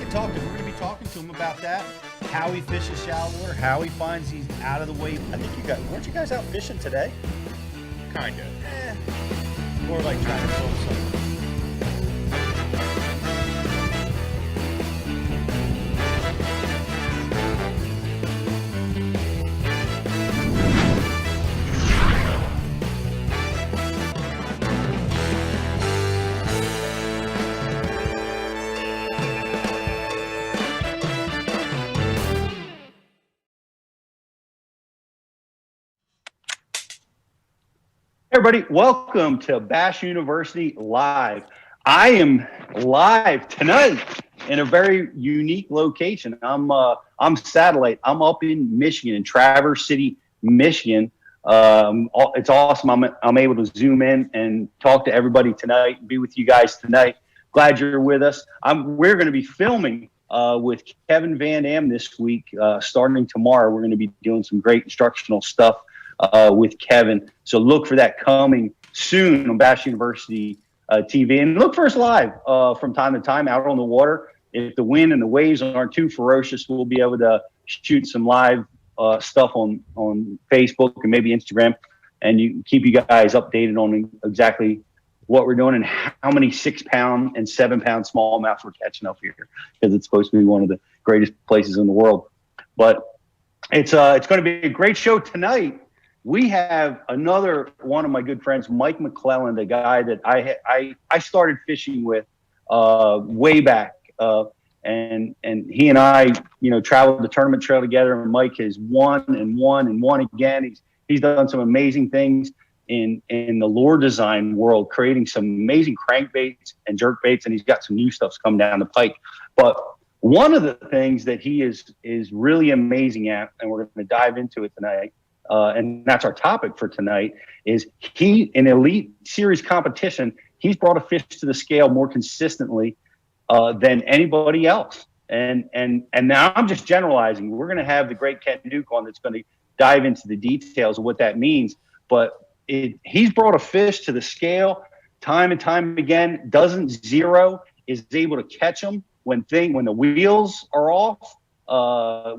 be talking to him about that. How he fishes shallow water, how he finds these out of the way. I think weren't you guys out fishing today? Kinda. More like trying to pull something. Everybody, welcome to Bass University Live. I am live tonight in a very unique location. I'm satellite. I'm up in Michigan, in Traverse City, Michigan. It's awesome. I'm able to zoom in and talk to everybody tonight and be with you guys tonight. Glad you're with us. We're going to be filming with Kevin Van Dam this week. Starting tomorrow, we're going to be doing some great instructional stuff with Kevin. So look for that coming soon on Bass University TV. And look for us live from time to time out on the water. If the wind and the waves aren't too ferocious, we'll be able to shoot some live stuff on Facebook and maybe Instagram. And you keep you guys updated on exactly what we're doing and how many 6-pound and 7-pound smallmouth we're catching up here, because it's supposed to be one of the greatest places in the world. But it's going to be a great show tonight. We have another one of my good friends, Mike McClelland, a guy that I started fishing with way back, and he and I, traveled the tournament trail together. And Mike has won and won and won again. He's done some amazing things in the lure design world, creating some amazing crankbaits and jerk baits, and he's got some new stuff coming down the pike. But one of the things that he is really amazing at, and we're going to dive into it tonight. And that's our topic for tonight, is in elite series competition, he's brought a fish to the scale more consistently than anybody else. And now I'm just generalizing. We're going to have the great Ken Duke on that's going to dive into the details of what that means. But he's brought a fish to the scale time and time again, doesn't zero, is able to catch them when the wheels are off.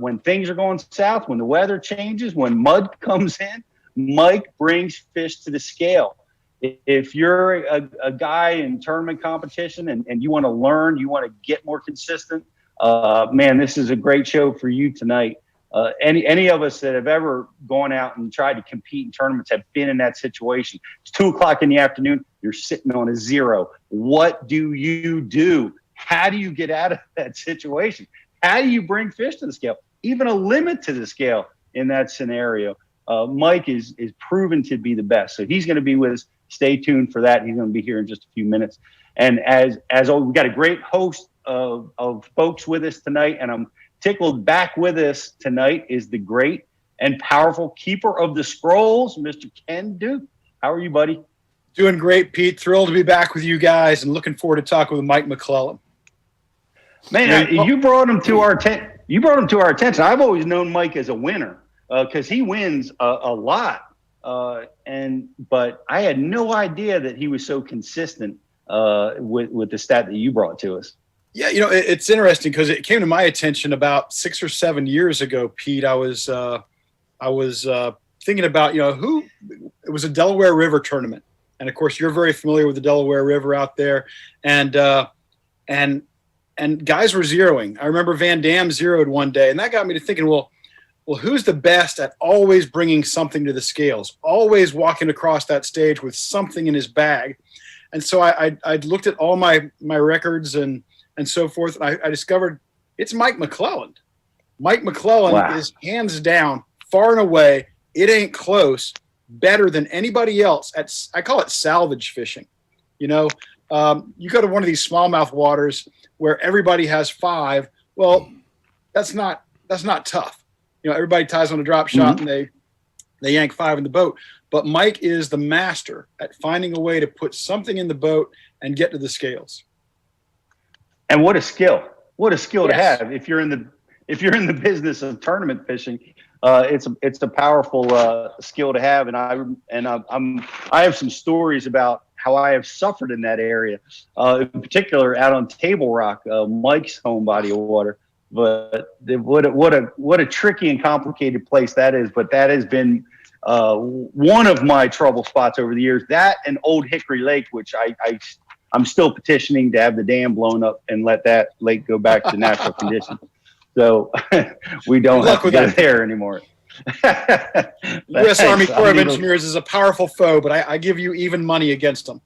When things are going south, when the weather changes, when mud comes in, Mike brings fish to the scale. If you're a guy in tournament competition and you want to learn, you want to get more consistent, man, this is a great show for you tonight. Any of us that have ever gone out and tried to compete in tournaments have been in that situation. It's 2:00 in the afternoon. You're sitting on a zero. What do you do? How do you get out of that situation? How do you bring fish to the scale? Even a limit to the scale in that scenario. Mike is proven to be the best. So he's going to be with us. Stay tuned for that. He's going to be here in just a few minutes. And as always, we've got a great host of folks with us tonight. And I'm tickled back with us tonight is the great and powerful keeper of the scrolls, Mr. Ken Duke. How are you, buddy? Doing great, Pete. Thrilled to be back with you guys and looking forward to talking with Mike McClelland. Man, you brought him to our attention. I've always known Mike as a winner because he wins a lot. But I had no idea that he was so consistent with the stat that you brought to us. Yeah, it's interesting because it came to my attention about 6 or 7 years ago, Pete. I was thinking about it was a Delaware River tournament, and of course you're very familiar with the Delaware River out there, and guys were zeroing. I remember Van Dam zeroed one day, and that got me to thinking, well, who's the best at always bringing something to the scales, always walking across that stage with something in his bag? And so I looked at all my records and so forth, and I discovered it's Mike McClelland. Mike McClelland is hands down, far and away, it ain't close, better than anybody else I call it salvage fishing. You go to one of these smallmouth waters where everybody has 5. Well, that's not tough. Everybody ties on a drop shot and they yank 5 in the boat. But Mike is the master at finding a way to put something in the boat and get to the scales. And what a skill! What a skill to have if you're in the business of tournament fishing. It's a powerful skill to have. And I have some stories about how I have suffered in that area, in particular out on Table Rock, Mike's home body of water. But what a tricky and complicated place that is. But that has been one of my trouble spots over the years. That and Old Hickory Lake, which I'm still petitioning to have the dam blown up and let that lake go back to natural conditions. So we don't have to go there anymore. U.S. Army Corps of Engineers is a powerful foe, but I give you even money against them.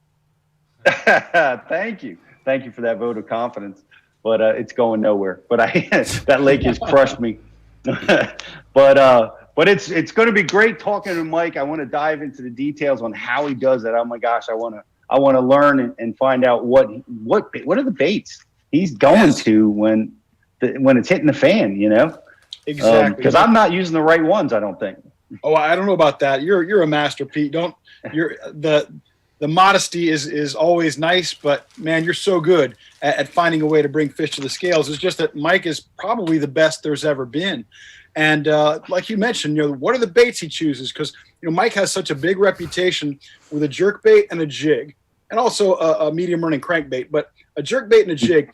Thank you for that vote of confidence. But it's going nowhere. But that lake has crushed me. But it's going to be great talking to Mike. I want to dive into the details on how he does that. Oh my gosh, I want to learn and find out what are the baits he's going to when it's hitting the fan. Exactly. Because I'm not using the right ones, I don't think. Oh, I don't know about that. You're a master, Pete. The modesty is always nice, but man, you're so good at finding a way to bring fish to the scales. It's just that Mike is probably the best there's ever been. And like you mentioned, what are the baits he chooses? Because Mike has such a big reputation with a jerk bait and a jig, and also a medium running crankbait. But a jerk bait and a jig,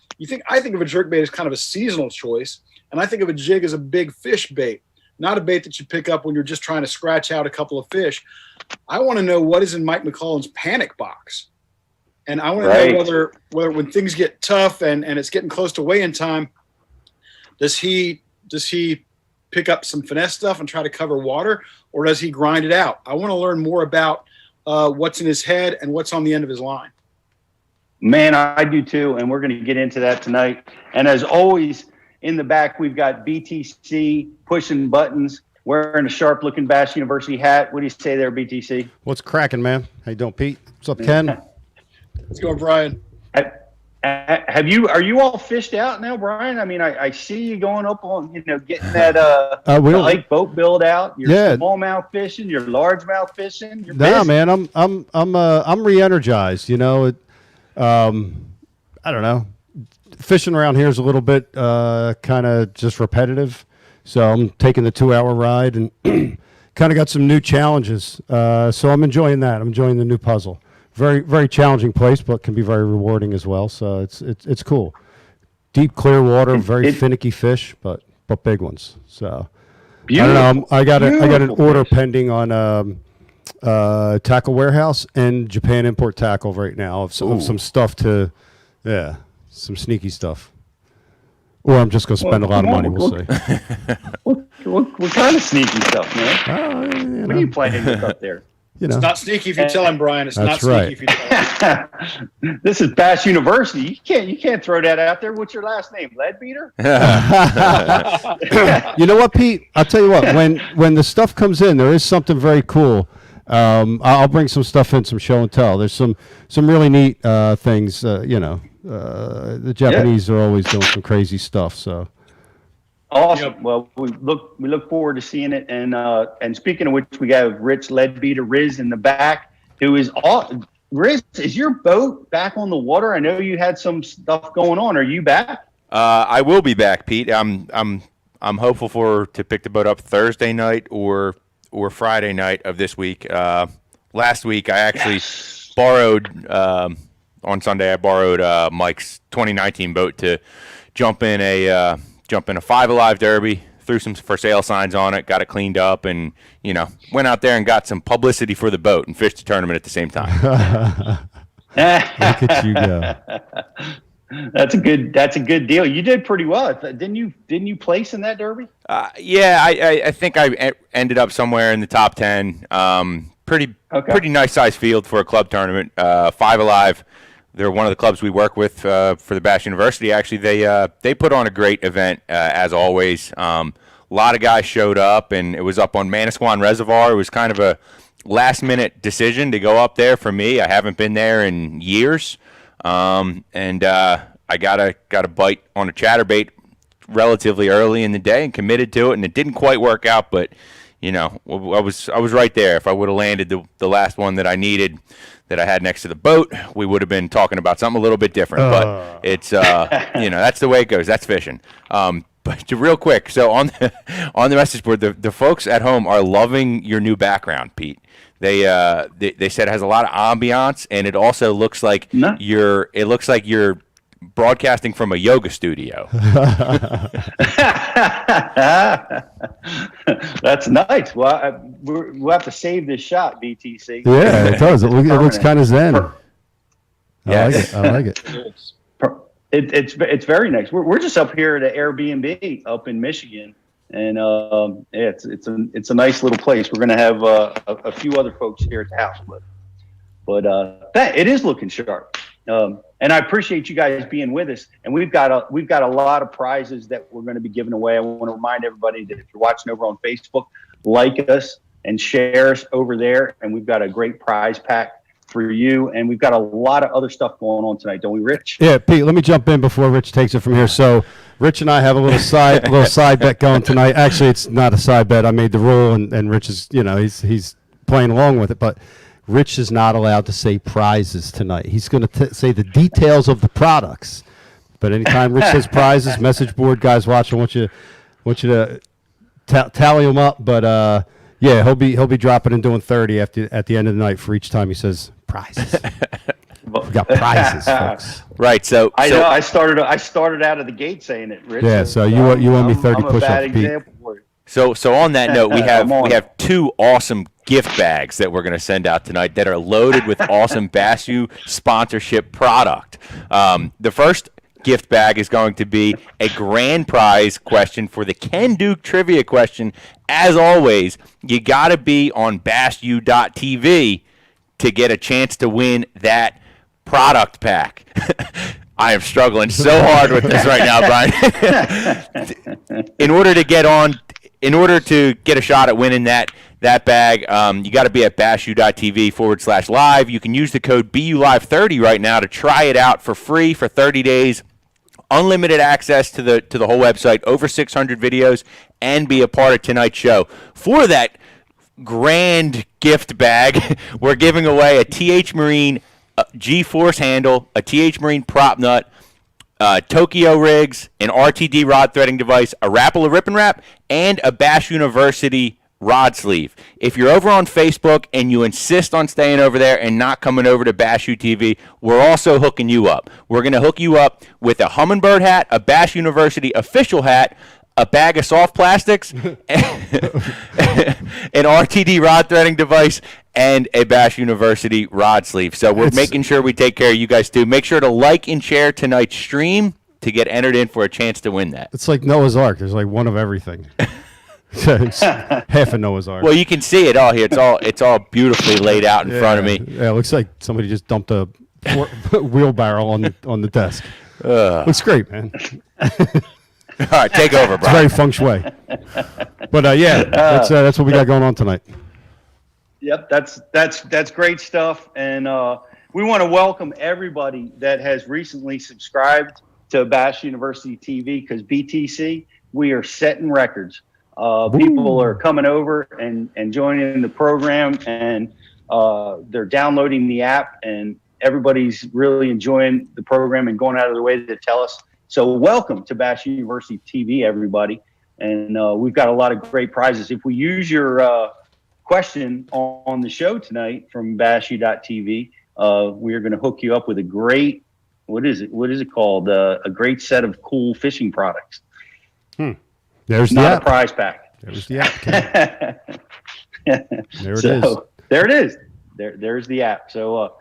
I think of a jerk bait as kind of a seasonal choice, and I think of a jig as a big fish bait, not a bait that you pick up when you're just trying to scratch out a couple of fish. I want to know what is in Mike McClelland's panic box. And I want to know whether when things get tough and it's getting close to weigh-in time, does he pick up some finesse stuff and try to cover water, or does he grind it out? I want to learn more about what's in his head and what's on the end of his line. Man, I do too, and we're going to get into that tonight. And as always, in the back, we've got BTC pushing buttons, wearing a sharp-looking Bash University hat. What do you say there, BTC? What's cracking, man? How you doing, Pete? What's up, Ken? Let's go, Brian. Are you all fished out now, Brian? I mean, I see you going up on, getting that lake boat build out. You're smallmouth fishing, you're largemouth fishing. You're busy. Man, I'm re-energized. I don't know. Fishing around here is a little bit kind of just repetitive. So I'm taking the 2-hour ride and kind of got some new challenges. So I'm enjoying that. I'm enjoying the new puzzle. Very, very challenging place, but can be very rewarding as well. So it's cool. Deep, clear water, very finicky fish, but big ones. So beautiful. I don't know. I got an order pending on Tackle Warehouse and Japan Import Tackle right now of some stuff some sneaky stuff. Or I'm just going to spend a lot of money. We'll see. What kind of sneaky stuff, man? What are you playing with up there? It's not sneaky if you tell him, Brian. It's not sneaky if you tell him. This is Bash University. You can't throw that out there. What's your last name? Leadbeater? You know what, Pete? I'll tell you what. When the stuff comes in, there is something very cool. I'll bring some stuff in, some show and tell. There's some really neat things. The Japanese are always doing some crazy stuff. So awesome. Yep. Well, we look forward to seeing it. And speaking of which, we got Rich Leadbeater Riz in the back, who is all. Riz, is your boat back on the water? I know you had some stuff going on. Are you back? I will be back, Pete. I'm hopeful to pick the boat up Thursday night or Friday night of this week. Last week I actually borrowed on Sunday. I borrowed Mike's 2019 boat to jump in a 5 Alive Derby. Threw some for sale signs on it, got it cleaned up, and went out there and got some publicity for the boat and fished the tournament at the same time. Look at you go. That's a good deal. You did pretty well. Didn't you place in that derby? Yeah, I think I ended up somewhere in the top 10. Pretty nice size field for a club tournament. 5 Alive. They're one of the clubs we work with for the Bash University. Actually, they put on a great event as always. A lot of guys showed up, and it was up on Manasquan Reservoir. It was kind of a last-minute decision to go up there for me. I haven't been there in years, and I got a bite on a chatterbait relatively early in the day and committed to it, and it didn't quite work out, but I was right there. If I would have landed the last one that I needed, that I had next to the boat, we would have been talking about something a little bit different. But it's that's the way it goes. That's fishing. But real quick, so on the message board, the folks at home are loving your new background, Pete. They said it has a lot of ambiance, and it also looks like you're broadcasting from a yoga studio. That's nice. Well, we'll have to save this shot, BTC. Yeah, it does. It looks kind of zen. Yes. I like it. It's very nice. We're just up here at an Airbnb up in Michigan, and it's a nice little place. We're going to have a few other folks here at the house, but it is looking sharp. And I appreciate you guys being with us. And we've got a lot of prizes that we're going to be giving away. I want to remind everybody that if you're watching over on Facebook, like us and share us over there. And we've got a great prize pack for you. And we've got a lot of other stuff going on tonight, don't we, Rich? Yeah, Pete, let me jump in before Rich takes it from here. So Rich and I have a little side bet going tonight. Actually, it's not a side bet. I made the rule, and Rich is, he's playing along with it. But Rich is not allowed to say prizes tonight. He's going to say the details of the products. But anytime Rich says prizes, message board guys watching, I want you to tally them up. But yeah, he'll be dropping and doing 30 at the end of the night for each time he says prizes. We got prizes, folks. Right. So I know I started out of the gate saying it, Rich. Yeah. So you owe me 30 push-ups, Pete. So on that note, we have two awesome gift bags that we're going to send out tonight that are loaded with awesome Bass U sponsorship product. The first gift bag is going to be a grand prize question for the Ken Duke trivia question. As always, you got to be on BassU.tv to get a chance to win that product pack. I am struggling so hard with this right now, Brian. In order to get a shot at winning that bag, you got to be at BassU.tv/live. You can use the code BULive30 right now to try it out for free for 30 days. Unlimited access to the whole website, over 600 videos, and be a part of tonight's show. For that grand gift bag, we're giving away a TH Marine G-Force handle, a TH Marine prop nut, Tokyo rigs, an RTD rod threading device, a Rapala Rip and Wrap, and a Bass University rod sleeve. If you're over on Facebook and you insist on staying over there and not coming over to Bass U TV, we're also hooking you up. We're going to hook you up with a Humminbird hat, a Bass University official hat, a bag of soft plastics, an RTD rod threading device, and a Bass University rod sleeve. So we're making sure we take care of you guys too. Make sure to like and share tonight's stream to get entered in for a chance to win that. It's like Noah's Ark. There's like one of everything. It's half a Noah's Ark. Well, you can see it all here. It's all beautifully laid out in front of me. Yeah, it looks like somebody just dumped a wheelbarrow on the desk. Looks great, man. All right, take over, Brian. It's very feng shui. But that's what we got going on tonight. Yep, that's great stuff, and we want to welcome everybody that has recently subscribed to Bass University TV, because BTC, we are setting records. People are coming over and joining the program, and they're downloading the app, and everybody's really enjoying the program and going out of their way to tell us. So welcome to Bass University TV, everybody. And we've got a lot of great prizes. If we use your question on the show tonight from BassU.tv, we are going to hook you up with a great, what is it called? A great set of cool fishing products. There's not the app. A prize pack. There's the app. There it is. There it is. There's the app. So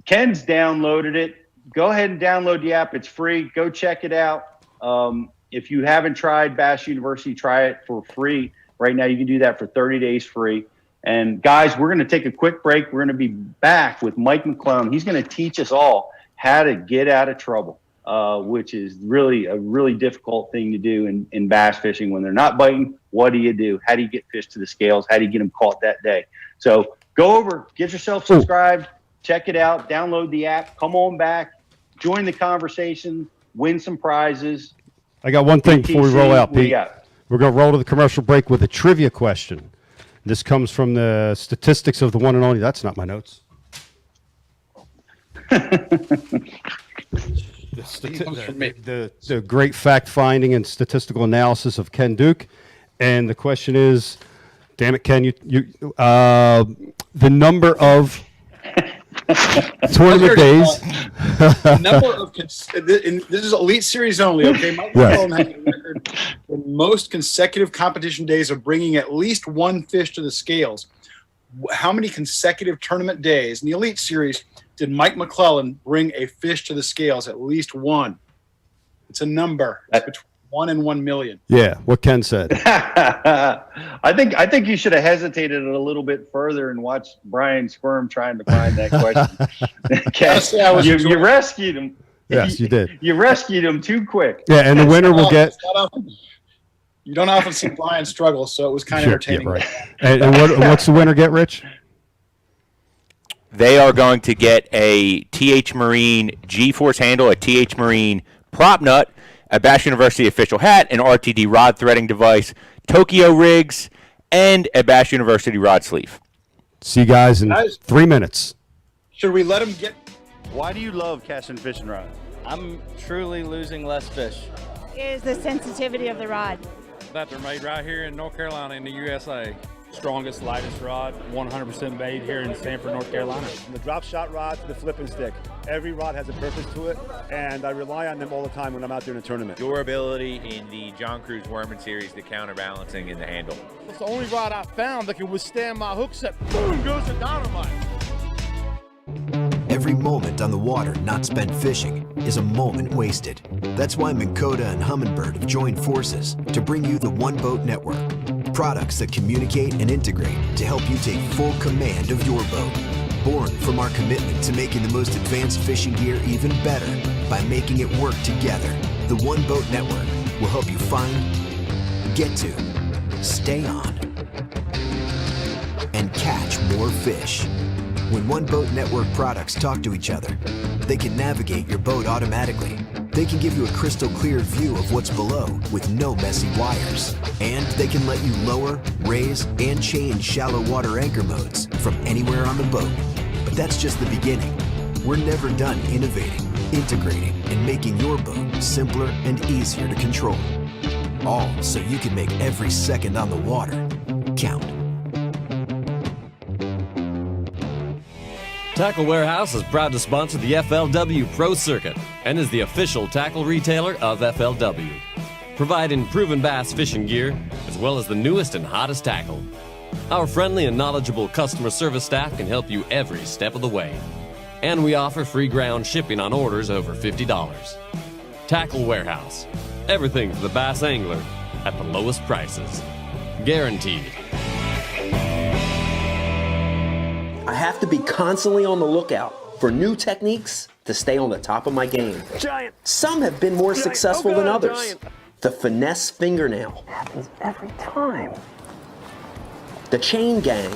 Ken's downloaded it. Go ahead and download the app. It's free. Go check it out. If you haven't tried Bass University, try it for free. Right now, you can do that for 30 days free. And guys, we're going to take a quick break. We're going to be back with Mike McClelland. He's going to teach us all how to get out of trouble, which is really a really difficult thing to do in bass fishing. When they're not biting, what do you do? How do you get fish to the scales? How do you get them caught that day? So go over, get yourself subscribed, check it out, download the app, come on back, join the conversation, win some prizes. I got one thing before we roll out, Pete. We're going to roll to the commercial break with a trivia question. This comes from the statistics of the one and only. That's not my notes. The great fact-finding and statistical analysis of Ken Duke. And the question is, damn it, Ken, the number of tournament days. Number of this is Elite Series only. Okay, Mike McClelland has a record for most consecutive competition days of bringing at least one fish to the scales. How many consecutive tournament days in the Elite Series did Mike McClelland bring a fish to the scales? At least one. It's a number. It's between 1 and 1 million. Yeah, what Ken said. I think you should have hesitated a little bit further and watched Brian Squirm trying to find that question. You rescued him. Yes, you did. You rescued him too quick. Yeah, and the winner will get. You don't often see Brian struggle, so it was kind of entertaining. Yeah, right. And what's the winner get, Rich? They are going to get a TH Marine G-Force handle, a TH Marine prop nut, a Bash University official hat, an RTD rod threading device, Tokyo rigs, and a Bash University rod sleeve. See you guys in 3 minutes. Should we let him get? Why do you love casting fishing rod? I'm truly losing less fish. Is the sensitivity of the rod. That they're made right here in North Carolina in the USA. Strongest, lightest rod, 100% made here in Sanford, North Carolina. From the drop shot rod to the flipping stick. Every rod has a purpose to it, and I rely on them all the time when I'm out there in a tournament. Durability in the John Cruz Worman series, the counterbalancing in the handle. It's the only rod I found that can withstand my hook set. Boom goes the dynamite. Every moment on the water not spent fishing is a moment wasted. That's why Minn Kota and Humminbird have joined forces to bring you the One Boat Network. Products that communicate and integrate to help you take full command of your boat. Born from our commitment to making the most advanced fishing gear even better by making it work together, the One Boat Network will help you find, get to, stay on, and catch more fish. When One Boat Network products talk to each other, they can navigate your boat automatically. They can give you a crystal clear view of what's below with no messy wires. And they can let you lower, raise, and change shallow water anchor modes from anywhere on the boat. But that's just the beginning. We're never done innovating, integrating, and making your boat simpler and easier to control. All so you can make every second on the water count. Tackle Warehouse is proud to sponsor the FLW Pro Circuit and is the official tackle retailer of FLW, providing proven bass fishing gear as well as the newest and hottest tackle. Our friendly and knowledgeable customer service staff can help you every step of the way. And we offer free ground shipping on orders over $50. Tackle Warehouse, everything for the bass angler at the lowest prices. Guaranteed. I have to be constantly on the lookout for new techniques to stay on the top of my game. Giant. Some have been more successful than others. Giant. The finesse fingernail. Happens every time. The chain gang.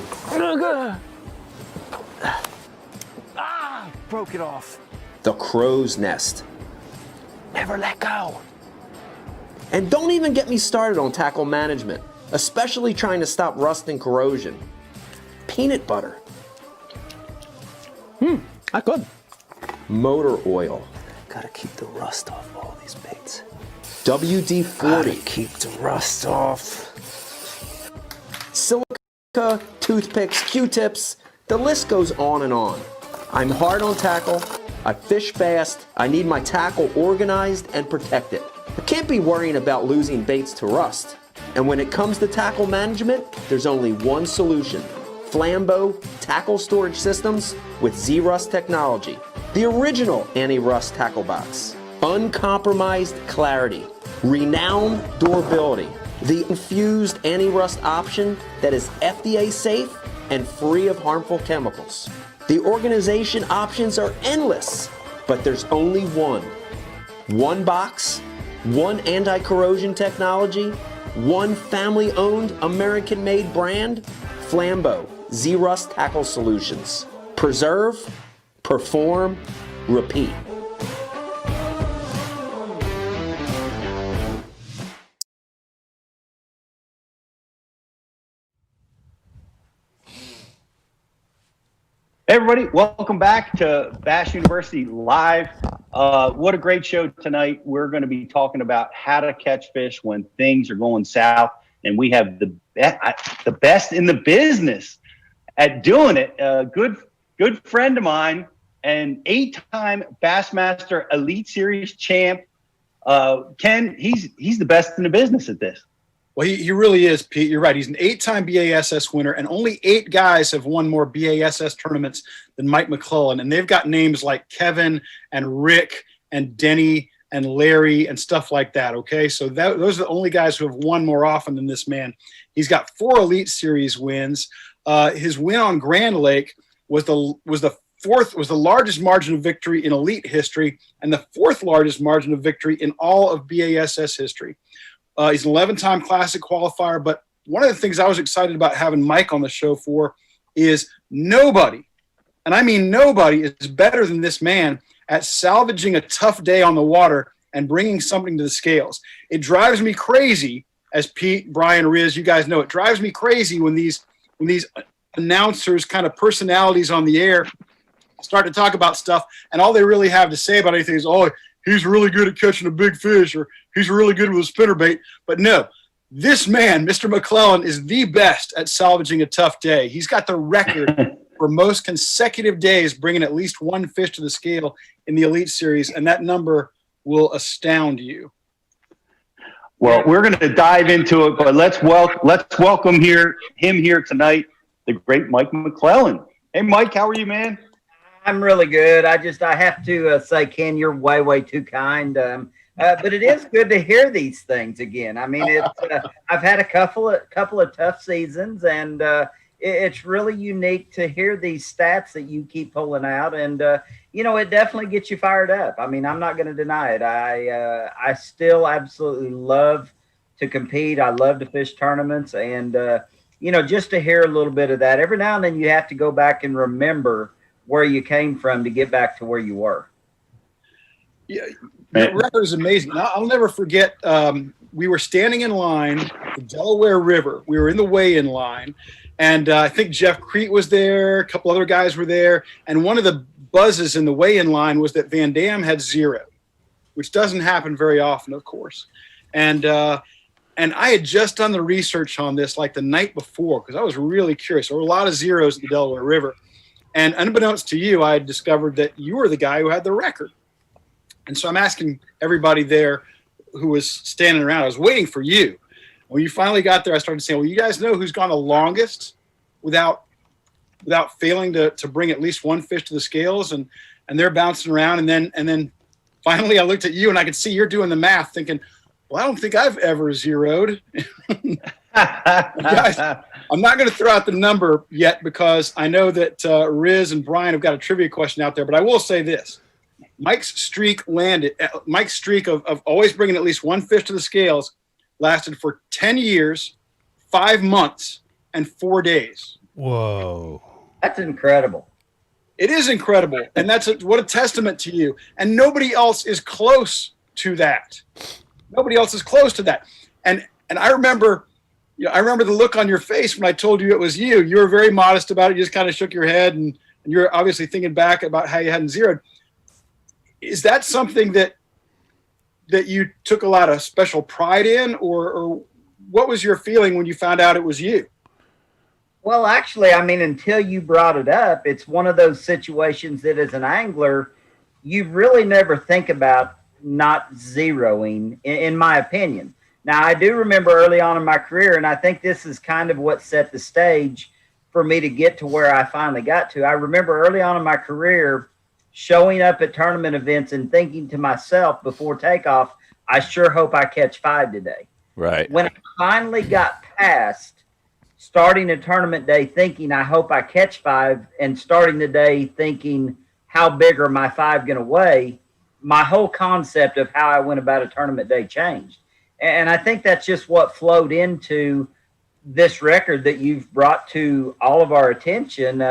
Broke it off. The crow's nest. Never let go. And don't even get me started on tackle management, especially trying to stop rust and corrosion. Peanut butter. Not good. Motor oil. Gotta keep the rust off all these baits. WD-40. Gotta keep the rust off. Silica, toothpicks, Q-tips, the list goes on and on. I'm hard on tackle, I fish fast, I need my tackle organized and protected. I can't be worrying about losing baits to rust. And when it comes to tackle management, there's only one solution. Flambeau tackle storage systems with Z-Rust technology. The original anti-rust tackle box. Uncompromised clarity. Renowned durability. The infused anti-rust option that is FDA safe and free of harmful chemicals. The organization options are endless, but there's only one. One box, one anti-corrosion technology, one family-owned American-made brand, Flambeau Z-Rust Tackle Solutions. Preserve, perform, repeat. Hey everybody, welcome back to Bash University Live. What a great show tonight. We're going to be talking about how to catch fish when things are going south, and we have the best in the business at doing it. Good friend of mine, an 8-time Bassmaster Elite Series champ. Ken, he's the best in the business at this. Well, he really is, Pete. You're right. He's an 8-time BASS winner, and only 8 guys have won more BASS tournaments than Mike McClelland. And they've got names like Kevin and Rick and Denny and Larry and stuff like that, okay? So those are the only guys who have won more often than this man. He's got 4 Elite Series wins. His win on Grand Lake was the largest margin of victory in Elite history and the 4th largest margin of victory in all of BASS history. He's an 11-time Classic qualifier, but one of the things I was excited about having Mike on the show for is nobody, and I mean nobody, is better than this man at salvaging a tough day on the water and bringing something to the scales. It drives me crazy, as Pete, Brian, Riz, you guys know, it drives me crazy when these announcers, kind of personalities on the air, start to talk about stuff, and all they really have to say about anything is, oh, he's really good at catching a big fish, or he's really good with a spinnerbait. But no, this man, Mr. McClelland, is the best at salvaging a tough day. He's got the record for most consecutive days bringing at least 1 fish to the scale in the Elite Series, and that number will astound you. Well, we're going to dive into it, but let's welcome him here tonight, the great Mike McClelland. Hey, Mike, how are you, man? I'm really good. I have to say, Ken, you're way too kind. But it is good to hear these things again. I mean, I've had a couple of tough seasons, and it's really unique to hear these stats that you keep pulling out. And it definitely gets you fired up. I mean, I'm not going to deny it. I still absolutely love to compete. I love to fish tournaments, and just to hear a little bit of that. Every now and then, you have to go back and remember where you came from to get back to where you were. Yeah, that record is amazing. I'll never forget, we were standing in line at the Delaware River. We were in the weigh-in line, and I think Jeff Crete was there, a couple other guys were there, and one of the buzzes in the weigh-in line was that Van Dam had 0, which doesn't happen very often, of course. And I had just done the research on this like the night before because I was really curious. There were a lot of 0s at the Delaware River. And unbeknownst to you, I had discovered that you were the guy who had the record. And so I'm asking everybody there who was standing around. I was waiting for you. When you finally got there, I started saying, well, you guys know who's gone the longest without failing to bring at least 1 fish to the scales? And they're bouncing around. And then finally I looked at you, and I could see you're doing the math thinking, well, I don't think I've ever 0'd. Guys, I'm not going to throw out the number yet because I know that Riz and Brian have got a trivia question out there, but I will say this. Mike's streak of always bringing at least 1 fish to the scales lasted for 10 years, 5 months, and 4 days. Whoa. That's incredible. It is incredible, and what a testament to you. And nobody else is close to that. Nobody else is close to that. And I remember the look on your face when I told you it was you. You were very modest about it. You just kind of shook your head, and you're obviously thinking back about how you hadn't 0'd. Is that something that you took a lot of special pride in, or what was your feeling when you found out it was you? Well, actually, I mean, until you brought it up, it's one of those situations that as an angler, you really never think about not 0ing, in my opinion. Now, I do remember early on in my career, and I think this is kind of what set the stage for me to get to where I finally got to. I remember early on in my career showing up at tournament events and thinking to myself before takeoff, I sure hope I catch 5 today. Right. When I finally got past starting a tournament day thinking, I hope I catch 5, and starting the day thinking, how big are my 5 going to weigh, my whole concept of how I went about a tournament day changed. And I think that's just what flowed into this record that you've brought to all of our attention,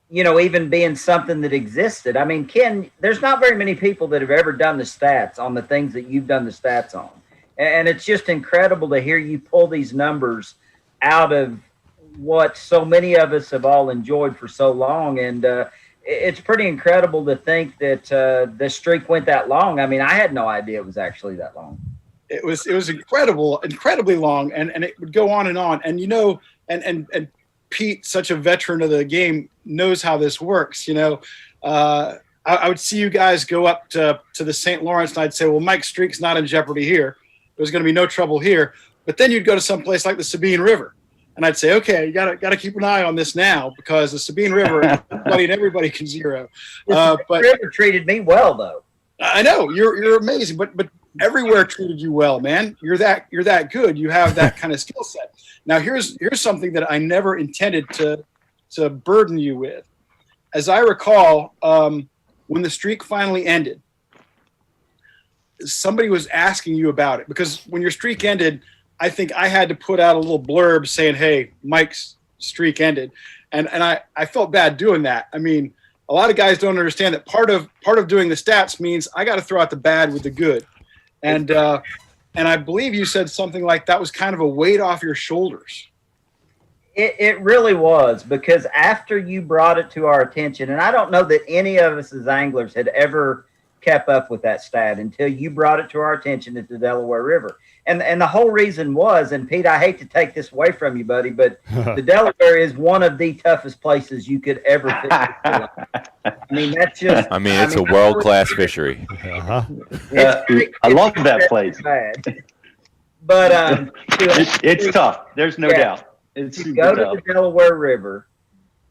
even being something that existed. I mean, Ken, there's not very many people that have ever done the stats on the things that you've done the stats on. And it's just incredible to hear you pull these numbers out of what so many of us have all enjoyed for so long. And it's pretty incredible to think that the streak went that long. I mean, I had no idea it was actually that long. It was incredibly long, and it would go on. And and Pete, such a veteran of the game, knows how this works. I would see you guys go up to the St. Lawrence, and I'd say, well, Mike's streak's not in jeopardy here. There's going to be no trouble here. But then you'd go to some place like the Sabine River, and I'd say, okay, you got to keep an eye on this now, because the Sabine River, everybody can zero. But River treated me well, though. I know you're amazing, but everywhere treated you well, man. You're that good. You have that kind of skill set. Now here's something that I never intended to burden you with. As I recall, when the streak finally ended, somebody was asking you about it, because when your streak ended, I think I had to put out a little blurb saying, hey, Mike's streak ended. And I felt bad doing that. I mean, a lot of guys don't understand that part of doing the stats means I got to throw out the bad with the good. And I believe you said something like that was kind of a weight off your shoulders. It really was, because after you brought it to our attention, and I don't know that any of us as anglers had ever kept up with that stat until you brought it to our attention at the Delaware River. And the whole reason was, and Pete, I hate to take this away from you, buddy, but the Delaware is one of the toughest places you could ever fish. I mean, that's just. I mean, it's a world-class fishery. I love that place. But it's tough. There's no doubt. It's to go to the Delaware River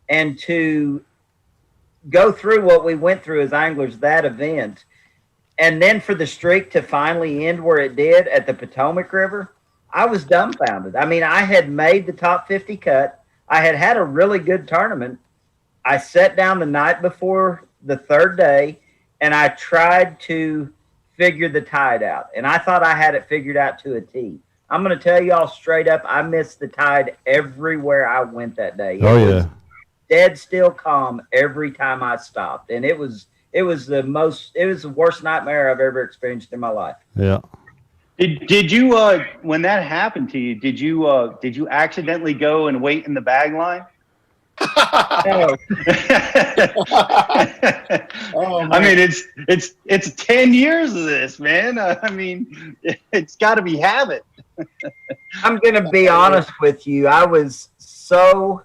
and to go through what we went through as anglers, that event, and then for the streak to finally end where it did at the Potomac River, I was dumbfounded. I mean, I had made the top 50 cut. I had a really good tournament. I sat down the night before the third day, and I tried to figure the tide out. And I thought I had it figured out to a T. I'm going to tell you all straight up, I missed the tide everywhere I went that day. It was dead still calm every time I stopped. And it was the worst nightmare I've ever experienced in my life. Yeah. Did you when that happened to you, did you accidentally go and wait in the bag line? No. I mean, it's 10 years of this, man. I mean, it's got to be habit. I'm going to be honest with you. I was so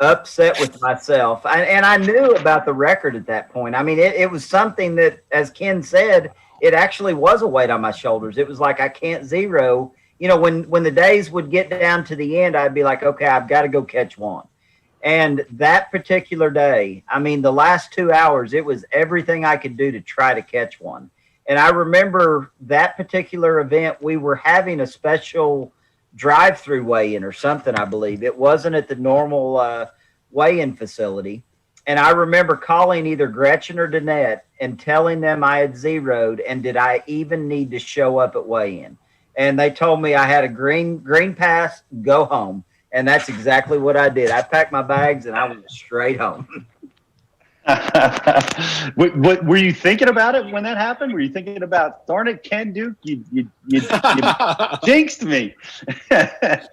upset with myself. And I knew about the record at that point. I mean, it was something that, as Ken said, it actually was a weight on my shoulders. It was like, I can't zero. You know, when the days would get down to the end, I'd be like, okay, I've got to go catch one. And that particular day, I mean, the last 2 hours, it was everything I could do to try to catch one. And I remember that particular event, we were having a special drive-through weigh-in or something, I believe. It wasn't at the normal weigh-in facility. And I remember calling either Gretchen or Danette and telling them I had zeroed, and did I even need to show up at weigh-in. And they told me I had a green pass, go home. And that's exactly what I did. I packed my bags and I went straight home. Were you thinking about it when that happened? Were you thinking about, darn it, Ken Duke, you jinxed me?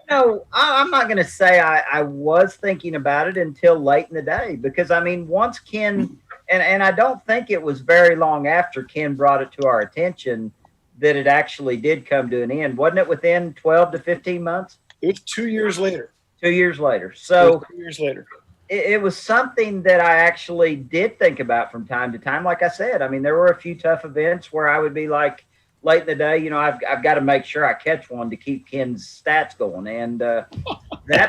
No, I'm not going to say I was thinking about it until late in the day, because, I mean, once Ken, and I don't think it was very long after Ken brought it to our attention that it actually did come to an end. Wasn't it within 12 to 15 months? It was 2 years later. 2 years later. So 2 years later. It was something that I actually did think about from time to time. Like I said, I mean, there were a few tough events where I would be like, late in the day, you know, I've got to make sure I catch one to keep Ken's stats going. And that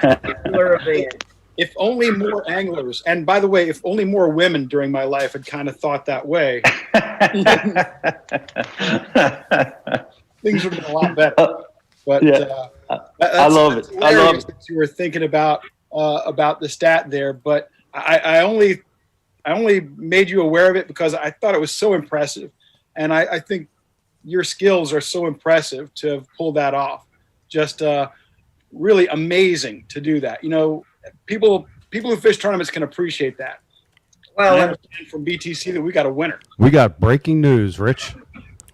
particular event. If only more anglers, and by the way, if only more women during my life had kind of thought that way, things would have been a lot better. But I love it. I love it. You were thinking about the stat there, but I only made you aware of it because I thought it was so impressive, and I think your skills are so impressive to have pulled that off. Just really amazing to do that. You know, people who fish tournaments can appreciate that. Well, from BTC that we got a winner. We got breaking news, Rich.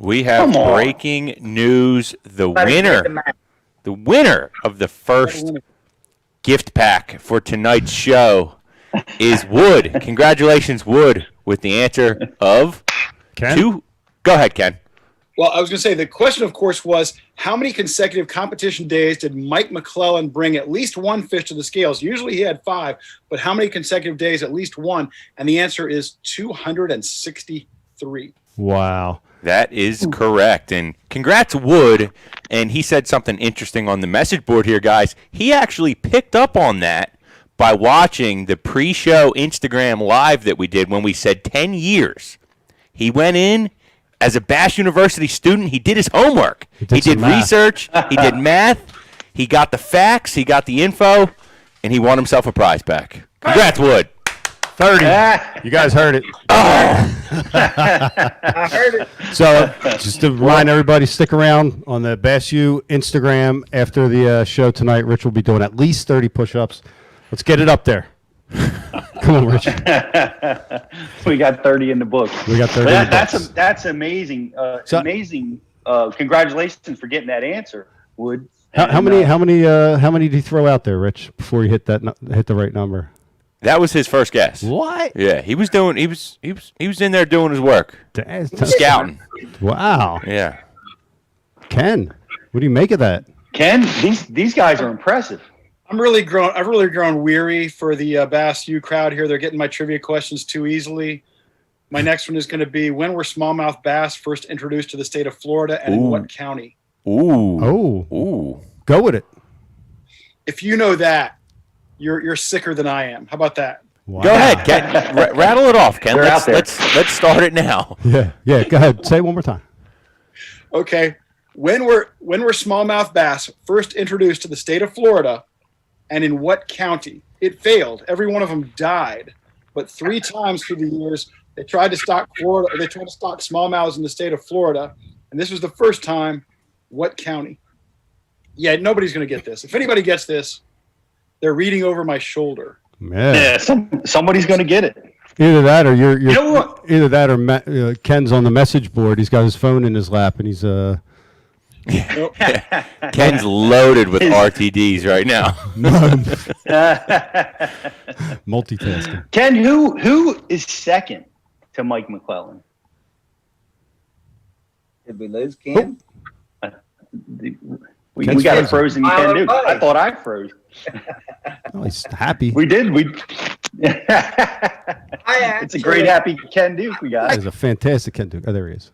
We have breaking news. The winner of the first gift pack for tonight's show is Wood. Congratulations, Wood, with the answer of Ken? 2. Go ahead, Ken. Well, I was going to say the question, of course, was how many consecutive competition days did Mike McClelland bring at least one fish to the scales? Usually he had 5, but how many consecutive days, at least one? And the answer is 263. Wow. That is correct. And congrats, Wood. And he said something interesting on the message board here, guys. He actually picked up on that by watching the pre-show Instagram live that we did when we said 10 years. He went in. As a Bash University student, he did his homework. He did research. He did math. He got the facts. He got the info, and he won himself a prize pack. Congrats, Wood. 30. You guys heard it. I heard it. So just to remind everybody, stick around on the Bash U Instagram after the show tonight. Rich will be doing at least 30 push-ups. Let's get it up there. Come on, Rich. We got 30 in the book. We got 30 in the books. That's amazing. Amazing. Congratulations for getting that answer, Wood. How many did you throw out there, Rich, before you hit the right number? That was his first guess. What? Yeah, he was in there doing his work. Scouting. Wow. Yeah. Ken, what do you make of that? Ken, these guys are impressive. I've really grown weary for the Bass U crowd here. They're getting my trivia questions too easily. My next one is going to be, when were smallmouth bass first introduced to the state of Florida and in what county? Ooh. Go with it. If you know that, you're sicker than I am. How about that? Wow. Go ahead, Ken. Rattle it off, Ken. Let's start it now. Yeah. Go ahead. Say it one more time. Okay. When were smallmouth bass first introduced to the state of Florida, and in what county? It failed. Every one of them died. But 3 times through the years, they tried to stock Florida. They tried to stock smallmouths in the state of Florida, and this was the first time. What county? Yeah, nobody's going to get this. If anybody gets this, they're reading over my shoulder. Man. Yeah, somebody's going to get it. Either that, or either that, or Ken's on the message board. He's got his phone in his lap, and he's Ken's loaded with RTDs right now. Multitasking. Ken, who is second to Mike McClelland? Did we lose Ken? We got a frozen Ken dude. I thought I froze. Oh, he's happy. We did. It's a great happy Ken Duke we got. It's a fantastic Ken Duke. Oh, there he is.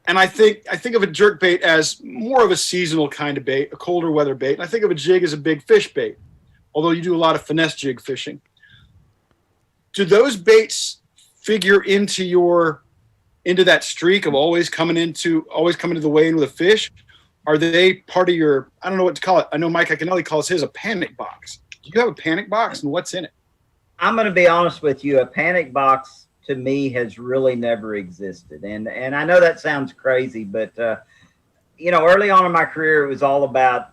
And I think of a jerk bait as more of a seasonal kind of bait, a colder weather bait. And I think of a jig as a big fish bait, although you do a lot of finesse jig fishing. Do those baits figure into that streak of always coming into the weigh-in with a fish? Are they part of your, I don't know what to call it. I know Mike Iaconelli calls his a panic box. Do you have a panic box, and what's in it? I'm going to be honest with you. A panic box to me has really never existed. And I know that sounds crazy, but, early on in my career, it was all about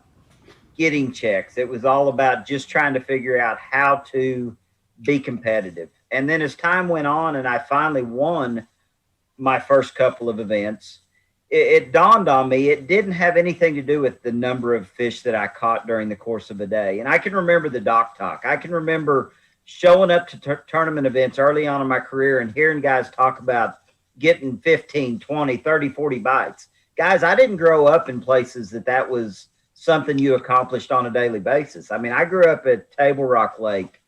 getting checks. It was all about just trying to figure out how to be competitive. And then as time went on and I finally won my first couple of events, it dawned on me it didn't have anything to do with the number of fish that I caught during the course of a day. And I can remember the dock talk. I can remember showing up to tournament events early on in my career and hearing guys talk about getting 15, 20, 30, 40 bites. Guys, I didn't grow up in places that was something you accomplished on a daily basis. I mean, I grew up at Table Rock Lake,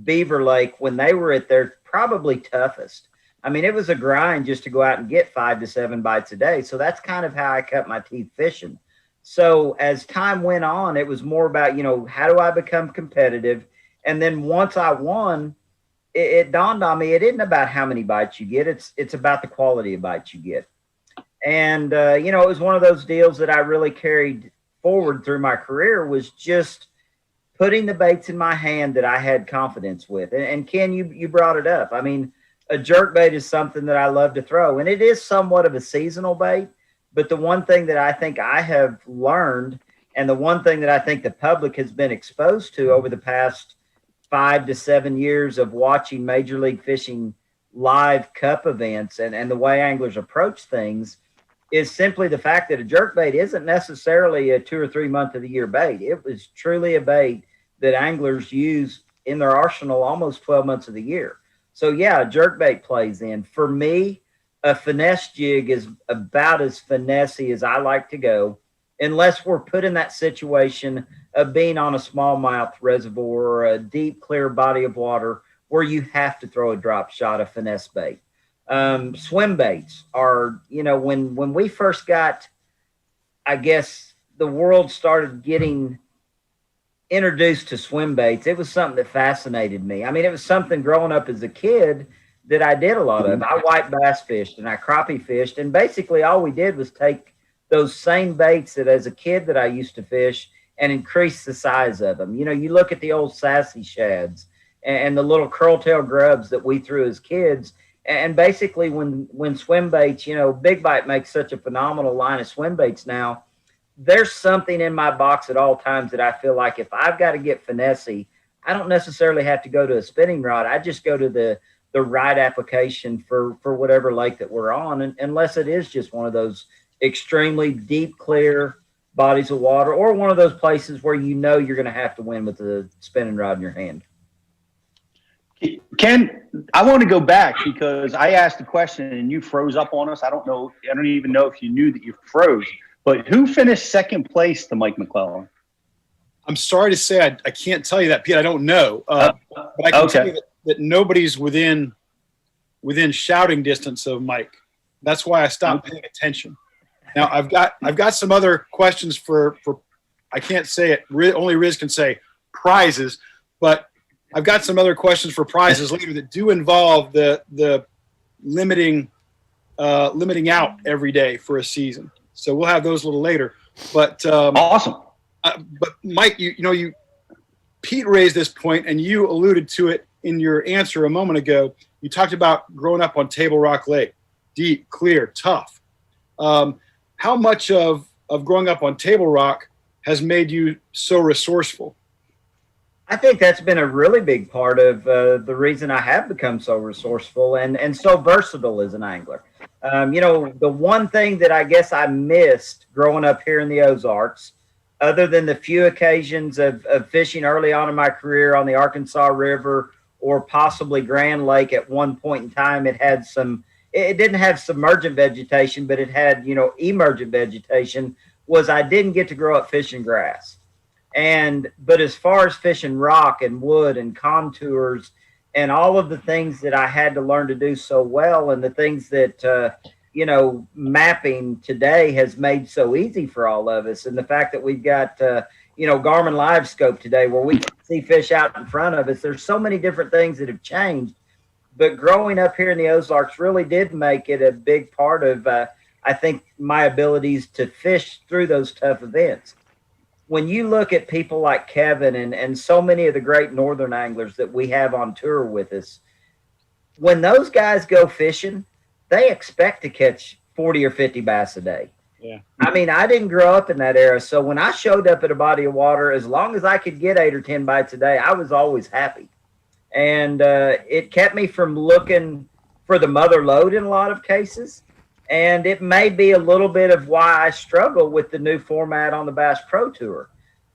Beaver Lake, when they were at their probably toughest. I mean, it was a grind just to go out and get 5 to 7 bites a day. So that's kind of how I cut my teeth fishing. So as time went on, it was more about, how do I become competitive? And then once I won, it dawned on me, it isn't about how many bites you get. It's about the quality of bites you get. And, it was one of those deals that I really carried forward through my career, was just putting the baits in my hand that I had confidence with. And Ken, you brought it up. I mean, a jerk bait is something that I love to throw, and it is somewhat of a seasonal bait. But the one thing that I think I have learned, and the one thing that I think the public has been exposed to over the past 5 to 7 years of watching Major League Fishing live cup events and the way anglers approach things, is simply the fact that a jerkbait isn't necessarily a 2 or 3 month of the year bait. It was truly a bait that anglers use in their arsenal almost 12 months of the year. So yeah, a jerkbait plays in. For me, a finesse jig is about as finessey as I like to go, unless we're put in that situation of being on a smallmouth reservoir or a deep, clear body of water where you have to throw a drop shot of finesse bait. Swim baits are, when we first got, I guess, the world started getting introduced to swim baits, it was something that fascinated me. I mean, it was something growing up as a kid that I did a lot of. I white bass fished and I crappie fished, and basically all we did was take those same baits that as a kid that I used to fish and increase the size of them. You look at the old sassy shads and the little curl-tail grubs that we threw as kids, and basically when swim baits, Big Bite makes such a phenomenal line of swim baits now. There's something in my box at all times that I feel like if I've got to get finessey, I don't necessarily have to go to a spinning rod. I just go to the right application for whatever lake that we're on, and unless it is just one of those extremely deep, clear bodies of water, or one of those places where you're going to have to win with the spinning rod in your hand. Ken, I want to go back because I asked a question and you froze up on us. I don't even know if you knew that you froze, but who finished second place to Mike McClelland? I'm sorry to say I can't tell you that, Pete. I don't know. But I can tell you that nobody's within shouting distance of Mike. That's why I stopped paying attention. Now I've got some other questions for I can't say it. Only Riz can say prizes, but I've got some other questions for prizes later that do involve the limiting out every day for a season. So we'll have those a little later. But awesome. But Mike, Pete raised this point, and you alluded to it in your answer a moment ago. You talked about growing up on Table Rock Lake, deep, clear, tough. How much of growing up on Table Rock has made you so resourceful? I think that's been a really big part of the reason I have become so resourceful and so versatile as an angler. The one thing that I guess I missed growing up here in the Ozarks, other than the few occasions of fishing early on in my career on the Arkansas River or possibly Grand Lake at one point in time, it didn't have submergent vegetation, but it had, emergent vegetation, was I didn't get to grow up fishing grass. But as far as fishing rock and wood and contours and all of the things that I had to learn to do so well, and the things that, mapping today has made so easy for all of us. And the fact that we've got, Garmin Live Scope today where we can see fish out in front of us. There's so many different things that have changed. But growing up here in the Ozarks really did make it a big part of, I think, my abilities to fish through those tough events. When you look at people like Kevin and so many of the great northern anglers that we have on tour with us, when those guys go fishing, they expect to catch 40 or 50 bass a day. Yeah. I mean, I didn't grow up in that era. So when I showed up at a body of water, as long as I could get 8 or 10 bites a day, I was always happy. And it kept me from looking for the mother lode in a lot of cases. And it may be a little bit of why I struggle with the new format on the Bass Pro Tour.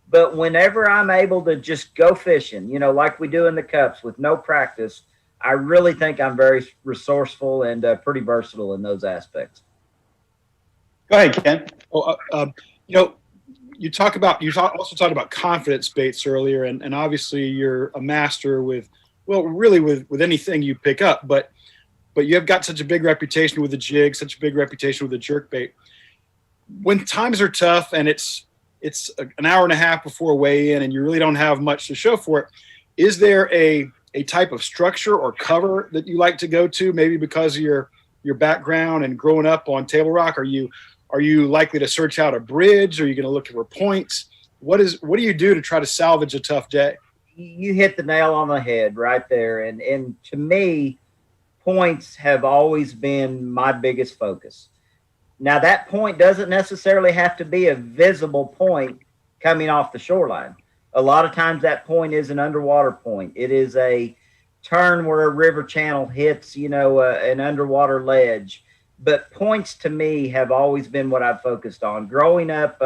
But whenever I'm able to just go fishing, like we do in the Cups with no practice, I really think I'm very resourceful and pretty versatile in those aspects. Go ahead, Ken. You also talked about confidence baits earlier, and obviously you're a master with anything you pick up, but you have got such a big reputation with the jig, such a big reputation with the jerk bait. When times are tough and it's an hour and a half before weigh in and you really don't have much to show for it, is there a type of structure or cover that you like to go to, maybe because of your background and growing up on Table Rock? Are you likely to search out a bridge? Are you going to look for points? What do you do to try to salvage a tough day? You hit the nail on the head right there. And to me, points have always been my biggest focus. Now, that point doesn't necessarily have to be a visible point coming off the shoreline. A lot of times that point is an underwater point. It is a turn where a river channel hits, an underwater ledge. But points to me have always been what I've focused on. Growing up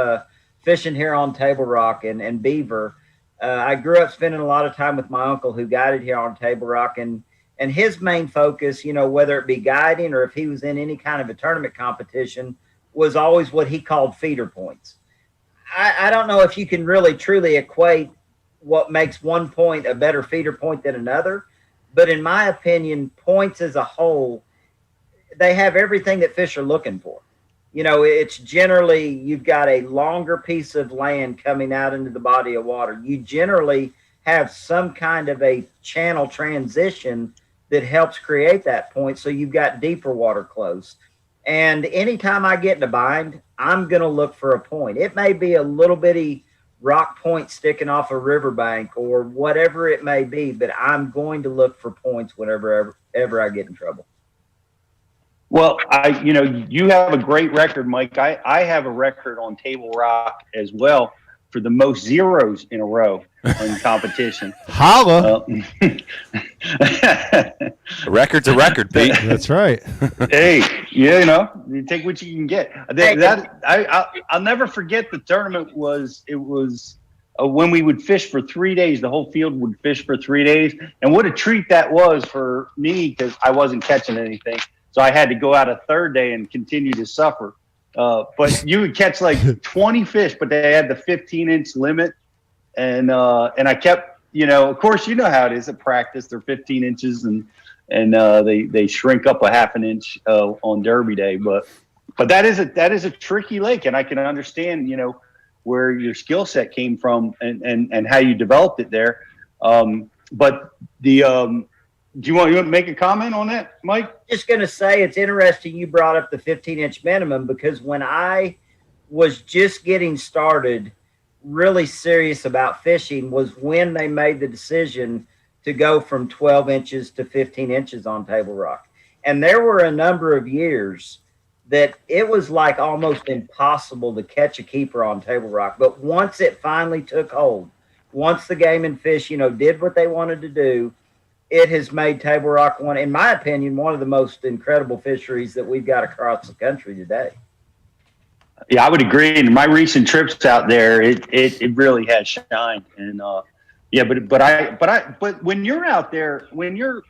fishing here on Table Rock and Beaver, I grew up spending a lot of time with my uncle who guided here on Table Rock. And And his main focus, whether it be guiding or if he was in any kind of a tournament competition, was always what he called feeder points. I don't know if you can really truly equate what makes one point a better feeder point than another, but in my opinion, points as a whole, they have everything that fish are looking for. It's generally, you've got a longer piece of land coming out into the body of water. You generally have some kind of a channel transition that helps create that point. So you've got deeper water close. And anytime I get in a bind, I'm going to look for a point. It may be a little bitty rock point sticking off a riverbank or whatever it may be, but I'm going to look for points whenever ever I get in trouble. Well, you have a great record, Mike. I have a record on Table Rock as well for the most zeros in a row in competition. Holla. A record's a record, Pete. That's right. Hey, you take what you can get. I'll never forget the tournament it was when we would fish for 3 days. The whole field would fish for 3 days. And what a treat that was for me because I wasn't catching anything. So I had to go out a third day and continue to suffer. But you would catch like 20 fish, but they had the 15-inch limit. And I kept, of course, you know how it is at practice. They're 15 inches and they shrink up a half an inch on Derby Day. But that is a tricky lake, and I can understand, where your skill set came from and how you developed it there. But do you want to make a comment on that, Mike? Just going to say it's interesting you brought up the 15-inch minimum because when I was just getting started, really serious about fishing, was when they made the decision to go from 12 inches to 15 inches on Table Rock. And there were a number of years that it was like almost impossible to catch a keeper on Table Rock. But once it finally took hold, once the game and fish, did what they wanted to do, it has made Table Rock one, in my opinion, one of the most incredible fisheries that we've got across the country today. Yeah, I would agree. In my recent trips out there, it really has shined. And but when you're out there, when you're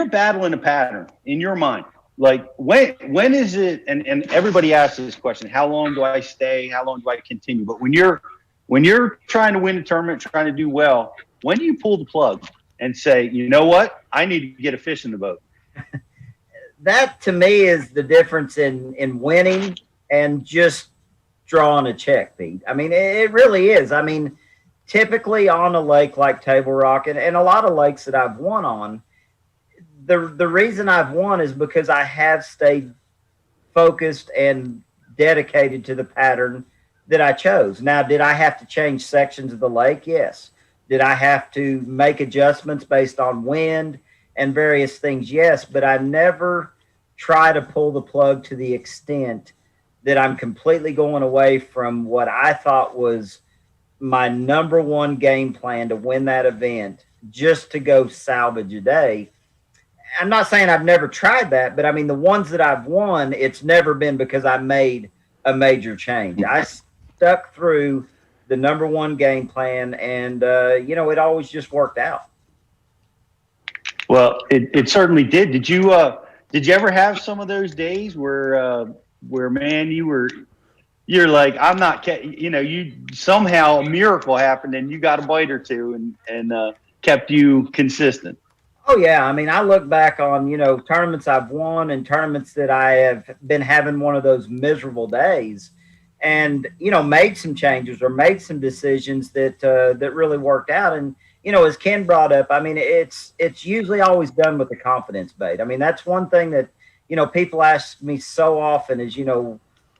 battling a pattern in your mind, like when is it? And everybody asks this question: how long do I stay? How long do I continue? But when you're trying to win a tournament, trying to do well, when do you pull the plug and say, you know what, I need to get a fish in the boat? That to me is the difference in winning and just drawing a check, Pete. I mean, it really is. I mean, typically on a lake like Table Rock and a lot of lakes that I've won on, the reason I've won is because I have stayed focused and dedicated to the pattern that I chose. Now, did I have to change sections of the lake? Yes. Did I have to make adjustments based on wind and various things? Yes, but I never try to pull the plug to the extent that I'm completely going away from what I thought was my number one game plan to win that event just to go salvage a day. I'm not saying I've never tried that, but I mean, the ones that I've won, it's never been because I made a major change. I stuck through the number one game plan, and it always just worked out. Well, it certainly did. Did you ever have some of those days where man, you're like, I'm not, you somehow a miracle happened and you got a bite or two and kept you consistent? Oh yeah. I mean, I look back on, tournaments I've won and tournaments that I have been having one of those miserable days and, made some changes or made some decisions that really worked out. And, as Ken brought up, I mean, it's usually always done with the confidence bait. I mean, that's one thing that, people ask me so often is,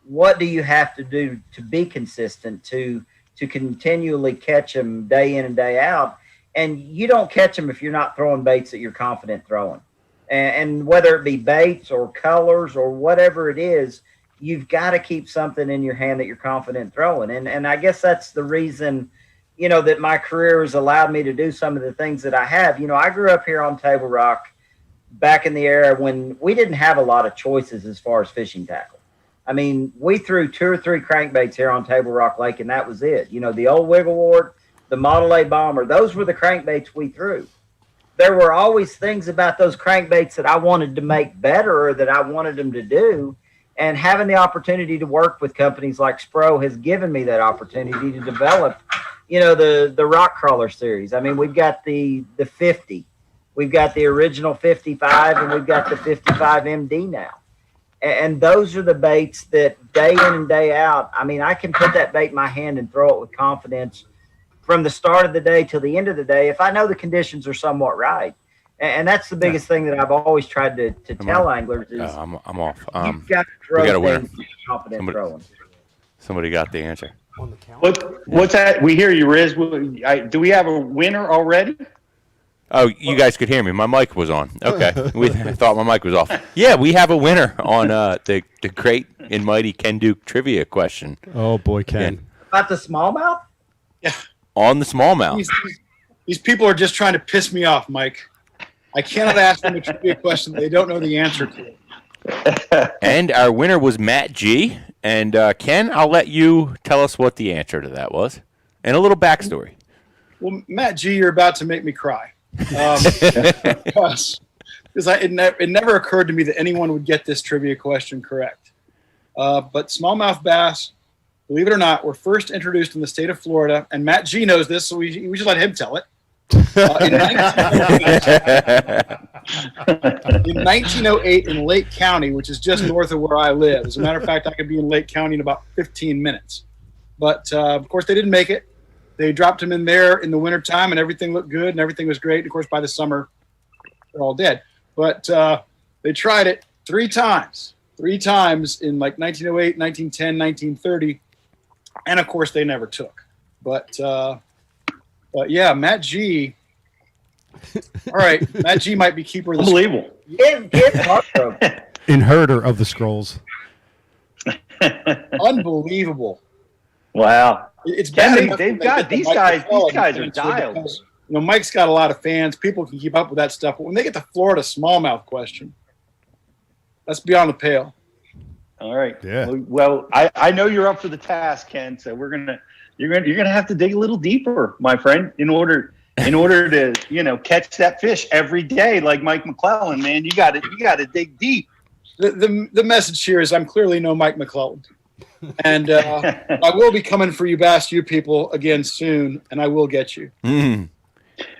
what do you have to do to be consistent, to continually catch them day in and day out? And you don't catch them if you're not throwing baits that you're confident throwing. And whether it be baits or colors or whatever it is, you've got to keep something in your hand that you're confident throwing. And I guess that's the reason, that my career has allowed me to do some of the things that I have. I grew up here on Table Rock back in the era when we didn't have a lot of choices as far as fishing tackle. I mean, we threw 2 or 3 crankbaits here on Table Rock Lake, and that was it. The old Wigglewort, the Model A Bomber, those were the crankbaits we threw. there were always things about those crankbaits that I wanted to make better or that I wanted them to do. And having the opportunity to work with companies like Spro has given me that opportunity to develop, the rock crawler series. I mean, we've got the 50, we've got the original 55, and we've got the 55 MD now. And those are the baits that day in and day out, I mean, I can put that bait in my hand and throw it with confidence from the start of the day till the end of the day if I know the conditions are somewhat right. And that's the biggest thing that I've always tried to tell anglers is I'm off. You've got to throw we got a winner. things with confidence throwing. Somebody got the answer. What's that? We hear you, Riz. Do we have a winner already? Oh, you guys could hear me. My mic was on. Okay. I thought my mic was off. Yeah, we have a winner on the great and mighty Ken Duke trivia question. Oh, boy, Ken. About the smallmouth? Yeah. On the smallmouth. These people are just trying to piss me off, Mike. I cannot ask them a trivia question they don't know the answer to. And our winner was Matt G. And Ken, I'll let you tell us what the answer to that was and a little backstory. Well, Matt G., you're about to make me cry. Because it never occurred to me that anyone would get this trivia question correct. But smallmouth bass, believe it or not, were first introduced in the state of Florida. And Matt G. knows this, so we should let him tell it. In 1908 in Lake County, which is just north of where I live. As a matter of fact, I could be in Lake County in about 15 minutes. But, of course, they didn't make it. They dropped them in there in the wintertime, and everything looked good, and everything was great. And, of course, by the summer, they're all dead. But they tried it three times in, like, 1908, 1910, 1930. And, of course, they never took. But yeah, Matt G. All right, Matt G. might be keeper of the Unbelievable. Inheritor of the scrolls. Unbelievable. Wow. It's bad. They've got these guys. These guys are dialed. Because, Mike's got a lot of fans. People can keep up with that stuff. But when they get the Florida smallmouth question, that's beyond the pale. All right. Yeah. Well, I know you're up for the task, Ken. So you're gonna have to dig a little deeper, my friend, in order to catch that fish every day like Mike McClelland. Man, you got to dig deep. The message here is I'm clearly no Mike McClelland, and I will be coming for you, Bass U people again soon, and I will get you.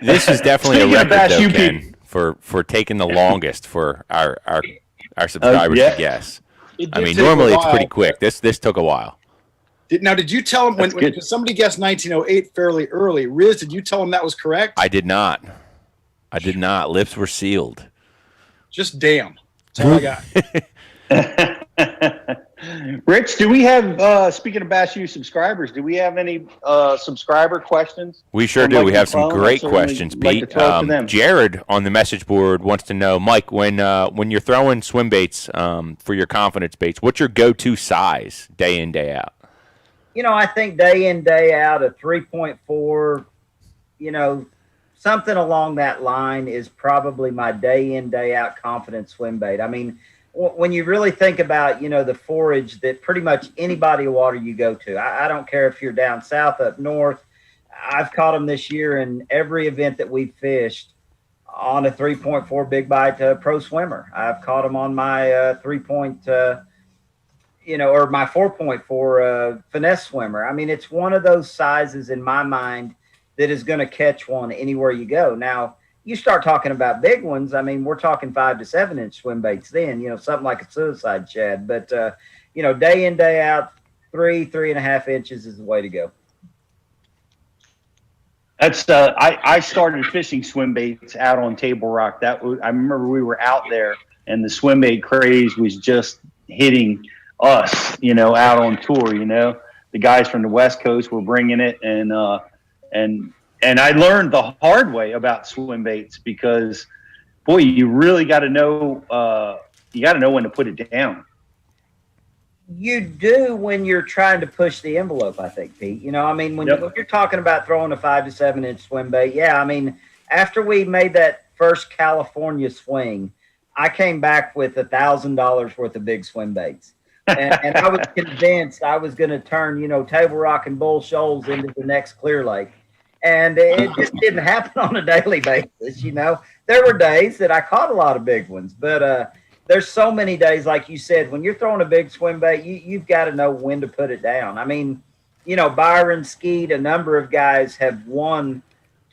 This is definitely a record, though, Ken, for taking the longest for our subscribers to guess. I mean, normally it's pretty quick. This took a while. Did you tell him when somebody guessed 1908 fairly early? Riz, did you tell him that was correct? I did not. Lips were sealed. Just damn. That's all I got. Rich, do we have, speaking of Bass U subscribers, do we have any subscriber questions? We sure do. We have some great questions, Pete. Jared on the message board wants to know, Mike, when you're throwing swim baits for your confidence baits, what's your go-to size day in, day out? I think day in, day out, a 3.4, something along that line is probably my day in, day out confidence swim bait. I mean, when you really think about, the forage that pretty much any body of water you go to, I don't care if you're down south, up north, I've caught them this year in every event that we've fished on a 3.4 big bite pro swimmer. I've caught them on my or my 4.4 finesse swimmer. I mean, it's one of those sizes in my mind that is going to catch one anywhere you go. Now, you start talking about big ones. I mean, we're talking 5 to 7 inch swim baits then, something like a suicide shad. But, day in, day out, 3.5 inches is the way to go. That's I started fishing swim baits out on Table Rock. I remember we were out there and the swim bait craze was just hitting us, out on tour. The guys from the West Coast were bringing it, and I learned the hard way about swim baits because, boy, you really got to know. You got to know when to put it down. You do when you're trying to push the envelope, I think, Pete. When you're talking about throwing a 5 to 7 inch swim bait, yeah. I mean, after we made that first California swing, I came back with $1,000 worth of big swim baits. And I was convinced I was going to turn, Table Rock and Bull Shoals into the next Clear Lake. And it just didn't happen on a daily basis. There were days that I caught a lot of big ones, but there's so many days, like you said, when you're throwing a big swim bait, you've got to know when to put it down. I mean, Byron, Skeet, a number of guys have won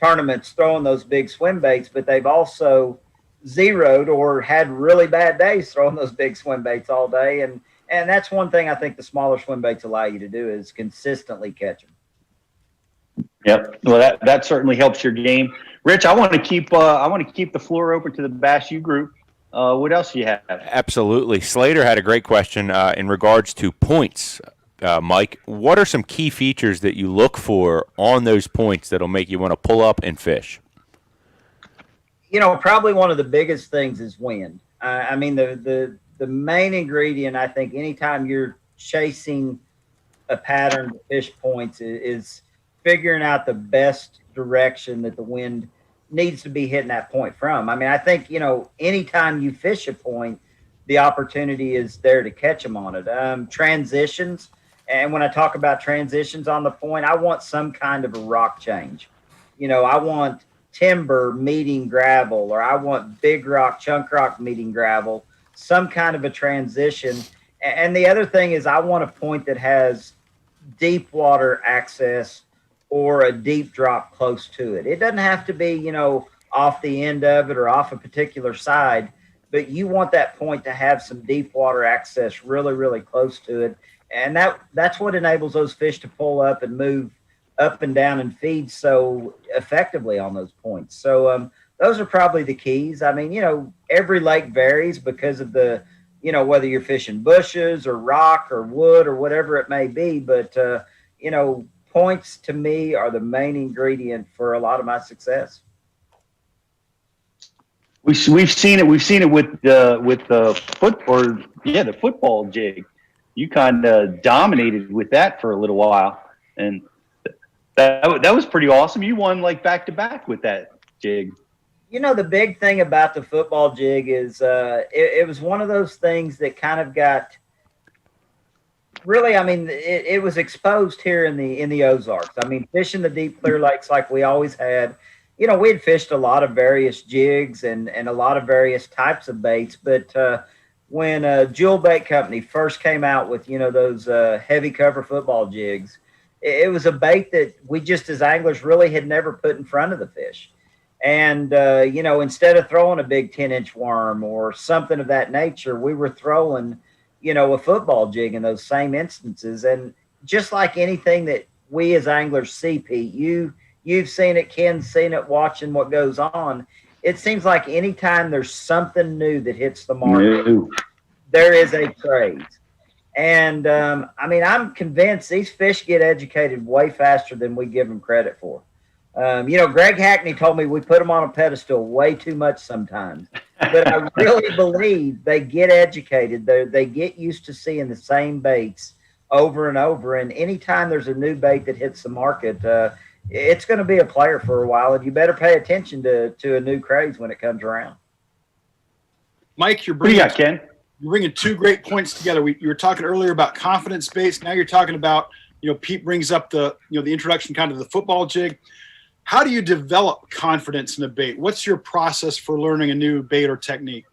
tournaments throwing those big swim baits, but they've also zeroed or had really bad days throwing those big swim baits all day. And that's one thing I think the smaller swim baits allow you to do is consistently catch them. Yep. Well, that certainly helps your game. Rich, I want to keep the floor open to the Bass U group. What else do you have? Absolutely. Slater had a great question in regards to points. Mike, what are some key features that you look for on those points that'll make you want to pull up and fish? Probably one of the biggest things is wind. I mean, the main ingredient, I think, anytime you're chasing a pattern to fish points is figuring out the best direction that the wind needs to be hitting that point from. I mean, I think, anytime you fish a point, the opportunity is there to catch them on it. Transitions. And when I talk about transitions on the point, I want some kind of a rock change. I want timber meeting gravel, or I want big rock, chunk rock meeting gravel, some kind of a transition. And the other thing is I want a point that has deep water access or a deep drop close to it. It doesn't have to be, off the end of it or off a particular side, but you want that point to have some deep water access really, really close to it. And that's what enables those fish to pull up and move up and down and feed so effectively on those points. So those are probably the keys. I mean, every lake varies because of the, whether you're fishing bushes or rock or wood or whatever it may be. But, points to me are the main ingredient for a lot of my success. We've seen it. We've seen it with the football jig. You kind of dominated with that for a little while, and that was pretty awesome. You won like back to back with that jig. The big thing about the football jig is it was one of those things that kind of got really. I mean, it was exposed here in the Ozarks. I mean, fishing the deep clear lakes like we always had. We had fished a lot of various jigs and a lot of various types of baits, but when Jewel Bait Company first came out with, those heavy cover football jigs, it was a bait that we just as anglers really had never put in front of the fish. And, instead of throwing a big 10-inch worm or something of that nature, we were throwing, a football jig in those same instances. And just like anything that we as anglers see, Pete, you've seen it, Ken's seen it, watching what goes on. It seems like anytime there's something new that hits the market, there is a craze. And, I'm convinced these fish get educated way faster than we give them credit for. Greg Hackney told me we put them on a pedestal way too much sometimes. But I really believe they get educated. They get used to seeing the same baits over and over. And anytime there's a new bait that hits the market, it's going to be a player for a while, and you better pay attention to a new craze when it comes around. Mike, you're bringing two great points together. You were talking earlier about confidence baits. Now you're talking about, Pete brings up the introduction kind of the football jig. How do you develop confidence in a bait? What's your process for learning a new bait or technique?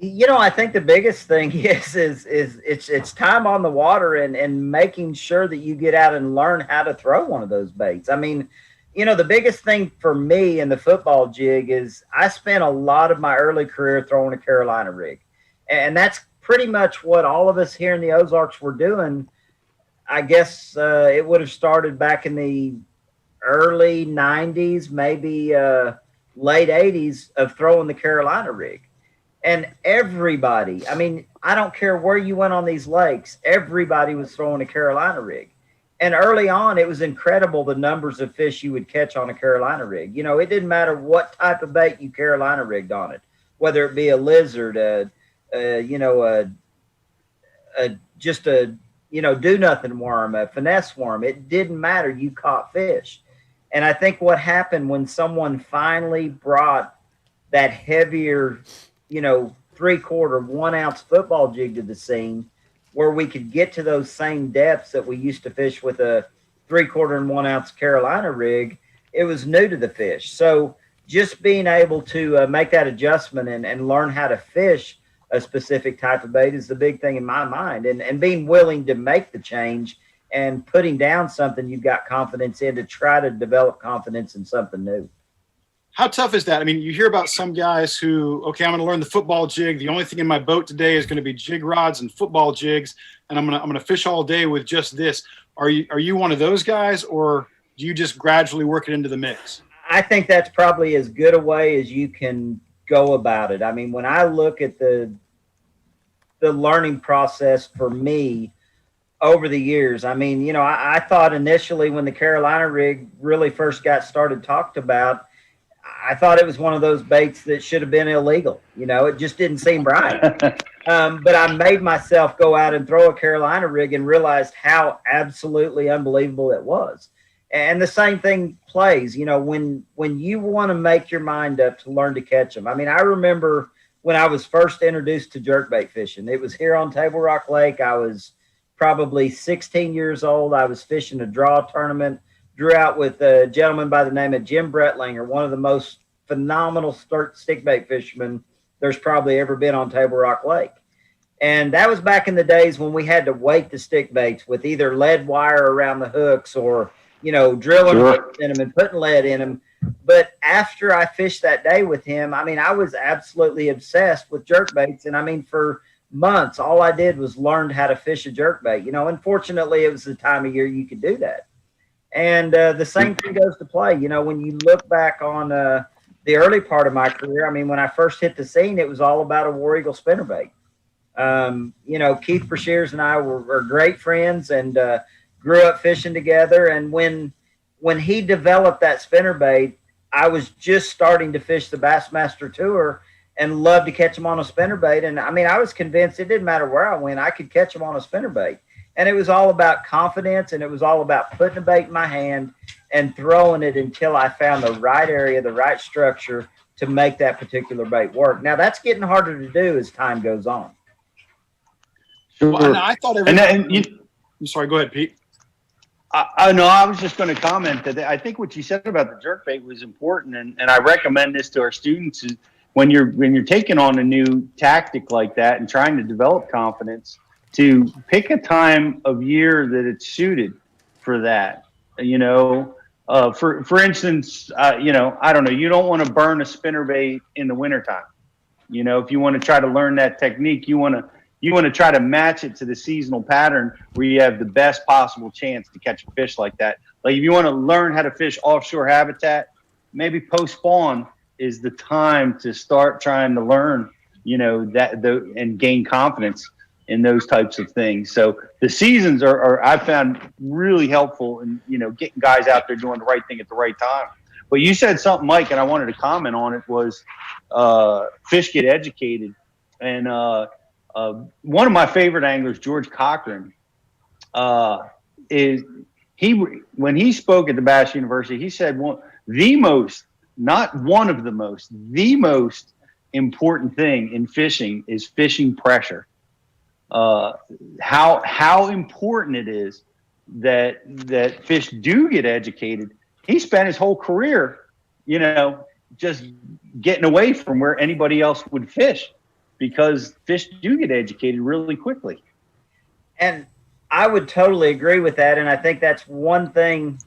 I think the biggest thing is it's time on the water and making sure that you get out and learn how to throw one of those baits. I mean, the biggest thing for me in the football jig is I spent a lot of my early career throwing a Carolina rig. And that's pretty much what all of us here in the Ozarks were doing. I guess it would have started back in the early 90s, maybe late 80s, of throwing the Carolina rig. And everybody, I don't care where you went on these lakes, everybody was throwing a Carolina rig. And early on, it was incredible the numbers of fish you would catch on a Carolina rig. It didn't matter what type of bait you Carolina rigged on it, whether it be a lizard, just a do nothing worm, a finesse worm. It didn't matter. You caught fish. And I think what happened when someone finally brought that heavier, 3/4, 1 ounce football jig to the scene, where we could get to those same depths that we used to fish with a 3/4 and 1 ounce Carolina rig, it was new to the fish. So just being able to make that adjustment and learn how to fish a specific type of bait is the big thing in my mind. And being willing to make the change and putting down something you've got confidence in to try to develop confidence in something new. How tough is that? I mean, you hear about some guys who, okay, I'm going to learn the football jig. The only thing in my boat today is going to be jig rods and football jigs, and I'm going to fish all day with just this. Are you one of those guys, or do you just gradually work it into the mix? I think that's probably as good a way as you can go about it. I mean, when I look at the learning process for me over the years, I mean, you know, I thought initially when the Carolina rig really first got started talked about, I thought it was one of those baits that should have been illegal. You know, it just didn't seem right. But I made myself go out and throw a Carolina rig and realized how absolutely unbelievable it was. And the same thing plays, you know, when you want to make your mind up to learn to catch them. I mean, I remember when I was first introduced to jerkbait fishing, it was here on Table Rock Lake. I was probably 16 years old. I was fishing a draw tournament, drew out with a gentleman by the name of Jim Brettlinger, one of the most phenomenal stickbait fishermen there's probably ever been on Table Rock Lake. And that was back in the days when we had to weight the stickbaits with either lead wire around the hooks or, you know, drilling in them and putting lead in them. But after I fished that day with him, I mean, I was absolutely obsessed with jerkbaits. And I mean, for months, all I did was learn how to fish a jerkbait. You know, unfortunately, it was the time of year you could do that. And the same thing goes to play. You know, when you look back on the early part of my career, I mean, when I first hit the scene, it was all about a War Eagle spinnerbait. You know, Keith Brashears and I were great friends and grew up fishing together. And when he developed that spinnerbait, I was just starting to fish the Bassmaster Tour and loved to catch them on a spinnerbait. And I mean, I was convinced it didn't matter where I went, I could catch them on a spinnerbait. And it was all about confidence, and it was all about putting a bait in my hand and throwing it until I found the right area, the right structure to make that particular bait work. Now, that's getting harder to do as time goes on. Sure. Well, I thought I'm sorry, go ahead, Pete. I was just going to comment that I think what you said about the jerkbait was important, and I recommend this to our students is when you're taking on a new tactic like that and trying to develop confidence, to pick a time of year that it's suited for that. You know, for instance, you know, I don't know, you don't want to burn a spinnerbait in the wintertime. You know, if you want to try to learn that technique, you want to try to match it to the seasonal pattern where you have the best possible chance to catch a fish like that. Like if you want to learn how to fish offshore habitat, maybe post-spawn is the time to start trying to learn, you know, and gain confidence in those types of things. So the seasons are I found really helpful in, you know, getting guys out there doing the right thing at the right time. But you said something, Mike, and I wanted to comment on it, was fish get educated. And one of my favorite anglers, George Cochran, when he spoke at the Bass University, he said the most important thing in fishing is fishing pressure. How important it is that fish do get educated. He spent his whole career, you know, just getting away from where anybody else would fish because fish do get educated really quickly. And I would totally agree with that. And I think that's one thing,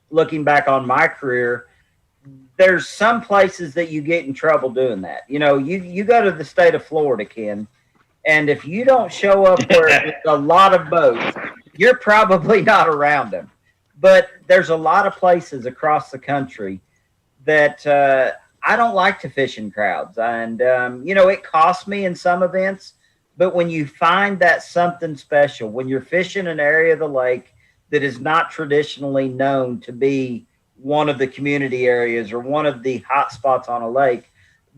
looking back on my career, there's some places that you get in trouble doing that. You know, you go to the state of Florida, Ken, and if you don't show up where there's a lot of boats, you're probably not around them. But there's a lot of places across the country that I don't like to fish in crowds. And, you know, it costs me in some events. But when you find that something special, when you're fishing an area of the lake that is not traditionally known to be one of the community areas or one of the hot spots on a lake,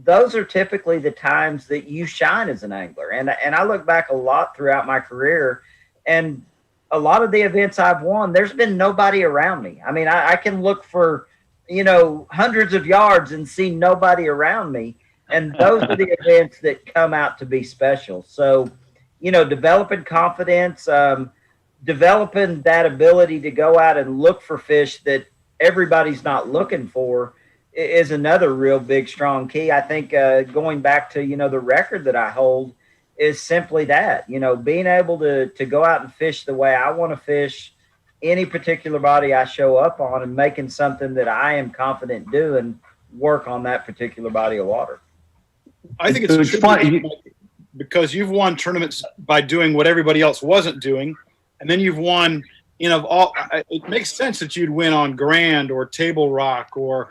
those are typically the times that you shine as an angler. And I look back a lot throughout my career, and a lot of the events I've won, there's been nobody around me. I mean, I can look for, you know, hundreds of yards and see nobody around me. And those are the events that come out to be special. So, you know, developing confidence, developing that ability to go out and look for fish that everybody's not looking for is another real big, strong key. I think going back to, the record that I hold is simply that, being able to go out and fish the way I want to fish any particular body I show up on, and making something that I am confident doing work on that particular body of water. I think it's funny because you've won tournaments by doing what everybody else wasn't doing. And then you've won, it makes sense that you'd win on Grand or Table Rock or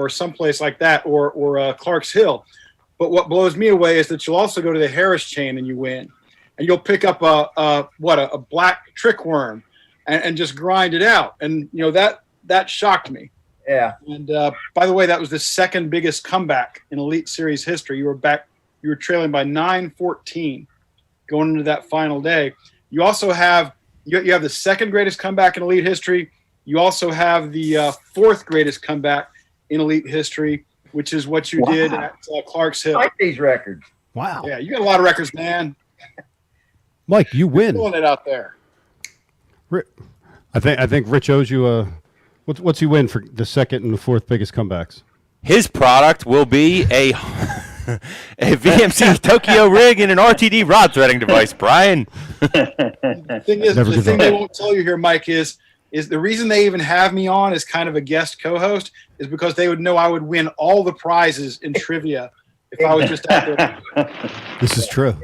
someplace like that, or Clark's Hill. But what blows me away is that you'll also go to the Harris chain and you win, and you'll pick up a black trick worm and just grind it out. And that shocked me. Yeah. And by the way, that was the second biggest comeback in Elite Series history. You were trailing by 9-14 going into that final day. You also have you have the second greatest comeback in Elite history. You also have the fourth greatest comeback in Elite history, which is what you did at Clark's Hill. I like these records. Wow. Yeah, you got a lot of records, man. Mike, you win. You're pulling it out there. I think Rich owes you a what's he win for the second and the fourth biggest comebacks? His product will be a VMC Tokyo rig and an RTD rod threading device, Brian. The thing they won't tell you here, Mike, is the reason they even have me on as kind of a guest co-host is because they would know I would win all the prizes in trivia if I was just out there. This is true.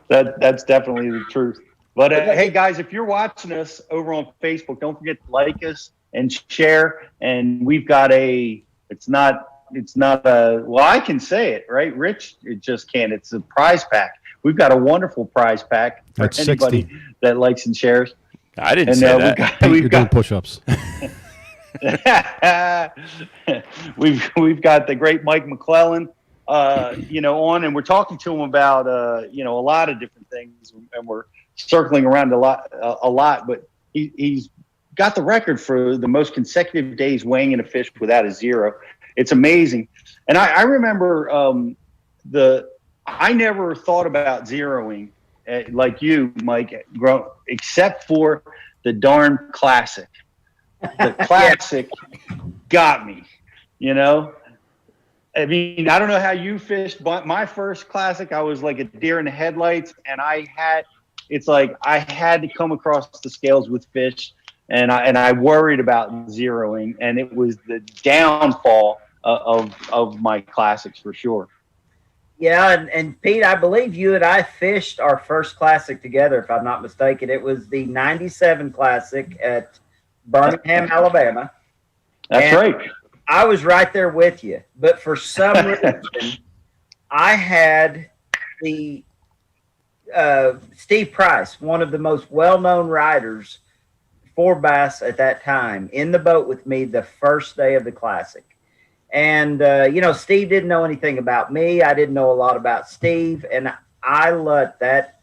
That's definitely the truth. But hey, guys, if you're watching us over on Facebook, don't forget to like us and share. And we've got it's not well, I can say it, right? Rich, it just can't. It's a prize pack. We've got a wonderful prize pack for That's anybody 60. that likes and shares. I didn't say that. You're doing push-ups. we've got the great Mike McClelland, on, and we're talking to him about, a lot of different things, and we're circling around a lot, but he's got the record for the most consecutive days weighing in a fish without a zero. It's amazing. And I remember I never thought about zeroing like you, Mike, except for the darn classic. The classic got me, I mean, I don't know how you fished, but my first classic, I was like a deer in the headlights, and I had to come across the scales with fish, and I worried about zeroing, and it was the downfall of my classics for sure. Yeah, and Pete, I believe you and I fished our first classic together, if I'm not mistaken. It was the 97 Classic at Birmingham, Alabama. That's right. I was right there with you, but for some reason, I had the Steve Price, one of the most well-known riders for bass at that time, in the boat with me the first day of the Classic. And, Steve didn't know anything about me. I didn't know a lot about Steve. And I let that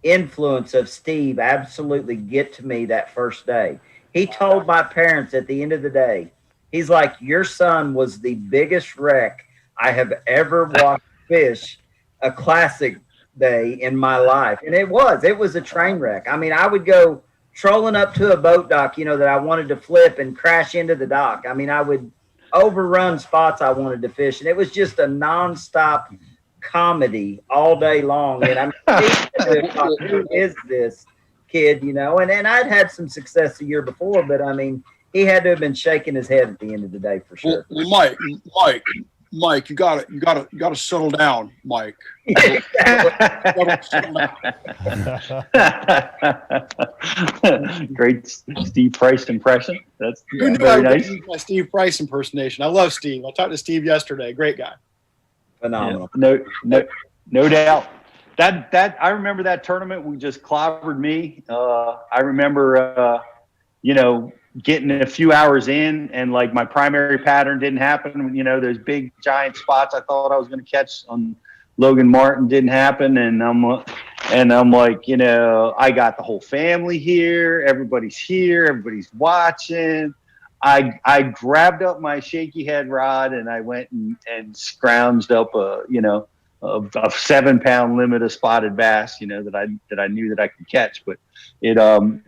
influence of Steve absolutely get to me that first day. He told my parents at the end of the day, he's like, your son was the biggest wreck I have ever watched fish a Classic day in my life. And it was a train wreck. I mean, I would go trolling up to a boat dock, that I wanted to flip and crash into the dock. I mean, I would overrun spots I wanted to fish, and it was just a nonstop comedy all day long. And I mean, who is this kid, and I'd had some success the year before, but I mean, he had to have been shaking his head at the end of the day for sure. Well, Mike, you gotta settle down, Mike. Great Steve Price impression. That's very nice. My Steve Price impersonation. I love Steve. I talked to Steve yesterday. Great guy. Phenomenal. Yeah, no doubt. That I remember that tournament. We just clobbered me. I remember, getting a few hours in, and like my primary pattern didn't happen. Those big giant spots I thought I was going to catch on Logan Martin didn't happen, and I'm like, I got the whole family here. Everybody's here. Everybody's watching. I grabbed up my shaky head rod, and I went and scrounged up of 7 pound limit of spotted bass, that I knew that I could catch. But it, that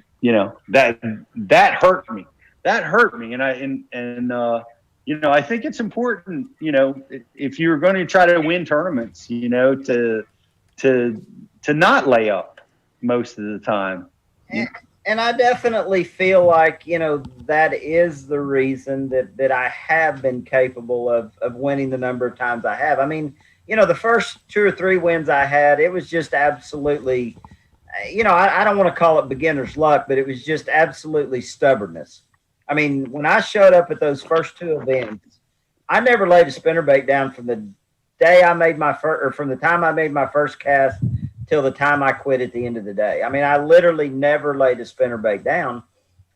hurt me. That hurt me. And I think it's important, if you're going to try to win tournaments, to not lay up most of the time. And I definitely feel like, that is the reason that I have been capable of winning the number of times I have. I mean, the first 2 or 3 wins I had, it was just absolutely, I don't want to call it beginner's luck, but it was just absolutely stubbornness. I mean, when I showed up at those first 2 events, I never laid a spinnerbait down from the day I made my first, or from the time I made my first cast till the time I quit at the end of the day. I mean, I literally never laid a spinnerbait down.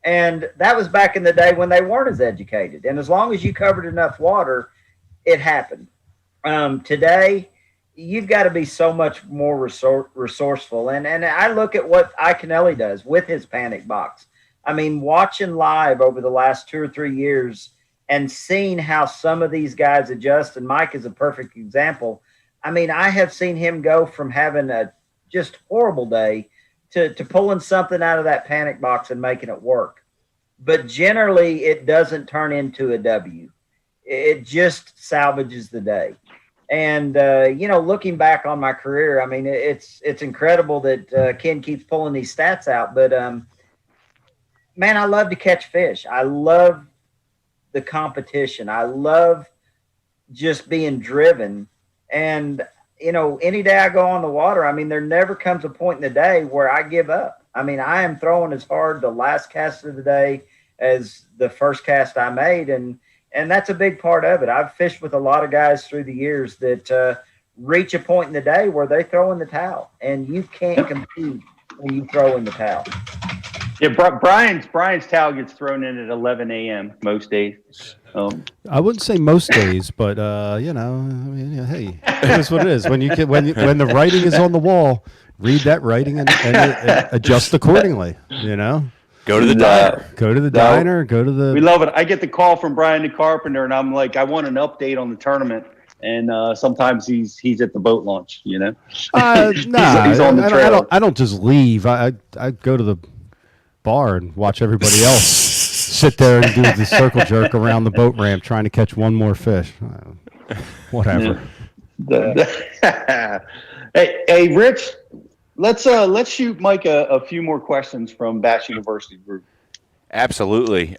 And that was back in the day when they weren't as educated. And as long as you covered enough water, it happened. Today, you've got to be so much more resourceful. And I look at what Iaconelli does with his panic box. I mean, watching live over the last 2 or 3 years and seeing how some of these guys adjust, and Mike is a perfect example. I mean, I have seen him go from having a just horrible day to pulling something out of that panic box and making it work. But generally, it doesn't turn into a W. It just salvages the day. And, looking back on my career, I mean, it's incredible that Ken keeps pulling these stats out. But, man, I love to catch fish. I love the competition. I love just being driven. And, any day I go on the water, I mean, there never comes a point in the day where I give up. I mean, I am throwing as hard the last cast of the day as the first cast I made. And that's a big part of it. I've fished with a lot of guys through the years that reach a point in the day where they throw in the towel, and you can't compete when you throw in the towel. Yeah, Brian's towel gets thrown in at 11 a.m. most days. I wouldn't say most days, but hey, it is what it is. When the writing is on the wall, read that writing and adjust accordingly. Go to the diner. Go to the diner. Go to the. We love it. I get the call from Brian the Carpenter, and I'm like, I want an update on the tournament. And sometimes he's at the boat launch. He's on the trail. I don't just leave. I go to the bar and watch everybody else sit there and do the circle jerk around the boat ramp trying to catch one more fish. Whatever. Hey, Rich, let's shoot Mike a few more questions from Bass University Group. Absolutely.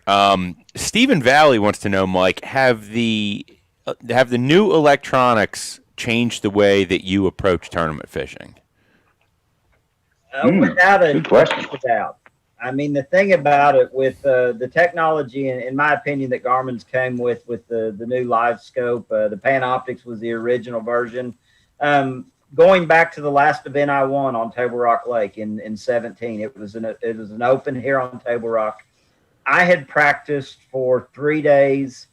Stephen Valley wants to know, Mike, have the new electronics changed the way that you approach tournament fishing? Without a good question. doubt. I mean, the thing about it with the technology, in my opinion, that Garmin's came with the new live scope, the Panoptix was the original version. Going back to the last event I won on Table Rock Lake in 17, it was an open here on Table Rock. I had practiced for 3 days,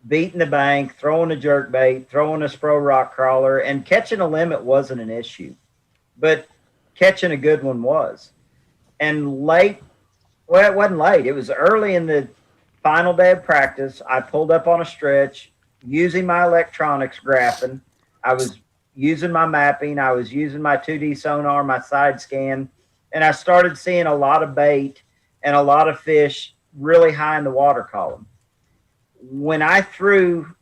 beating the bank, throwing a jerkbait, throwing a Spro rock crawler, and catching a limit wasn't an issue, but catching a good one was. And late. Well, it wasn't late. It was early in the final day of practice. I pulled up on a stretch using my electronics graphing. I was using my mapping. I was using my 2D sonar, my side scan, and I started seeing a lot of bait and a lot of fish really high in the water column. When I threw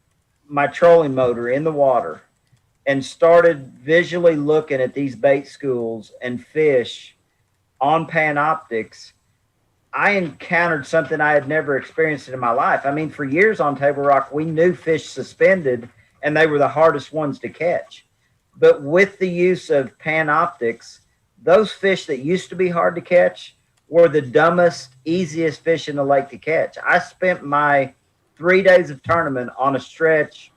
my trolling motor in the water and started visually looking at these bait schools and fish on Panoptix, I encountered something I had never experienced in my life. I mean, for years on Table Rock, we knew fish suspended, and they were the hardest ones to catch. But with the use of Panoptix, those fish that used to be hard to catch were the dumbest, easiest fish in the lake to catch. I spent my 3 days of tournament on a stretch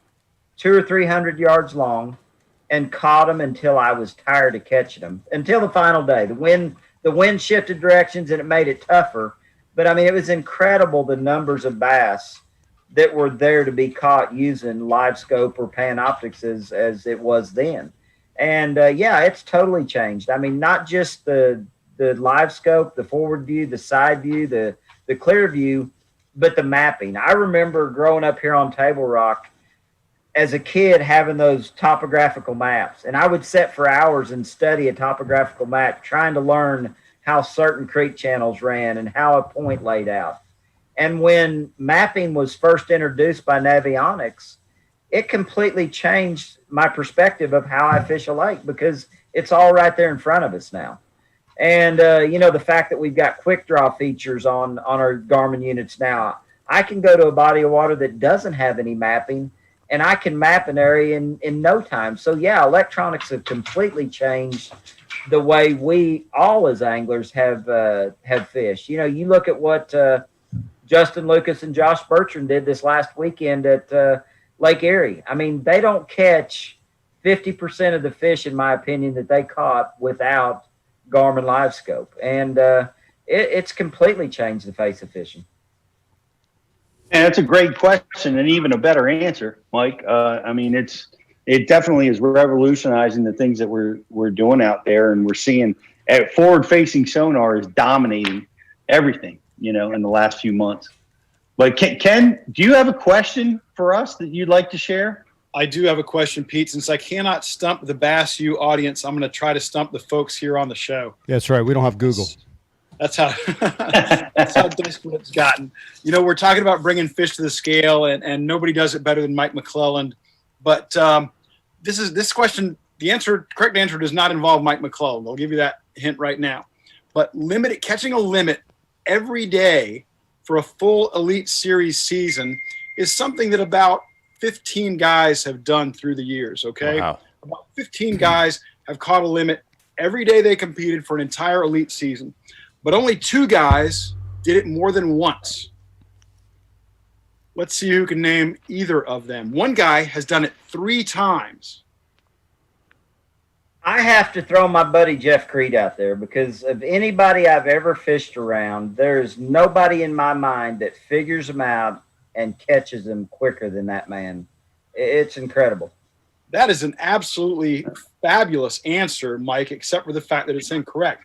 200 or 300 yards long and caught them until I was tired of catching them, until the final day. The wind shifted directions and it made it tougher. But, I mean, it was incredible the numbers of bass that were there to be caught using live scope or Panoptix as it was then. And, it's totally changed. I mean, not just the live scope, the forward view, the side view, the clear view, but the mapping. I remember growing up here on Table Rock, as a kid having those topographical maps, and I would sit for hours and study a topographical map, trying to learn how certain creek channels ran and how a point laid out. And when mapping was first introduced by Navionics, it completely changed my perspective of how I fish a lake, because it's all right there in front of us now. And, the fact that we've got quick draw features on our Garmin units now, I can go to a body of water that doesn't have any mapping, and I can map an area in no time. So, yeah, electronics have completely changed the way we all as anglers have fished. You look at what Justin Lucas and Josh Bertrand did this last weekend at Lake Erie. I mean, they don't catch 50% of the fish, in my opinion, that they caught without Garmin Live Scope. And it's completely changed the face of fishing. And that's a great question, and even a better answer, Mike. It definitely is revolutionizing the things that we're doing out there, and we're seeing forward-facing sonar is dominating everything, in the last few months. But Ken, do you have a question for us that you'd like to share? I do have a question, Pete. Since I cannot stump the Bass U audience, I'm going to try to stump the folks here on the show. That's right. We don't have Google. That's how desperate it's gotten. We're talking about bringing fish to the scale, and nobody does it better than Mike McClelland. But this question, correct answer does not involve Mike McClelland. I'll give you that hint right now. But catching a limit every day for a full Elite Series season is something that about 15 guys have done through the years, okay? Wow. About 15 guys have caught a limit every day they competed for an entire Elite season. But only 2 guys did it more than once. Let's see who can name either of them. One guy has done it 3 times. I have to throw my buddy Jeff Creed out there, because of anybody I've ever fished around, there's nobody in my mind that figures them out and catches them quicker than that man. It's incredible. That is an absolutely fabulous answer, Mike, except for the fact that it's incorrect.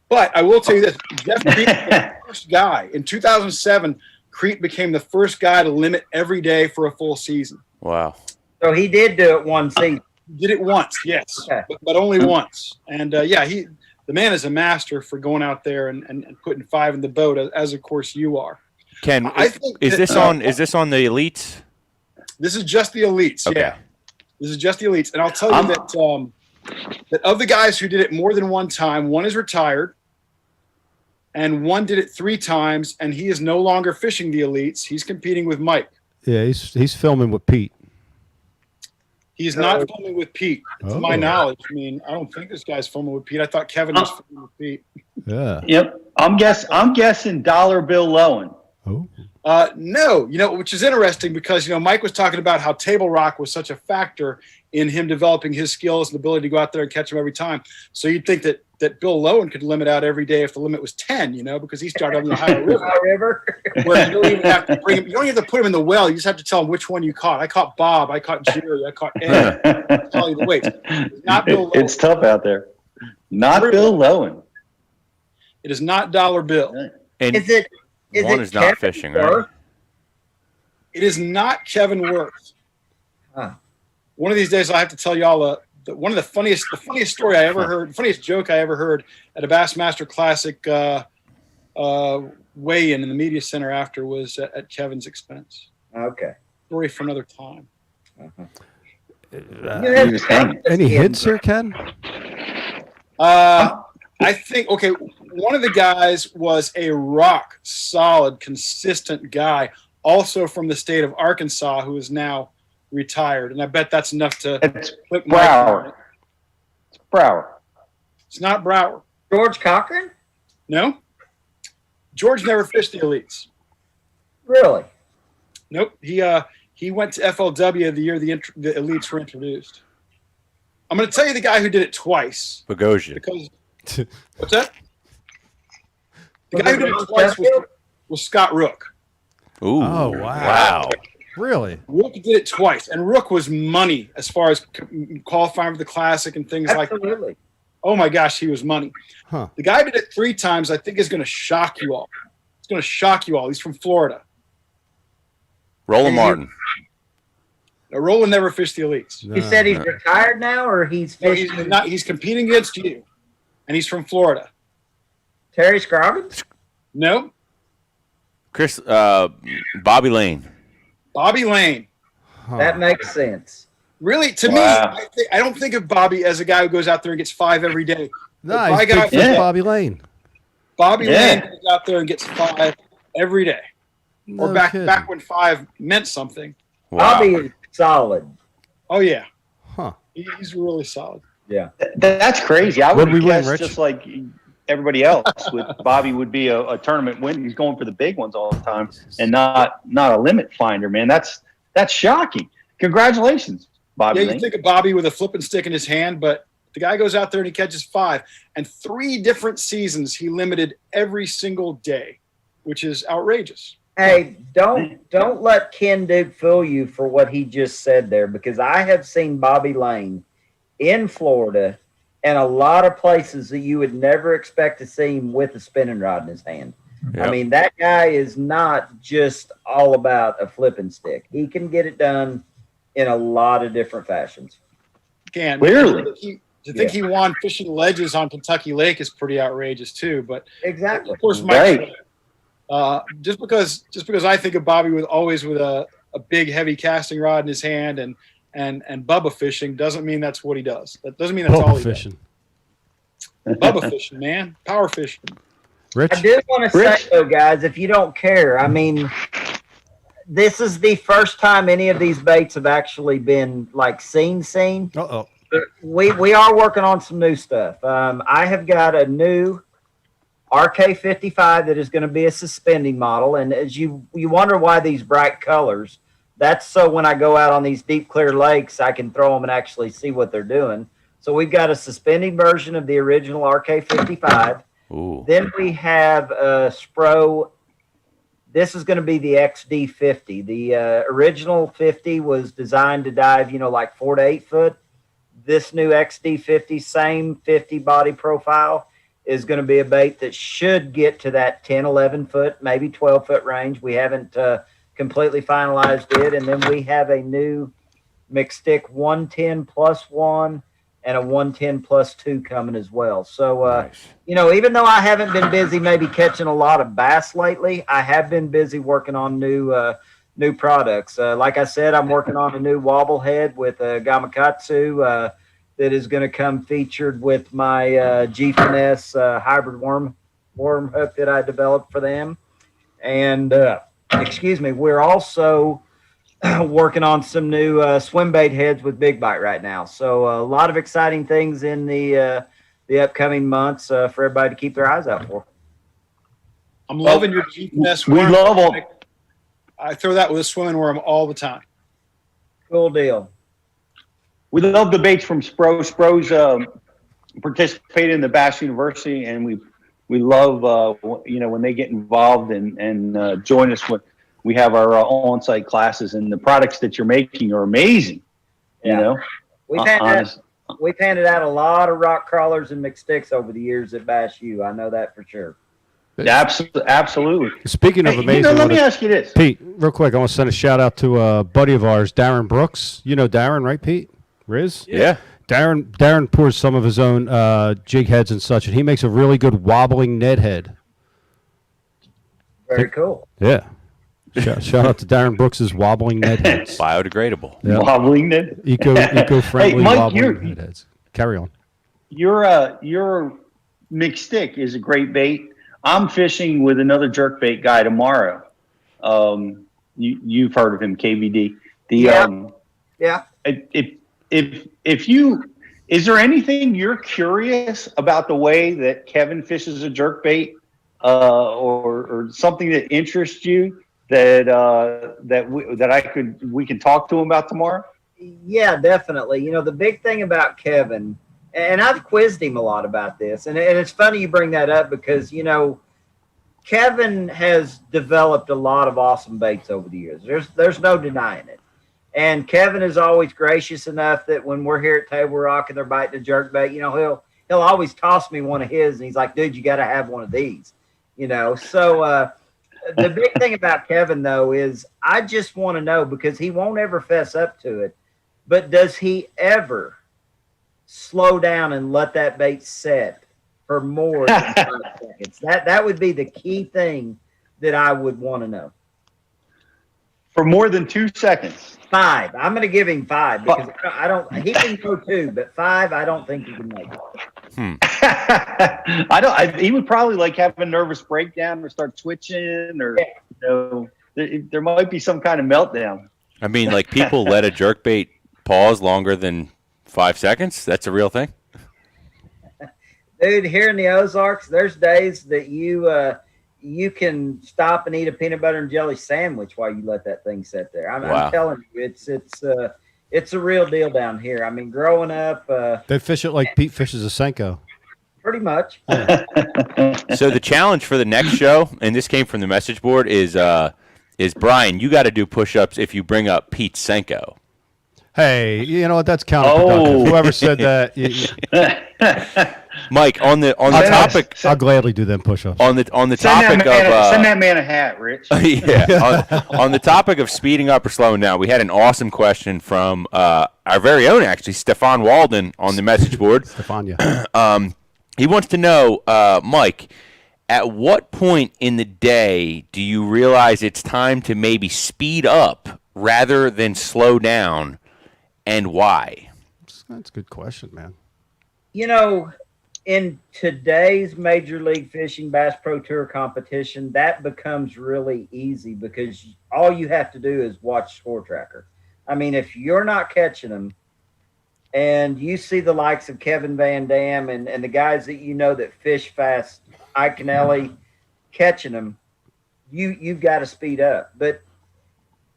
But I will tell you this, Jeff Creed was the first guy. In 2007, Crete became the first guy to limit every day for a full season. Wow. So he did do it one season. Did it once, yes, okay. but only once. And, the man is a master for going out there and putting 5 in the boat, as of course you are. Ken, is this on the elites? This is just the elites, okay. Yeah. This is just the elites. And I'll tell you that of the guys who did it more than one time, one is retired, and one did it 3 times, and he is no longer fishing the elites. He's competing with Mike. Yeah, he's filming with Pete. He's not filming with Pete, to my knowledge. I mean, I don't think this guy's filming with Pete. I thought Kevin was filming with Pete. Yeah. Yep. I'm guessing Dollar Bill Lowen. Oh. No, which is interesting because, Mike was talking about how table rock was such a factor in him developing his skills and ability to go out there and catch him every time. So you'd think that Bill Lowen could limit out every day if the limit was 10, because he started on the Ohio River. Where you don't even have to bring him, you don't even have to put him in the well. You just have to tell him which one you caught. I caught Bob. I caught Jerry. I caught Ed. Tell you the weights. It's not Bill Lowen. It's tough out there. Not Bill Lowen. It is not Dollar Bill. And one is not fishing, right? It is not Kevin Worth. Huh. One of these days, I'll have to tell y'all one of the funniest story I ever heard, funniest joke I ever heard at a Bassmaster Classic weigh-in the media center after was at Kevin's expense. Okay. Story for another time. Any hits here, Ken? I think, one of the guys was a rock solid, consistent guy, also from the state of Arkansas, who is now retired. And I bet that's enough to put Brower. It's Brower. It's not Brower. George Cochran? No. George never fished the elites. Really? Nope. He went to FLW the year the elites were introduced. I'm going to tell you the guy who did it twice. Bogosian. Because what's that? The guy who did it twice was Scott Rook. Ooh. Oh, wow. Really? Rook did it twice, and Rook was money as far as qualifying for the Classic and things like that. Oh, my gosh, he was money. Huh. The guy who did it 3 times, I think, is going to shock you all. It's going to shock you all. He's from Florida. Roland Martin. Roland never fished the elites. He said he's retired now, or he's fishing? No, he's not. He's competing against you, and he's from Florida. Terry Scroggins? No. Bobby Lane. Bobby Lane. That makes sense. Really, to me, I don't think of Bobby as a guy who goes out there and gets 5 every day. No, he's big fish Bobby Lane. Bobby Lane goes out there and gets 5 every day. No or back kidding. when 5 meant something. Wow. Bobby is solid. Oh yeah. Huh. He's really solid. Yeah. That's crazy. I would we win, guess Rich? just like everybody else, with Bobby would be a tournament win. He's going for the big ones all the time, and not a limit finder, man. That's shocking. Congratulations, Bobby. Yeah, you think of Bobby with a flipping stick in his hand, but the guy goes out there and he catches 5. And 3 different seasons he limited every single day, which is outrageous. Hey, don't let Ken Duke fool you for what he just said there, because I have seen Bobby Lane in Florida and a lot of places that you would never expect to see him with a spinning rod in his hand. Yep. I mean, that guy is not just all about a flipping stick. He can get it done in a lot of different fashions. Can clearly. To think he won fishing ledges on Kentucky Lake is pretty outrageous too. But exactly, of course, Mike. Just because I think of Bobby with a big heavy casting rod in his hand and Bubba fishing doesn't mean that's what he does. That doesn't mean that's all he fishing. does. Bubba fishing, man, power fishing. Rich? I did want to say though, guys, if you don't care, I mean, this is the first time any of these baits have actually been like seen. Uh-oh. We are working on some new stuff. I have got a new RK55 that is going to be a suspending model, and as you wonder why these bright colors, that's so when I go out on these deep clear lakes I can throw them and actually see what they're doing. So we've got a suspending version of the original RK55. Ooh. Then we have a Spro. This is going to be the XD50. The original 50 was designed to dive like 4 to 8 foot. This new XD50, same 50 body profile, is going to be a bait that should get to that 10, 11 foot, maybe 12 foot range. We haven't completely finalized it. And then we have a new McStick 110+1 and a 110+2 coming as well. So, nice. Even though I haven't been busy maybe catching a lot of bass lately, I have been busy working on new products. Like I said, I'm working on a new wobble head with a Gamakatsu that is going to come featured with my G-Finesse hybrid worm hook that I developed for them. And, we're also working on some new swim bait heads with Big Bite right now. So a lot of exciting things in the upcoming months for everybody to keep their eyes out for. I'm loving your G-Finesse We worm. love them. I throw that with a swimming worm all the time. Cool deal. We love the baits from Spro. Spro's participate in the Bass University, and we love when they get involved and join us when we have our on-site classes, and the products that you're making are amazing. Yeah. We've handed out a lot of rock crawlers and McSticks over the years at Bass U. I know that for sure. Absolutely. Speaking of amazing, let me ask you this, Pete, real quick. I want to send a shout out to a buddy of ours, Darren Brooks. You know Darren, right, Pete? Riz? Yeah. Darren pours some of his own jig heads and such, and he makes a really good wobbling Ned head. Very cool. Yeah. Shout out to Darren Brooks's wobbling Ned heads. Biodegradable. Yeah. Wobbling Ned. Eco-friendly Hey, Mike, wobbling Ned heads. Carry on. Your McStick is a great bait. I'm fishing with another jerkbait guy tomorrow. You've heard of him, KVD. Yeah. Is there anything you're curious about the way that Kevin fishes a jerkbait, or something that interests you that we can talk to him about tomorrow? Yeah, definitely. The big thing about Kevin, and I've quizzed him a lot about this, and it's funny you bring that up because, Kevin has developed a lot of awesome baits over the years. There's no denying it. And Kevin is always gracious enough that when we're here at Table Rock and they're biting a jerkbait, he'll always toss me one of his, and he's like, dude, you got to have one of these, So The big thing about Kevin, though, is I just want to know, because he won't ever fess up to it, but does he ever slow down and let that bait set for more than 5 seconds? That would be the key thing that I would want to know. For more than 2 seconds. 5. I'm going to give him 5 because I don't. He can go 2, but 5, I don't think he can make it. He would probably like have a nervous breakdown or start twitching, or there might be some kind of meltdown. I mean, like, people let a jerkbait pause longer than 5 seconds. That's a real thing. Dude, here in the Ozarks, there's days that you can stop and eat a peanut butter and jelly sandwich while you let that thing sit there. I'm telling you, it's a real deal down here. I mean, growing up, they fish it like Pete fishes a Senko. Pretty much. So the challenge for the next show, and this came from the message board, is Brian, you got to do push-ups if you bring up Pete Senko. Hey, you know what? That's counterproductive. Whoever said that. Mike, on the topic, I'll gladly do them push-ups. On the topic of send that man a hat, Rich. Yeah. on the topic of speeding up or slowing down, we had an awesome question from our very own, actually, Stefan Walden on the message board. Stefan, yeah. He wants to know, Mike, at what point in the day do you realize it's time to maybe speed up rather than slow down, and why? That's a good question, man. You know, in today's Major League Fishing Bass Pro Tour competition, that becomes really easy because all you have to do is watch Score Tracker. I mean, if you're not catching them and you see the likes of Kevin Van Dam and the guys that you know that fish fast, Ike Kennelly, catching them, you've got to speed up. But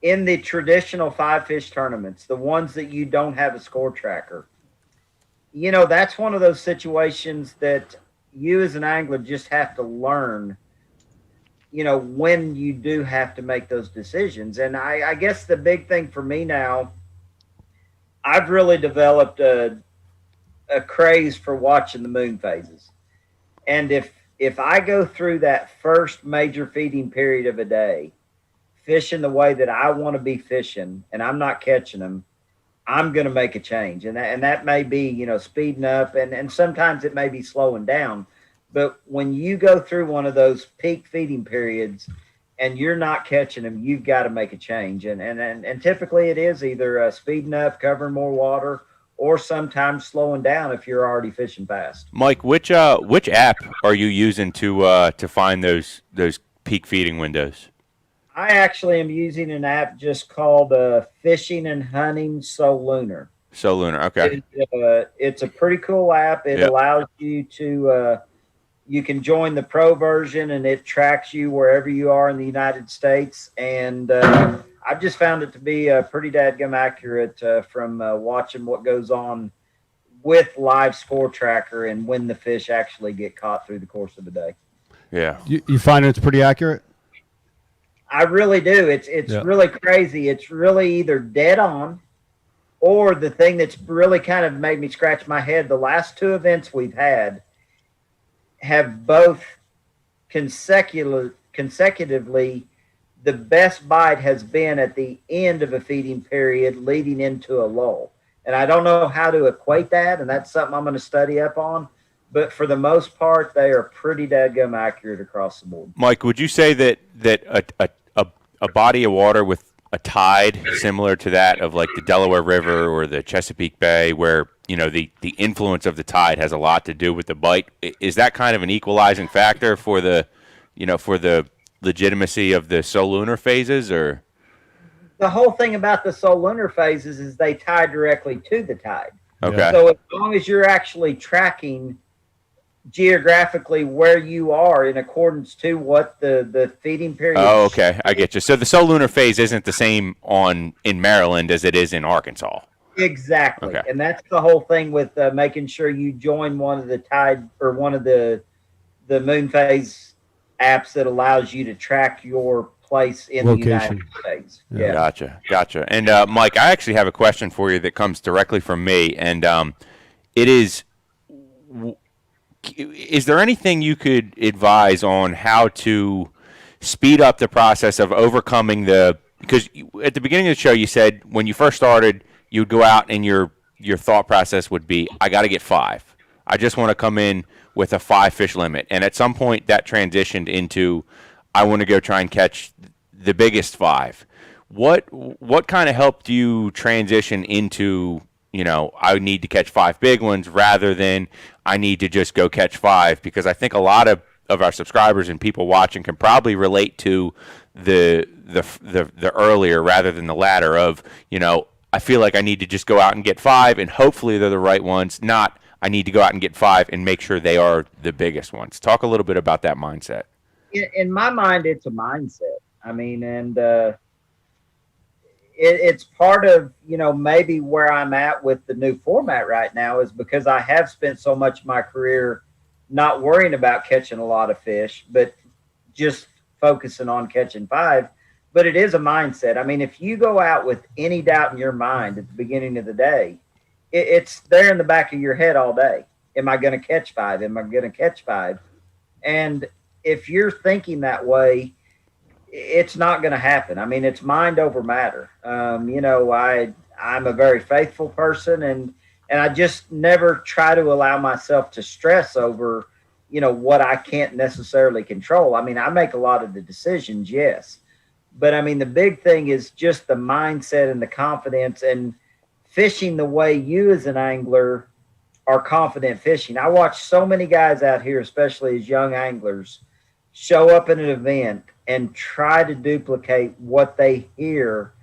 in the traditional 5-fish tournaments, the ones that you don't have a score tracker, you know, that's one of those situations that you as an angler just have to learn, you know, when you do have to make those decisions. And I guess the big thing for me now, I've really developed a craze for watching the moon phases. And if I go through that first major feeding period of a day, fishing the way that I want to be fishing, and I'm not catching them, I'm going to make a change. And that may be, you know, speeding up, and sometimes it may be slowing down. But when you go through one of those peak feeding periods and you're not catching them, you've got to make a change. And typically it is either speeding up, covering more water, or sometimes slowing down if you're already fishing fast. Mike, which app are you using to find those peak feeding windows? I actually am using an app just called Fishing and Hunting Solunar. Solunar, okay. It's a pretty cool app. It allows you to you can join the pro version, and it tracks you wherever you are in the United States. And I've just found it to be pretty dadgum accurate from watching what goes on with live score tracker and when the fish actually get caught through the course of the day. Yeah. You find it's pretty accurate? I really do. It's really crazy. It's really either dead on, or the thing that's really kind of made me scratch my head, the last 2 events we've had have both consecutively, the best bite has been at the end of a feeding period leading into a lull. And I don't know how to equate that, and that's something I'm going to study up on. But for the most part, they are pretty dadgum accurate across the board. Mike, would you say that a body of water with a tide similar to that of like the Delaware River or the Chesapeake Bay, where, you know, the influence of the tide has a lot to do with the bite, is that kind of an equalizing factor for the, you know, for the legitimacy of the solunar phases? Or the whole thing about the solunar phases is they tie directly to the tide. Okay. So as long as you're actually tracking geographically where you are in accordance to what the feeding period. Oh, okay, I get you. So the solunar phase isn't the same in Maryland as it is in Arkansas. Exactly. Okay. And that's the whole thing with making sure you join one of the tide or one of the moon phase apps that allows you to track your place in the United States. Yeah. Gotcha. And Mike, I actually have a question for you that comes directly from me, and it is there anything you could advise on how to speed up the process of overcoming because at the beginning of the show you said when you first started you'd go out and your thought process would be, I got to get 5. I just want to come in with a 5 fish limit. And at some point that transitioned into, I want to go try and catch the biggest 5. What kind of helped you transition into, I need to catch 5 big ones rather than I need to just go catch 5? Because I think a lot of our subscribers and people watching can probably relate to the earlier rather than the latter of, I feel like I need to just go out and get 5 and hopefully they're the right ones, not I need to go out and get 5 and make sure they are the biggest ones. Talk a little bit about that mindset. In my mind, it's a mindset. I mean, and it's part of, maybe where I'm at with the new format right now is because I have spent so much of my career not worrying about catching a lot of fish, but just focusing on catching 5. But it is a mindset. I mean, if you go out with any doubt in your mind at the beginning of the day, it's there in the back of your head all day. Am I going to catch 5? Am I going to catch 5? And if you're thinking that way, it's not going to happen. I mean, it's mind over matter. I'm a very faithful person, and I just never try to allow myself to stress over, what I can't necessarily control. I mean, I make a lot of the decisions, yes. But I mean, the big thing is just the mindset and the confidence and fishing the way you as an angler are confident fishing. I watch so many guys out here, especially as young anglers, show up at an event and try to duplicate what they hear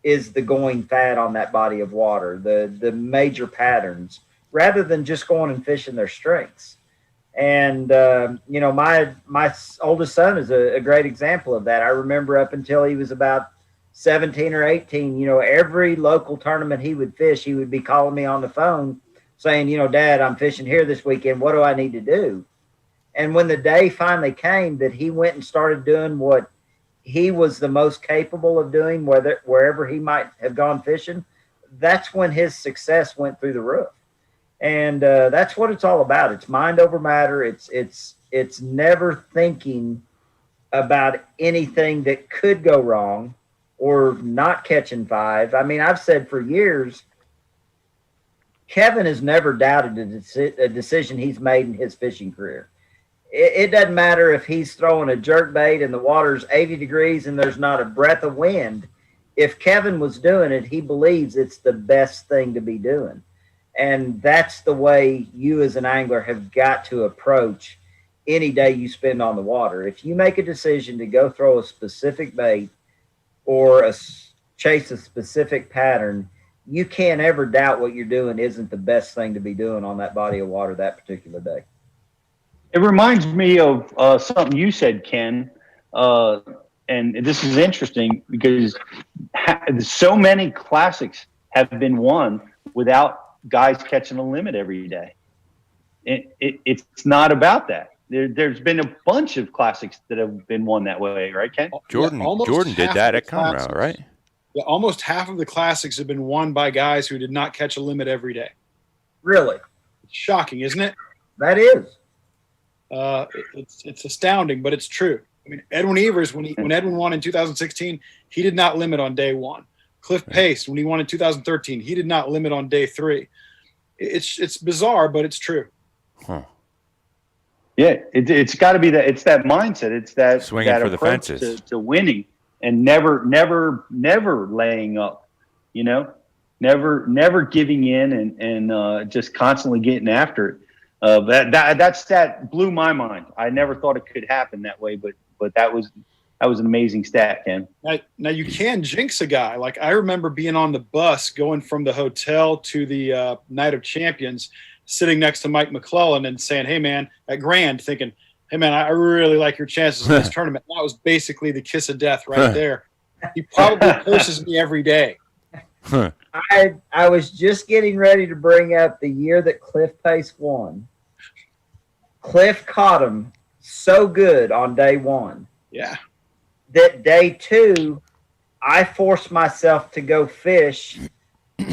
is the going fad on that body of water, the major patterns, rather than just going and fishing their strengths. And, my oldest son is a great example of that. I remember up until he was about 17 or 18, every local tournament he would fish, he would be calling me on the phone saying, Dad, I'm fishing here this weekend. What do I need to do? And when the day finally came that he went and started doing what he was the most capable of doing, wherever he might have gone fishing, that's when his success went through the roof. And that's what it's all about. It's mind over matter. It's never thinking about anything that could go wrong or not catching 5. I mean, I've said for years, Kevin has never doubted a decision he's made in his fishing career. It doesn't matter if he's throwing a jerk bait and the water's 80 degrees and there's not a breath of wind. If Kevin was doing it, he believes it's the best thing to be doing. And that's the way you as an angler have got to approach any day you spend on the water. If you make a decision to go throw a specific bait or chase a specific pattern, you can't ever doubt what you're doing isn't the best thing to be doing on that body of water that particular day. It reminds me of something you said, Ken, and this is interesting because so many classics have been won without guys catching a limit every day. It's not about that. There's been a bunch of classics that have been won that way, right, Ken? Jordan did that at Conroe, right? Yeah, almost half of the classics have been won by guys who did not catch a limit every day. Really? It's shocking, isn't it? That is. It's astounding, but it's true. I mean, Edwin Evers, when Edwin won in 2016, he did not limit on day 1. Cliff Pace, when he won in 2013, he did not limit on day 3. It's bizarre, but it's true. Huh. Yeah, it's got to be that. It's that mindset. It's that swinging that for the approach fences to winning and never laying up. Never giving in and just constantly getting after it. That blew my mind. I never thought it could happen that way, but that was an amazing stat, Ken. Now you can jinx a guy. Like I remember being on the bus going from the hotel to the Night of Champions, sitting next to Mike McClelland and saying, "Hey man," at Grand, thinking, "Hey man, I really like your chances in this tournament." That was basically the kiss of death right there. He probably curses me every day. I was just getting ready to bring up the year that Cliff Pace won. Cliff caught him so good on day 1. Yeah. That day 2, I forced myself to go fish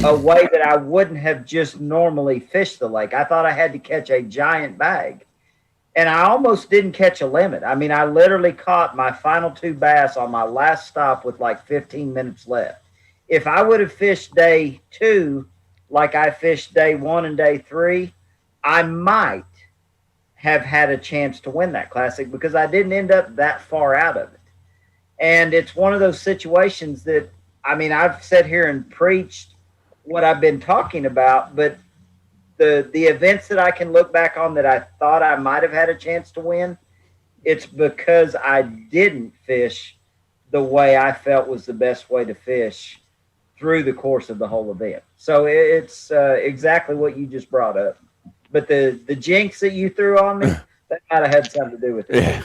a way that I wouldn't have just normally fished the lake. I thought I had to catch a giant bag. and I almost didn't catch a limit. I mean, I literally caught my final 2 bass on my last stop with like 15 minutes left. If I would have fished day 2 like I fished day 1 and day 3, I might have had a chance to win that classic because I didn't end up that far out of it. And it's one of those situations that, I mean, I've sat here and preached what I've been talking about, but the events that I can look back on that I thought I might have had a chance to win, it's because I didn't fish the way I felt was the best way to fish through the course of the whole event. So it's exactly what you just brought up. But the jinx that you threw on me, that might have had something to do with it.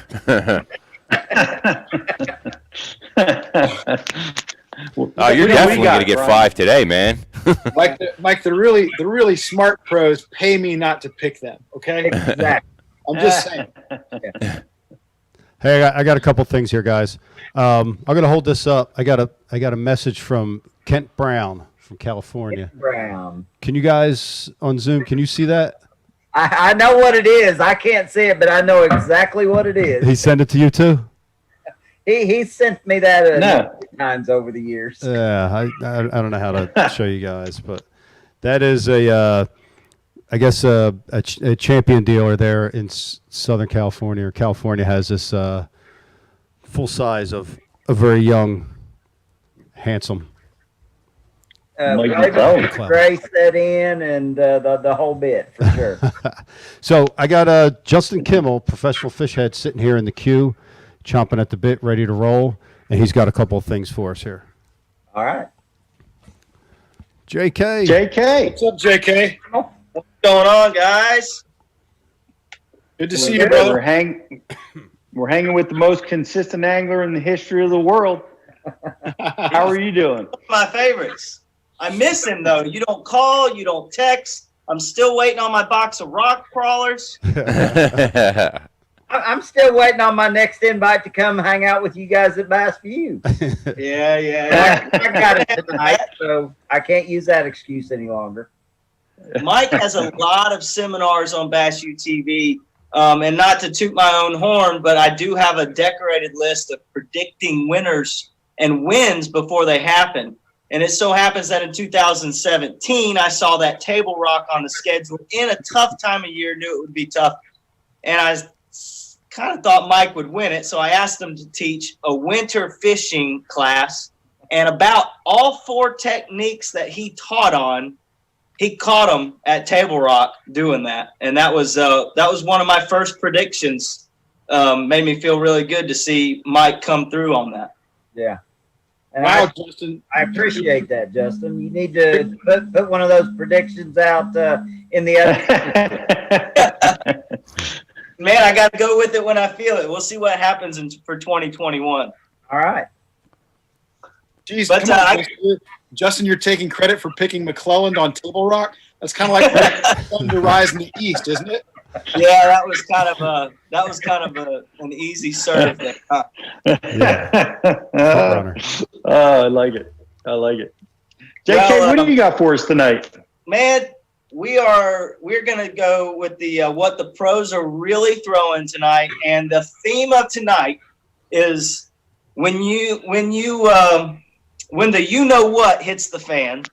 You're definitely going to get 5 today, man. Mike, the really smart pros pay me not to pick them. Okay, exactly. I'm just saying. Hey, I got a couple things here, guys. I'm going to hold this up. I got a message from Kent Brown from California. Kent Brown. Can you guys on Zoom? Can you see that? I know what it is. I can't see it, but I know exactly what it is. He sent it to you too. He sent me that times over the years. Yeah, I don't know how to show you guys, but that is I guess a champion dealer there in Southern California. Or California has this full size of a very young, handsome. Gray set in and the whole bit for sure. So I got Justin Kimmel, professional fish head, sitting here in the queue, chomping at the bit, ready to roll, and he's got a couple of things for us here. All right. JK. What's up, JK? What's going on, guys? Good to see you, brother. We're hanging with the most consistent angler in the history of the world. How are you doing? My favorites. I miss him, though. You don't call. You don't text. I'm still waiting on my box of rock crawlers. I'm still waiting on my next invite to come hang out with you guys at Bass View. Yeah. I got it tonight, so I can't use that excuse any longer. Mike has a lot of seminars on Bass U TV, and not to toot my own horn, but I do have a decorated list of predicting winners and wins before they happen. And it so happens that in 2017, I saw that Table Rock on the schedule in a tough time of year, knew it would be tough. And I kind of thought Mike would win it. So I asked him to teach a winter fishing class. And about all 4 techniques that he taught on, he caught them at Table Rock doing that. And that was one of my first predictions. Made me feel really good to see Mike come through on that. Yeah. And wow, Justin. I appreciate that, Justin. You need to put one of those predictions out in the other. Man, I got to go with it when I feel it. We'll see what happens for 2021. All right. Jeez, but Justin, you're taking credit for picking McClelland on Table Rock. That's kind of like sun to rise in the east, isn't it? Yeah, that was kind of an easy serve there. Huh? Yeah. I like it. JK, what do you got for us tonight? Man, we're gonna go with the what the pros are really throwing tonight, and the theme of tonight is when the you know what hits the fan,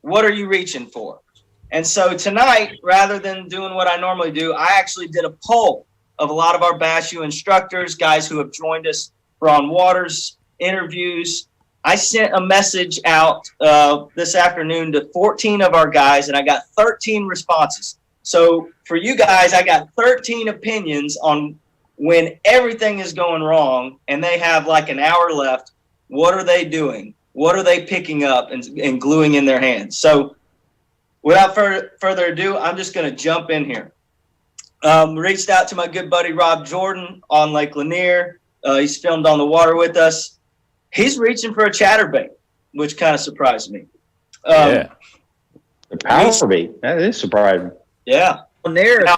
what are you reaching for? And so tonight, rather than doing what I normally do, I actually did a poll of a lot of our Bass U instructors, guys who have joined us for On Waters interviews. I sent a message out this afternoon to 14 of our guys, and I got 13 responses. So for you guys, I got 13 opinions on when everything is going wrong and they have like an hour left. What are they doing? What are they picking up and gluing in their hands? So without further ado, I'm just going to jump in here. Reached out to my good buddy Rob Jordan on Lake Lanier. He's filmed on the water with us. He's reaching for a chatterbait, which kind of surprised me. The power bait. That is surprising. Yeah. Lanier, now,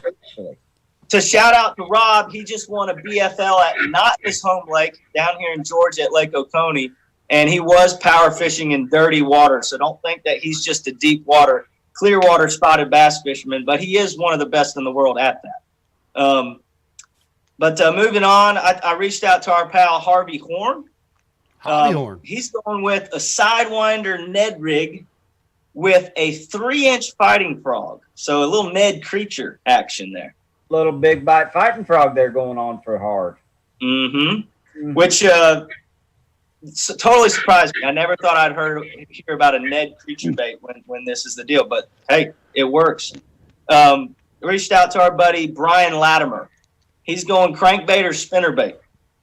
to shout out to Rob, he just won a BFL at not his home lake, down here in Georgia at Lake Oconee, and he was power fishing in dirty water. So don't think that he's just a deep water, clear water spotted bass fisherman, but he is one of the best in the world at that. But moving on, I reached out to our pal Harvey Horn. He's going with a Sidewinder Ned rig with a 3-inch fighting frog. So a little Ned Creature action there. Little big bite fighting frog there going on for hard. Which totally surprised me. I never thought I'd hear about a Ned Creature bait when this is the deal. But hey, it works. Reached out to our buddy Brian Latimer. He's going crankbait or spinnerbait.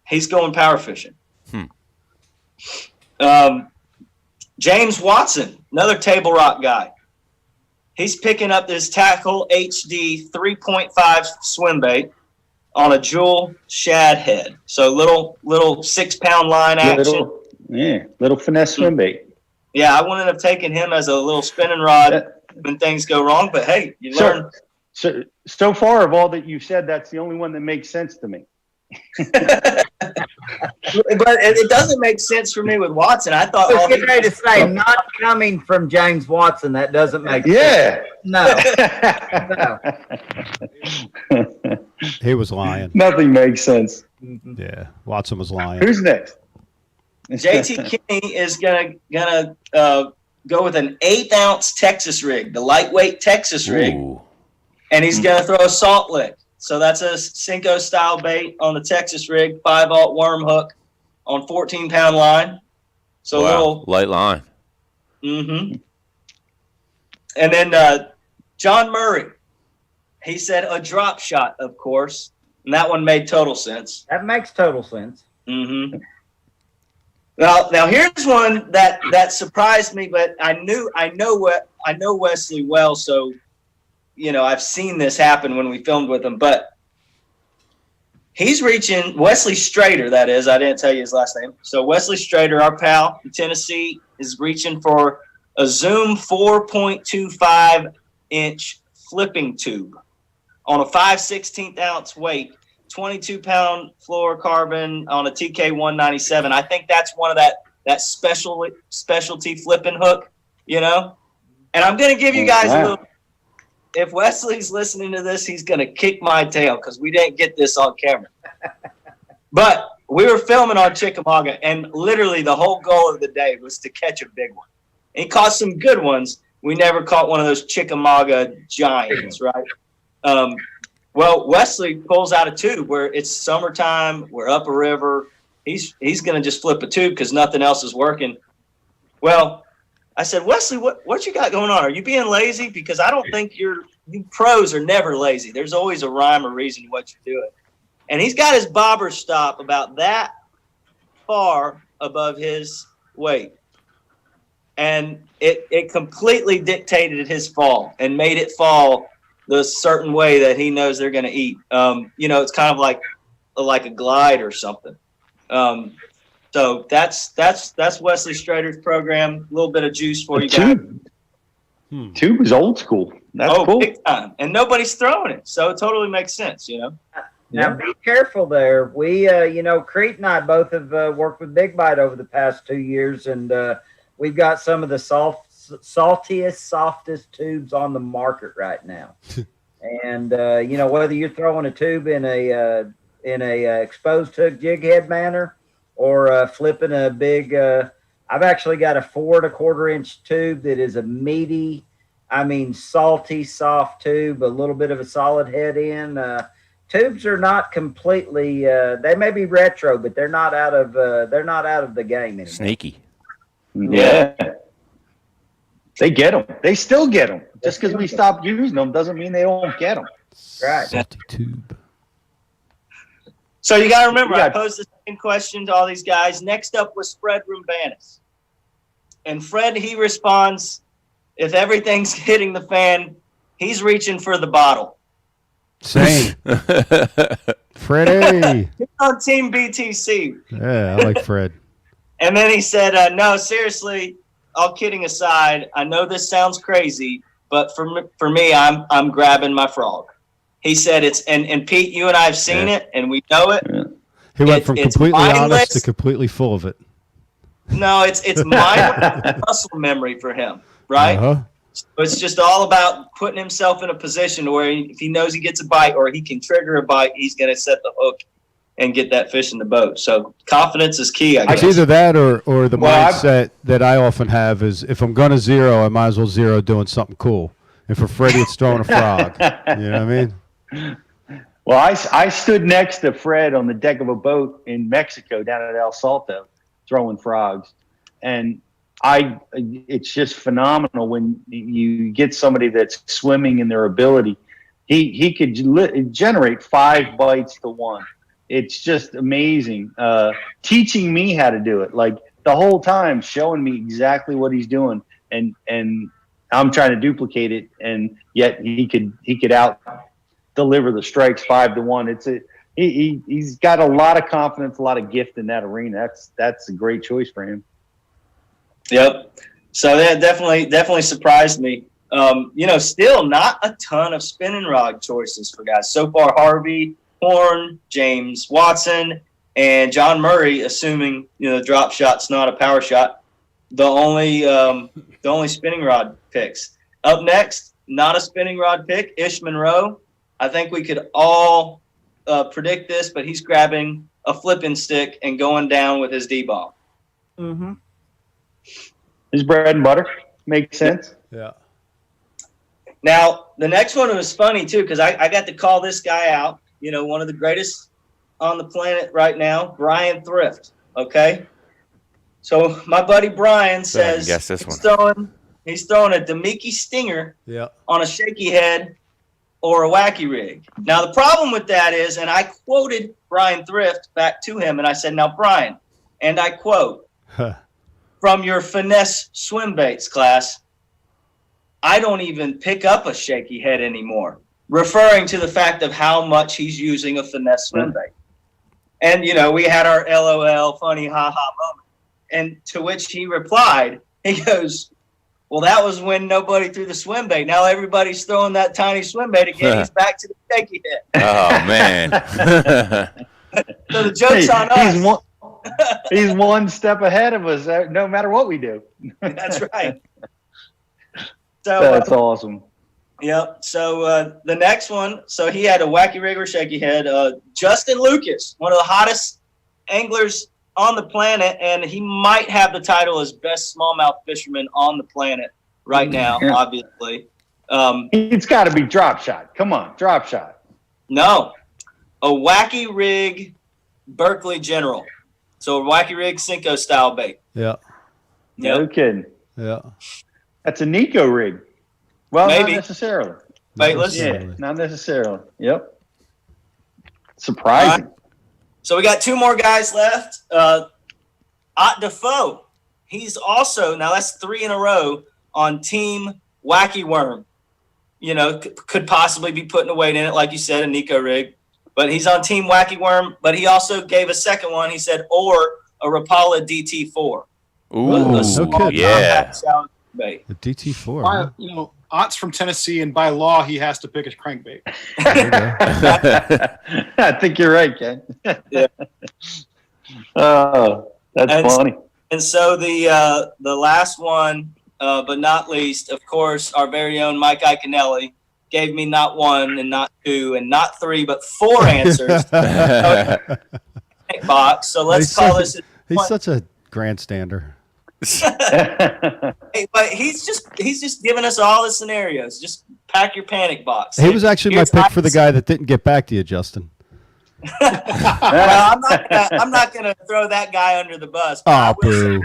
He's going power fishing. James Watson, another Table Rock guy. He's picking up this Tackle HD 3.5 swim bait on a jewel shad head. So little 6-pound line action. Little finesse swim bait. Yeah, I wouldn't have taken him as a little spinning rod when things go wrong, but hey, you learn. So far of all that you've said, that's the only one that makes sense to me. But it doesn't make sense for me with Watson. I thought. I was getting ready to say, not coming from James Watson, that doesn't make sense. No. He was lying. Nothing makes sense. Yeah, Watson was lying. Who's next? JT Kinney is gonna go with an 1/8-ounce Texas rig, the lightweight Texas rig, and he's gonna throw a salt lick. So that's a Cinco style bait on the Texas rig, 5/0 worm hook on 14-pound line. So a little light line. And then John Murray, he said a drop shot, of course, and that one made total sense. That makes total sense. Now here's one that surprised me, but I know Wesley well, so I've seen this happen when we filmed with him, but he's reaching Wesley Strader, that is. I didn't tell you his last name. So Wesley Strader, our pal in Tennessee, is reaching for a Zoom 4.25-inch flipping tube on a 5/16 weight, 22-pound fluorocarbon on a TK 197. I think that's one of that specialty flipping hook, And I'm going to give you guys a little. If Wesley's listening to this, he's going to kick my tail because we didn't get this on camera. But we were filming on Chickamauga, and literally the whole goal of the day was to catch a big one. And he caught some good ones. We never caught one of those Chickamauga giants, right? Well, Wesley pulls out a tube where it's summertime. We're up a river. He's going to just flip a tube because nothing else is working. Well, I said, Wesley, what you got going on? Are you being lazy? Because I don't think you pros are never lazy. There's always a rhyme or reason what you're doing. And he's got his bobber stop about that far above his weight. And it completely dictated his fall and made it fall the certain way that he knows they're going to eat. It's kind of like a glide or something. So that's Wesley Strader's program. A little bit of juice for you guys. Tube is old school. That's cool. Big time. And nobody's throwing it, so it totally makes sense, Now be careful there. We, Crete and I both have worked with Big Bite over the past 2 years, and we've got some of the saltiest, softest tubes on the market right now. And whether you're throwing a tube in a exposed hook jig head manner, or flipping a big, I've actually got a 4 1/4-inch tube that is a meaty, salty, soft tube, a little bit of a solid head in. Tubes are not completely, they may be retro, but they're not out of the game anymore. Sneaky. Yeah. They get them. They still get them. Just because we stopped using them doesn't mean they don't get them. Right. Salty tube. So you got to remember, I posed the same question to all these guys. Next up was Fred Rumbanis. And Fred, he responds, if everything's hitting the fan, he's reaching for the bottle. Same. Freddie. He's on Team BTC. Yeah, I like Fred. And then he said, no, seriously, all kidding aside, I know this sounds crazy, but for me, I'm grabbing my frog. He said it's and Pete, you and I have seen it, and we know it. Yeah. He went from completely honest to completely full of it. No, it's mindless muscle memory for him, right? So it's just all about putting himself in a position where if he knows he gets a bite or he can trigger a bite, he's going to set the hook and get that fish in the boat. So confidence is key, I guess. It's either that or the mindset that I often have is if I'm going to zero, I might as well zero doing something cool. And for Freddie, it's throwing a frog. You know what I mean? Well, I stood next to Fred on the deck of a boat in Mexico down at El Salto throwing frogs. And it's just phenomenal when you get somebody that's swimming in their ability. He could generate 5 bites to 1. It's just amazing. Teaching me how to do it, like the whole time showing me exactly what he's doing, and I'm trying to duplicate it, and yet he could out deliver the strikes 5 to 1. He's got a lot of confidence, a lot of gift in that arena. That's a great choice for him. Yep. So that definitely surprised me. Still not a ton of spinning rod choices for guys so far. Harvey, Horn, James Watson, and John Murray, assuming the drop shot's not a power shot, the only spinning rod picks. Up next, not a spinning rod pick, Ish Monroe. I think we could all predict this, but he's grabbing a flipping stick and going down with his D-bomb. Mm-hmm. His bread and butter makes sense. Yeah. Now, the next one was funny, too, because I got to call this guy out. One of the greatest on the planet right now, Brian Thrift. Okay, so my buddy Brian says he's throwing a Damiki Stinger on a shaky head or a wacky rig. Now the problem with that is, and I quoted Brian Thrift back to him, and I said, "Now Brian," and I quote from your finesse swimbaits class, "I don't even pick up a shaky head anymore." Referring to the fact of how much he's using a finesse swim bait. And, we had our LOL, funny, ha-ha moment. And to which he replied, he goes, "Well, that was when nobody threw the swim bait. Now everybody's throwing that tiny swim bait again. He's back to the shaky head." Oh, man. So the joke's on us. He's one step ahead of us no matter what we do. That's right. So that's awesome. Yep. So the next one, so he had a wacky rig or shaky head. Justin Lucas, one of the hottest anglers on the planet, and he might have the title as best smallmouth fisherman on the planet right now, obviously. It's got to be drop shot. Come on, drop shot. No, a wacky rig Berkeley General. So a wacky rig Cinco style bait. Yeah. Yep. No kidding. Yeah. That's a Nico rig. Well, maybe. not necessarily. Baitless? Yeah, not necessarily. Yep. Surprising. Right. So we got 2 more guys left. Ott Defoe. He's also, now that's 3 in a row on Team Wacky Worm. Could possibly be putting a weight in it, like you said, a Nico rig. But he's on Team Wacky Worm. But he also gave a second one. He said, or a Rapala DT4. Ooh, yeah. Bait. The DT4. Huh? Ott's from Tennessee, and by law, he has to pick his crankbait. I think you're right, Ken. Yeah. Oh, that's funny. And so the last one, but not least, of course, our very own Mike Iaconelli gave me not 1 and not 2 and not 3, but 4 answers. Box. So let's call this. He's such a grandstander. Hey, but he's just giving us all the scenarios. Just pack your panic box. He was actually my pick for the guy that didn't get back to you, Justin. Well, I'm not gonna throw that guy under the bus. Oh, boo!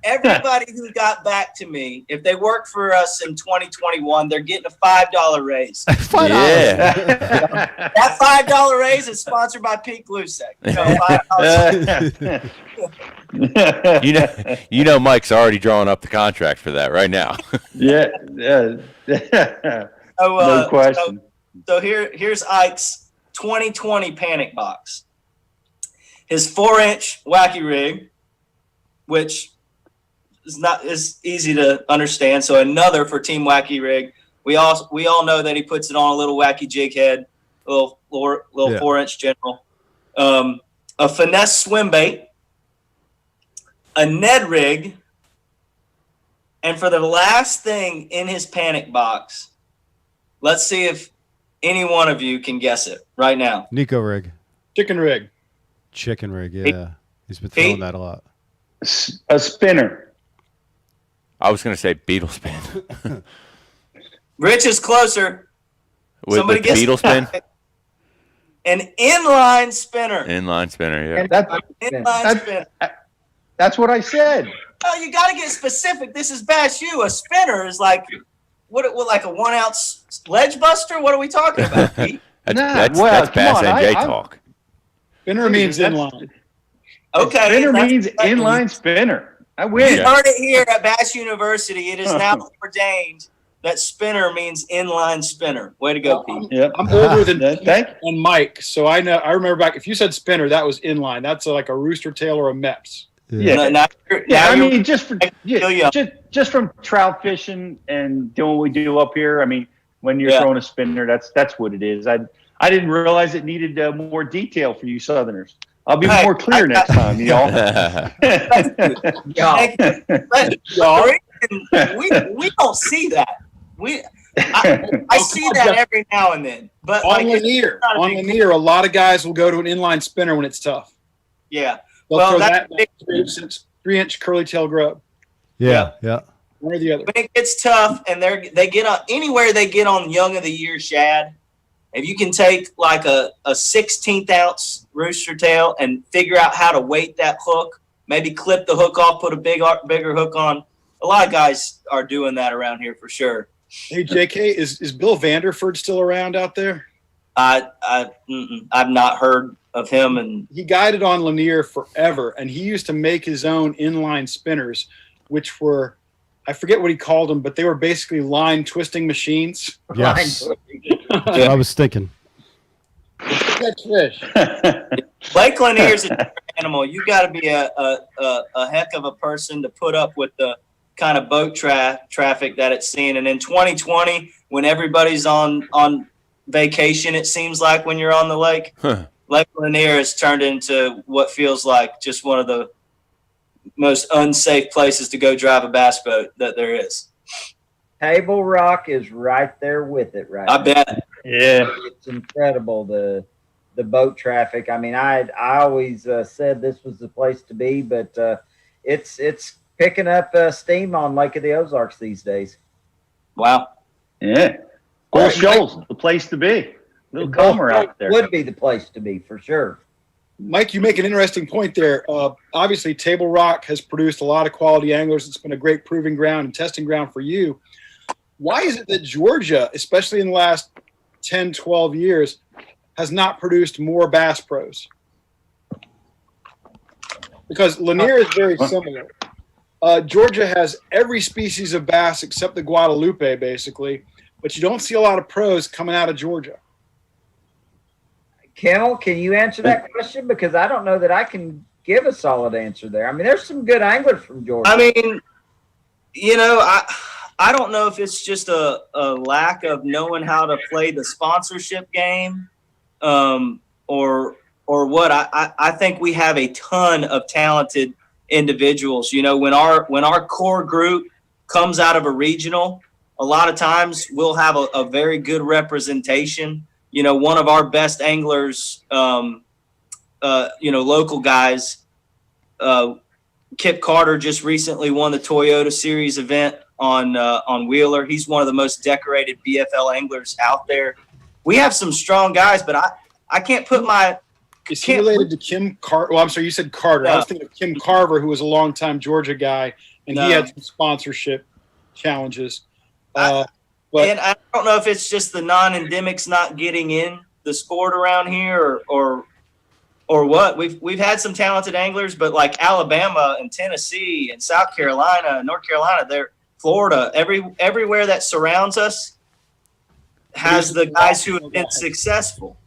Everybody who got back to me, if they work for us in 2021, they're getting a $5 raise. Yeah. That $5 raise is sponsored by Pink Lucek. Mike's already drawing up the contract for that right now. Yeah. No question. So here's Ike's 2020 panic box. His 4-inch wacky rig, which is easy to understand. So another for Team Wacky Rig. We all know that he puts it on a little wacky jig head, little 4-inch general. A finesse swim bait, a Ned rig, And for the last thing in his panic box, let's see if any one of you can guess it right now. Nico rig. Chicken rig. Chicken rig, yeah. He's been throwing that a lot. A spinner. I was going to say beetle spin. Rich is closer. With beetle spin? An inline spinner. Inline spinner, yeah. Inline spinner. That's what I said. Oh, you got to get specific. This is Bash U. A spinner is like what like a 1 ounce ledge buster? What are we talking about, Pete? That's Bass NJ talk. Spinner means inline. Okay. Spinner means inline spinner. I win. You heard it here at Bash University. It is now ordained that spinner means inline spinner. Way to go, Pete. Yep. I'm older than and Mike, so I know. I remember back. If you said spinner, that was inline. That's like a rooster tail or a Meps. Yeah, I mean, just from trout fishing and doing what we do up here. I mean, when you're throwing a spinner, that's what it is. I didn't realize it needed more detail for you Southerners. I'll be more clear next time, y'all. We don't see that. I see that every now and then. But on Lanier, a lot of guys will go to an inline spinner when it's tough. Yeah. They'll throw that 3-inch curly tail grub. Yeah. One or the other. When it gets tough and they get on anywhere they get on young of the year shad, if you can take like a 16th ounce rooster tail and figure out how to weight that hook, maybe clip the hook off, put a bigger hook on. A lot of guys are doing that around here for sure. Hey, JK, is Bill Vanderford still around out there? I've not heard of him, and he guided on Lanier forever, and he used to make his own inline spinners, which were, I forget what he called them, but they were basically line twisting machines. Yes. That's what I was thinking. Catch fish. Lake Lanier is a different animal. You got to be a heck of a person to put up with the kind of boat traffic that it's seeing. And in 2020, when everybody's on vacation, it seems like when you're on the lake, Lake Lanier has turned into what feels like just one of the most unsafe places to go drive a bass boat that there is. Table Rock is right there with it, right? I bet. Yeah. It's incredible, the boat traffic. I mean, I always said this was the place to be, but it's picking up steam on Lake of the Ozarks these days. Wow. Yeah. Bull Shoals, the place to be. A little calmer out there. Would be the place to be for sure. Mike, you make an interesting point there. Obviously, Table Rock has produced a lot of quality anglers. It's been a great proving ground and testing ground for you. Why is it that Georgia, especially in the last 10, 12 years, has not produced more bass pros? Because Lanier is very similar. Georgia has every species of bass except the Guadalupe, basically, but you don't see a lot of pros coming out of Georgia. Kennel, can you answer that question? Because I don't know that I can give a solid answer there. I mean, there's some good anglers from Georgia. I mean, I don't know if it's just a lack of knowing how to play the sponsorship game, or what. I think we have a ton of talented individuals. When our core group comes out of a regional, a lot of times we'll have a very good representation. One of our best anglers, local guys, Kip Carter just recently won the Toyota Series event on Wheeler. He's one of the most decorated BFL anglers out there. We have some strong guys, but I can't put my. Is he related to Kim Carter? Well, I'm sorry, you said Carter. I was thinking of Kim Carver, who was a longtime Georgia guy, and he had some sponsorship challenges. And I don't know if it's just the non-endemics not getting in the sport around here or what. We've had some talented anglers, but like Alabama and Tennessee and South Carolina, North Carolina, Florida, everywhere that surrounds us has the guys who have been successful.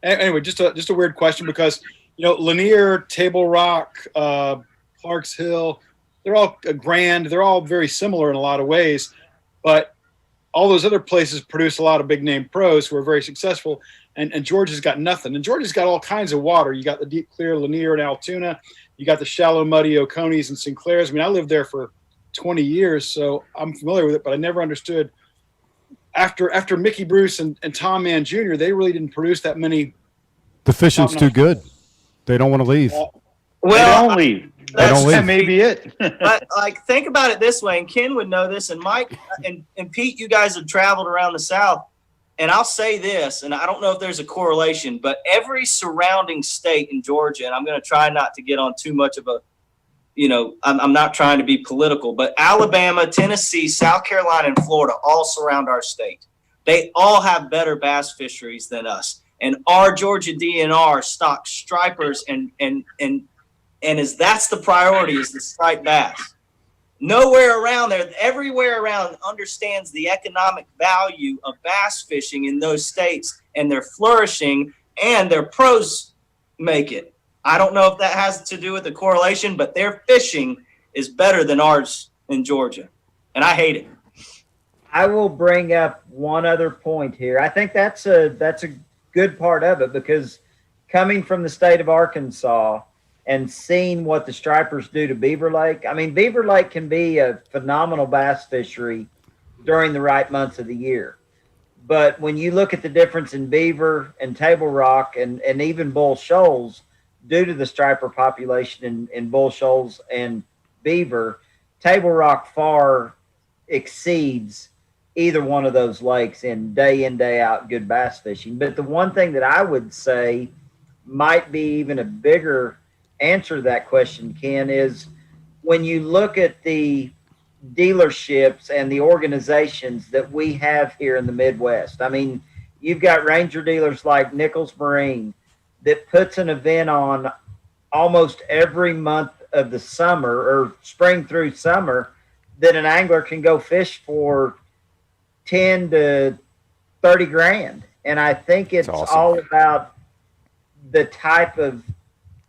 Anyway, just a weird question because Lanier, Table Rock, Clarks Hill, they're all grand. They're all very similar in a lot of ways, but all those other places produce a lot of big name pros who are very successful. and Georgia's got nothing. And Georgia's got all kinds of water. You got the deep, clear Lanier and Altoona. You got the shallow, muddy Oconees and Sinclairs. I mean, I lived there for 20 years, so I'm familiar with it, but I never understood. After Mickey Bruce and Tom Mann Jr., they really didn't produce that many. The fishing's too good. They don't want to leave. Well, they don't leave. That may be it. But like, think about it this way, and Ken would know this, and Mike and Pete, you guys have traveled around the South, and I'll say this, and I don't know if there's a correlation, but every surrounding state in Georgia, and I'm going to try not to get on too much of a, I'm not trying to be political, but Alabama, Tennessee, South Carolina, and Florida all surround our state. They all have better bass fisheries than us, and our Georgia DNR stocks stripers and as that's the priority, is the striped bass. Nowhere around there, everywhere around understands the economic value of bass fishing in those states, and they're flourishing, and their pros make it. I don't know if that has to do with the correlation, but their fishing is better than ours in Georgia, and I hate it. I will bring up one other point here. I think that's a good part of it, because coming from the state of Arkansas and seeing what the stripers do to Beaver Lake. I mean, Beaver Lake can be a phenomenal bass fishery during the right months of the year. But when you look at the difference in Beaver and Table Rock and even Bull Shoals, due to the striper population in Bull Shoals and Beaver, Table Rock far exceeds either one of those lakes in, day out, good bass fishing. But the one thing that I would say might be even a bigger answer to that question, Ken, is when you look at the dealerships and the organizations that we have here in the Midwest. I mean, you've got Ranger dealers like Nichols Marine that puts an event on almost every month of the summer, or spring through summer, that an angler can go fish for 10 to 30 grand. And I think it's awesome. all about the type of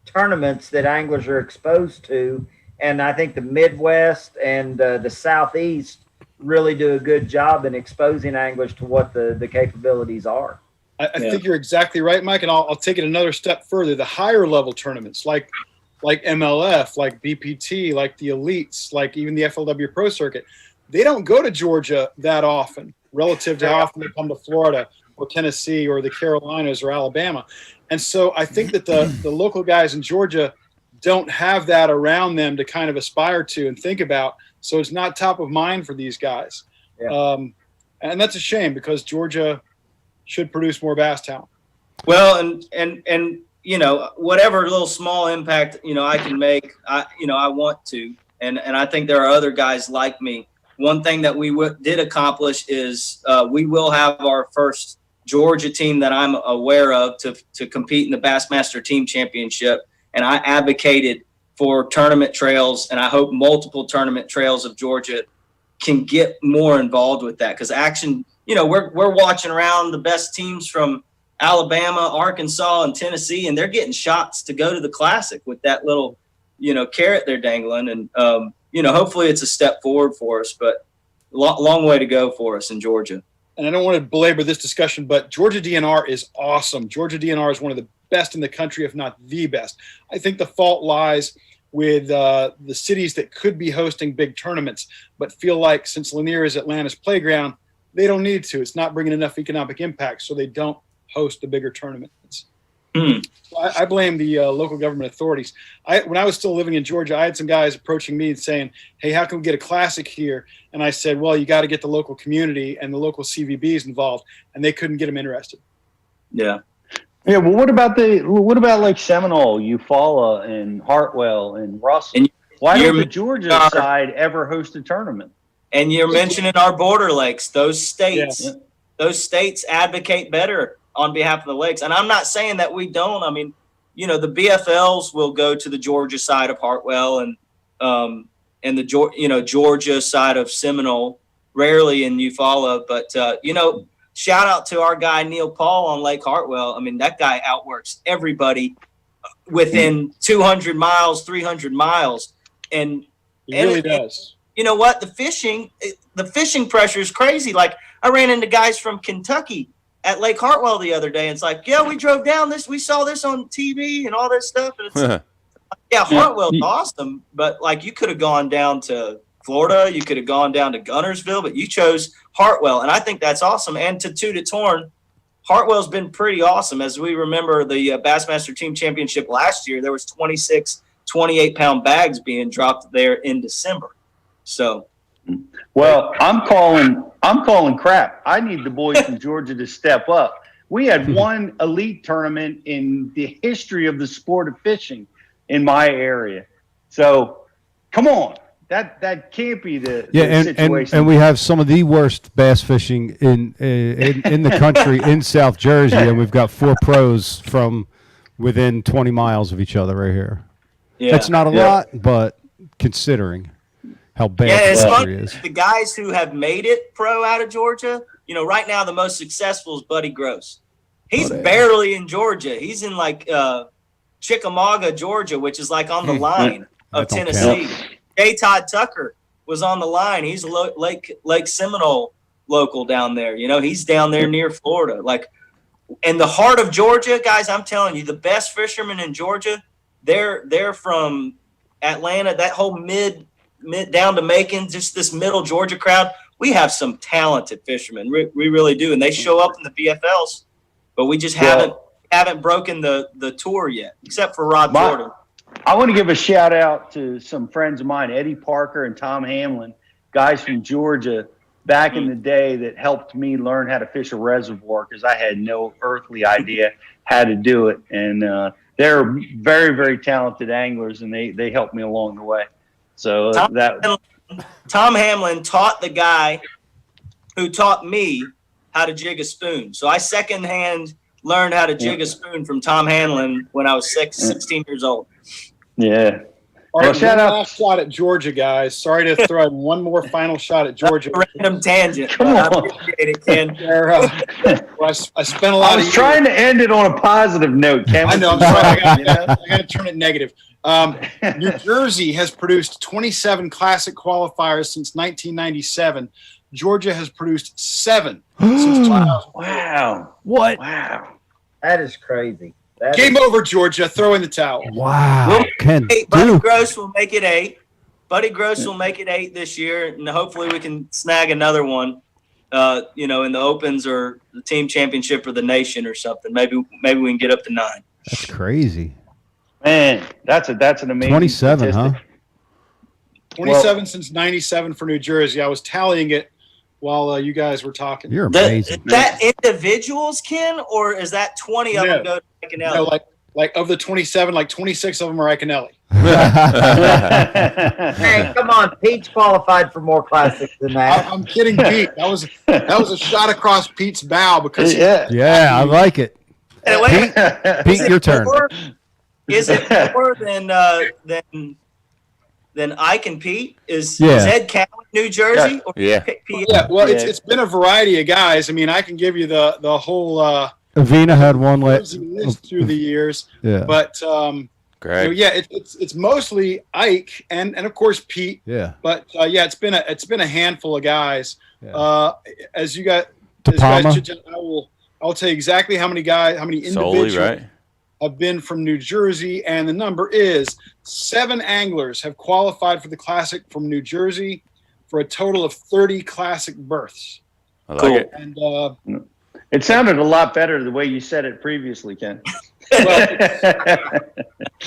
tournaments that anglers are exposed to. And I think the Midwest and the Southeast really do a good job in exposing anglers to what the capabilities are. I think you're exactly right, Mike. And I'll take it another step further. The higher level tournaments like MLF, like BPT, like the Elites, like even the FLW Pro Circuit, they don't go to Georgia that often relative to how often they come to Florida or Tennessee or the Carolinas or Alabama. And so I think that the local guys in Georgia don't have that around them to kind of aspire to and think about. So it's not top of mind for these guys. Yeah. And that's a shame, because Georgia should produce more bass talent. Well, and whatever little small impact, I can make, I want to. And I think there are other guys like me. One thing that we did accomplish is we will have our first Georgia team that I'm aware of to compete in the Bassmaster Team Championship. And I advocated for tournament trails, and I hope multiple tournament trails of Georgia can get more involved with that. Because action, we're watching around the best teams from Alabama, Arkansas, and Tennessee, and they're getting shots to go to the Classic with that little, carrot they're dangling. And, hopefully it's a step forward for us, but long way to go for us in Georgia. And I don't want to belabor this discussion, but Georgia DNR is awesome. Georgia DNR is one of the best in the country, if not the best. I think the fault lies with the cities that could be hosting big tournaments, but feel like since Lanier is Atlanta's playground, they don't need to. It's not bringing enough economic impact, so they don't host the bigger tournaments. I blame the local government authorities. When I was still living in Georgia, I had some guys approaching me and saying, hey, how can we get a Classic here? And I said, well, you got to get the local community and the local CVBs involved, and they couldn't get them interested. Yeah. Yeah, well, what about like Seminole, Eufaula, and Hartwell, and Russell? Why don't the Georgia side ever host a tournament? And you're mentioning our border lakes. Those states advocate better on behalf of the lakes. And I'm not saying that we don't. I mean, the BFLs will go to the Georgia side of Hartwell and the Georgia side of Seminole, rarely in Eufaula, but shout out to our guy Neil Paul on Lake Hartwell. I mean, that guy outworks everybody within 200 miles, 300 miles, and he really does. You know what? The fishing pressure is crazy. Like, I ran into guys from Kentucky at Lake Hartwell the other day. And it's like, yeah, we drove down this. We saw this on TV and all this stuff. And it's yeah, Hartwell's awesome, but like you could have gone down to Florida, you could have gone down to Gunnersville, but you chose Hartwell, and I think that's awesome. And to toot its horn, Hartwell's been pretty awesome. As we remember the Bassmaster Team Championship last year, there was 26 28-pound bags being dropped there in December. So, well, I'm calling crap. I need the boys from Georgia to step up. We had one elite tournament in the history of the sport of fishing in my area. So, come on. That can't be the situation. And we have some of the worst bass fishing in the country in South Jersey, and we've got 4 pros from within 20 miles of each other right here. Yeah. That's not a lot, but considering how bad the country is. The guys who have made it pro out of Georgia, right now the most successful is Buddy Gross. He's barely in Georgia. He's in like Chickamauga, Georgia, which is like on the line of Tennessee. J. Todd Tucker was on the line. He's a Lake Seminole local down there. He's down there near Florida. Like in the heart of Georgia, guys, I'm telling you, the best fishermen in Georgia, they're from Atlanta, that whole mid down to Macon, just this middle Georgia crowd. We have some talented fishermen. We really do. And they show up in the BFLs, but we just haven't broken the tour yet, except for Rod Jordan. I want to give a shout out to some friends of mine, Eddie Parker and Tom Hamlin, guys from Georgia back in the day that helped me learn how to fish a reservoir because I had no earthly idea how to do it. And they're very, very talented anglers, and they helped me along the way. So Tom Hamlin taught the guy who taught me how to jig a spoon. So I secondhand learned how to jig a spoon from Tom Hamlin when I was 16 years old. Yeah. All right, last shot at Georgia, guys. Sorry to throw in one more final shot at Georgia. Random tangent. Come on. I appreciate it, Ken. I spent a lot of years. trying to end it on a positive note, Ken. I know. I'm sorry. I got to turn it negative. New Jersey has produced 27 classic qualifiers since 1997. Georgia has produced 7 since 2000. Wow. What? Wow. That is crazy. Game over, Georgia. Throw in the towel. Wow. Buddy Gross will make it 8. Buddy Gross will make it 8 this year, and hopefully we can snag another one, in the Opens or the team championship or the nation or something. Maybe we can get up to 9. That's crazy. Man, that's an amazing 27, statistic. huh? 27 since 97 for New Jersey. I was tallying it while you guys were talking. You're amazing. Is that individuals, Ken, or is that 20 of them go to Iaconelli? No, like of the 27, like 26 of them are Iaconelli. Hey, come on. Pete's qualified for more classics than that. I'm kidding, Pete. That was a shot across Pete's bow because Yeah, I like it. Pete, your turn. Is it more than Ike and Pete? Is Ed Cowan, New Jersey? Or well, it's been a variety of guys. I mean, I can give you the whole Avena had one list through the years. Yeah. But Greg. it's mostly Ike and of course Pete. Yeah. But it's been a handful of guys. Yeah. As you guys, I'll tell you exactly how many individuals have been from New Jersey, and the number is 7 anglers have qualified for the Classic from New Jersey for a total of 30 Classic berths. I like it. And it sounded a lot better the way you said it previously, Ken. Well,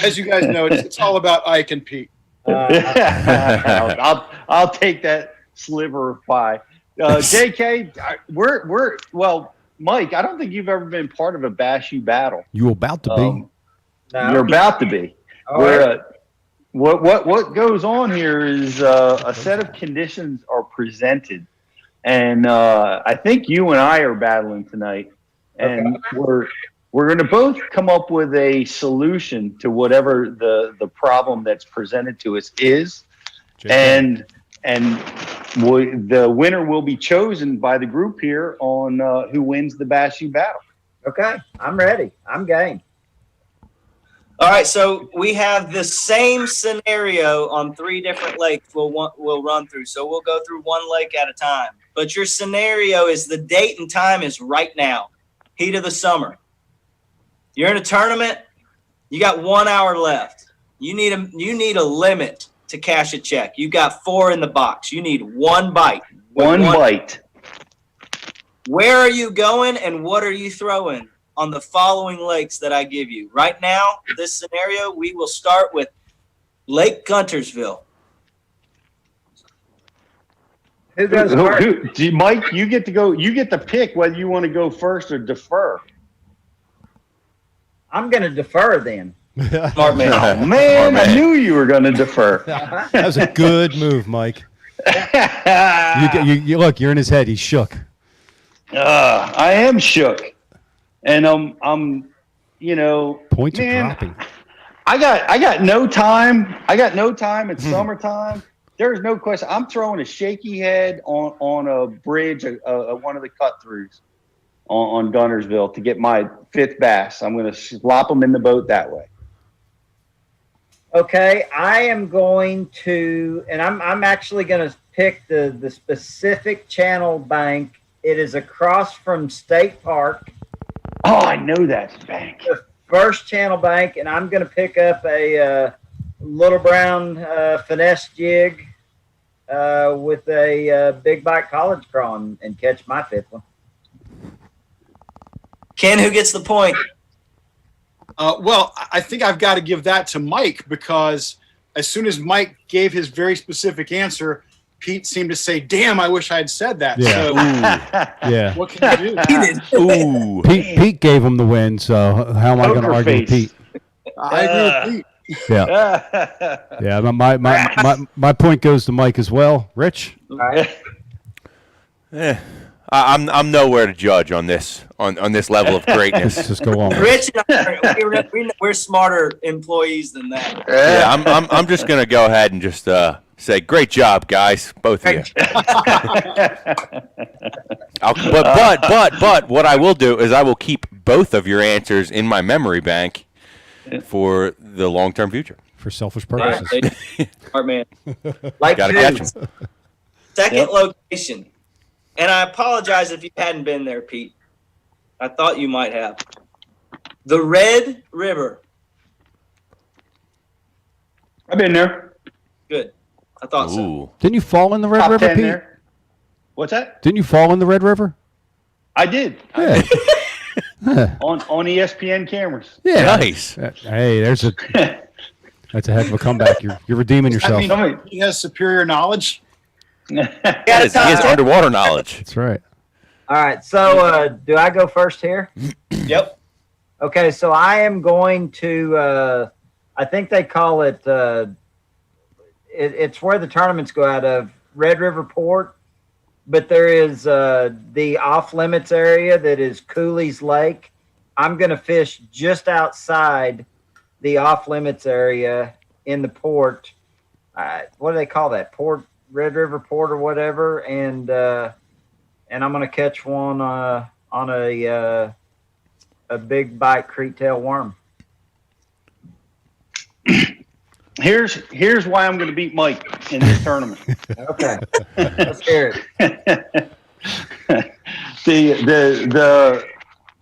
as you guys know, it's all about Ike and Pete. I'll take that sliver of pie. JK, Mike, I don't think you've ever been part of a Bash U battle. You're about to be. You're about to be. What goes on here is a set of conditions are presented, and I think you and I are battling tonight, and we're going to both come up with a solution to whatever the problem that's presented to us is, and the winner will be chosen by the group here on who wins the Bash U battle. Okay, I'm ready. I'm game. All right, so we have the same scenario on 3 different lakes we'll run through. So we'll go through one lake at a time. But your scenario is the date and time is right now. heat of the summer. You're in a tournament. You got 1 hour left. You need a limit to cash a check. You got 4 in the box. You need one bite. One bite. Where are you going and what are you throwing on the following lakes that I give you? Right now, this scenario, we will start with Lake Guntersville. Who goes first? Mike, you get to go. You get to pick whether you want to go first or defer. I'm going to defer then. Smart man. Oh, man, I knew you were going to defer. That was a good move, Mike. You look, you're in his head. He's shook. I am shook, and I'm, points man, are dropping. I got no time. It's summertime. There's no question. I'm throwing a shaky head on a bridge, one of the cut throughs on Guntersville to get my 5th bass. I'm going to slop them in the boat that way. Okay, I am going to, and I'm actually going to pick the specific channel bank. It is across from State Park. Oh, I know that bank. The first channel bank, and I'm going to pick up a little brown finesse jig with a big bite college crawl and catch my 5th one. Ken, who gets the point? Well, I think I've got to give that to Mike because as soon as Mike gave his very specific answer, Pete seemed to say, "Damn, I wish I had said that." Yeah. So, Yeah. what can you do? Ooh. Pete gave him the win, so how am I going to argue with Pete? I agree with Pete. Yeah. Yeah. My point goes to Mike as well. Rich? All right. I'm nowhere to judge on this level of greatness. Let's just go on. Rich and I, we're smarter employees than that. Yeah, I'm just gonna go ahead and just say, great job, guys, both of you. But what I will do is I will keep both of your answers in my memory bank for the long-term future. For selfish purposes. Smart man. Gotta catch 'em. Second location. And I apologize if you hadn't been there, Pete. I thought you might have. The Red River. I've been there. Good. I thought so. Didn't you fall in the Red Top River, 10 Pete? there. What's that? Didn't you fall in the Red River? I did. Yeah. On ESPN cameras. Yeah. Nice. Hey, that's a heck of a comeback. You're redeeming yourself. I mean, he has superior knowledge. He has underwater knowledge. That's right. All right. So do I go first here? Yep. Okay. So I am going to, I think they call it, it's where the tournaments go out of, Red River Port. But there is the off limits area that is Cooley's Lake. I'm going to fish just outside the off limits area in the port. What do they call that? Port, Red River Port or whatever. And I'm going to catch one on a big bite creektail worm. Here's why I'm going to beat Mike in this tournament. Okay, let's hear it.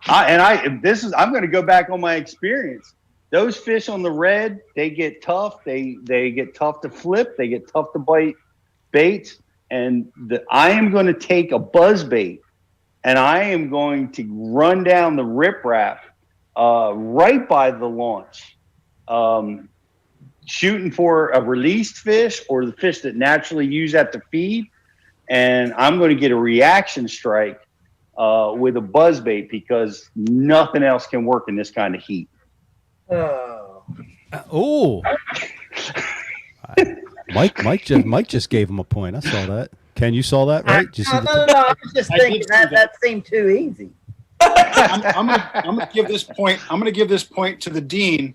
I'm going to go back on my experience. Those fish on the red, they get tough. They get tough to flip. They get tough to bite baits. And I am going to take a buzz bait, and I am going to run down the riprap right by the launch. Shooting for a released fish or the fish that naturally use that to feed. And I'm going to get a reaction strike with a buzzbait because nothing else can work in this kind of heat. Mike just gave him a point. I saw that. Ken, you saw that, right? No, I was just thinking that seemed too easy. I'm gonna give this point. I'm gonna give this point to the dean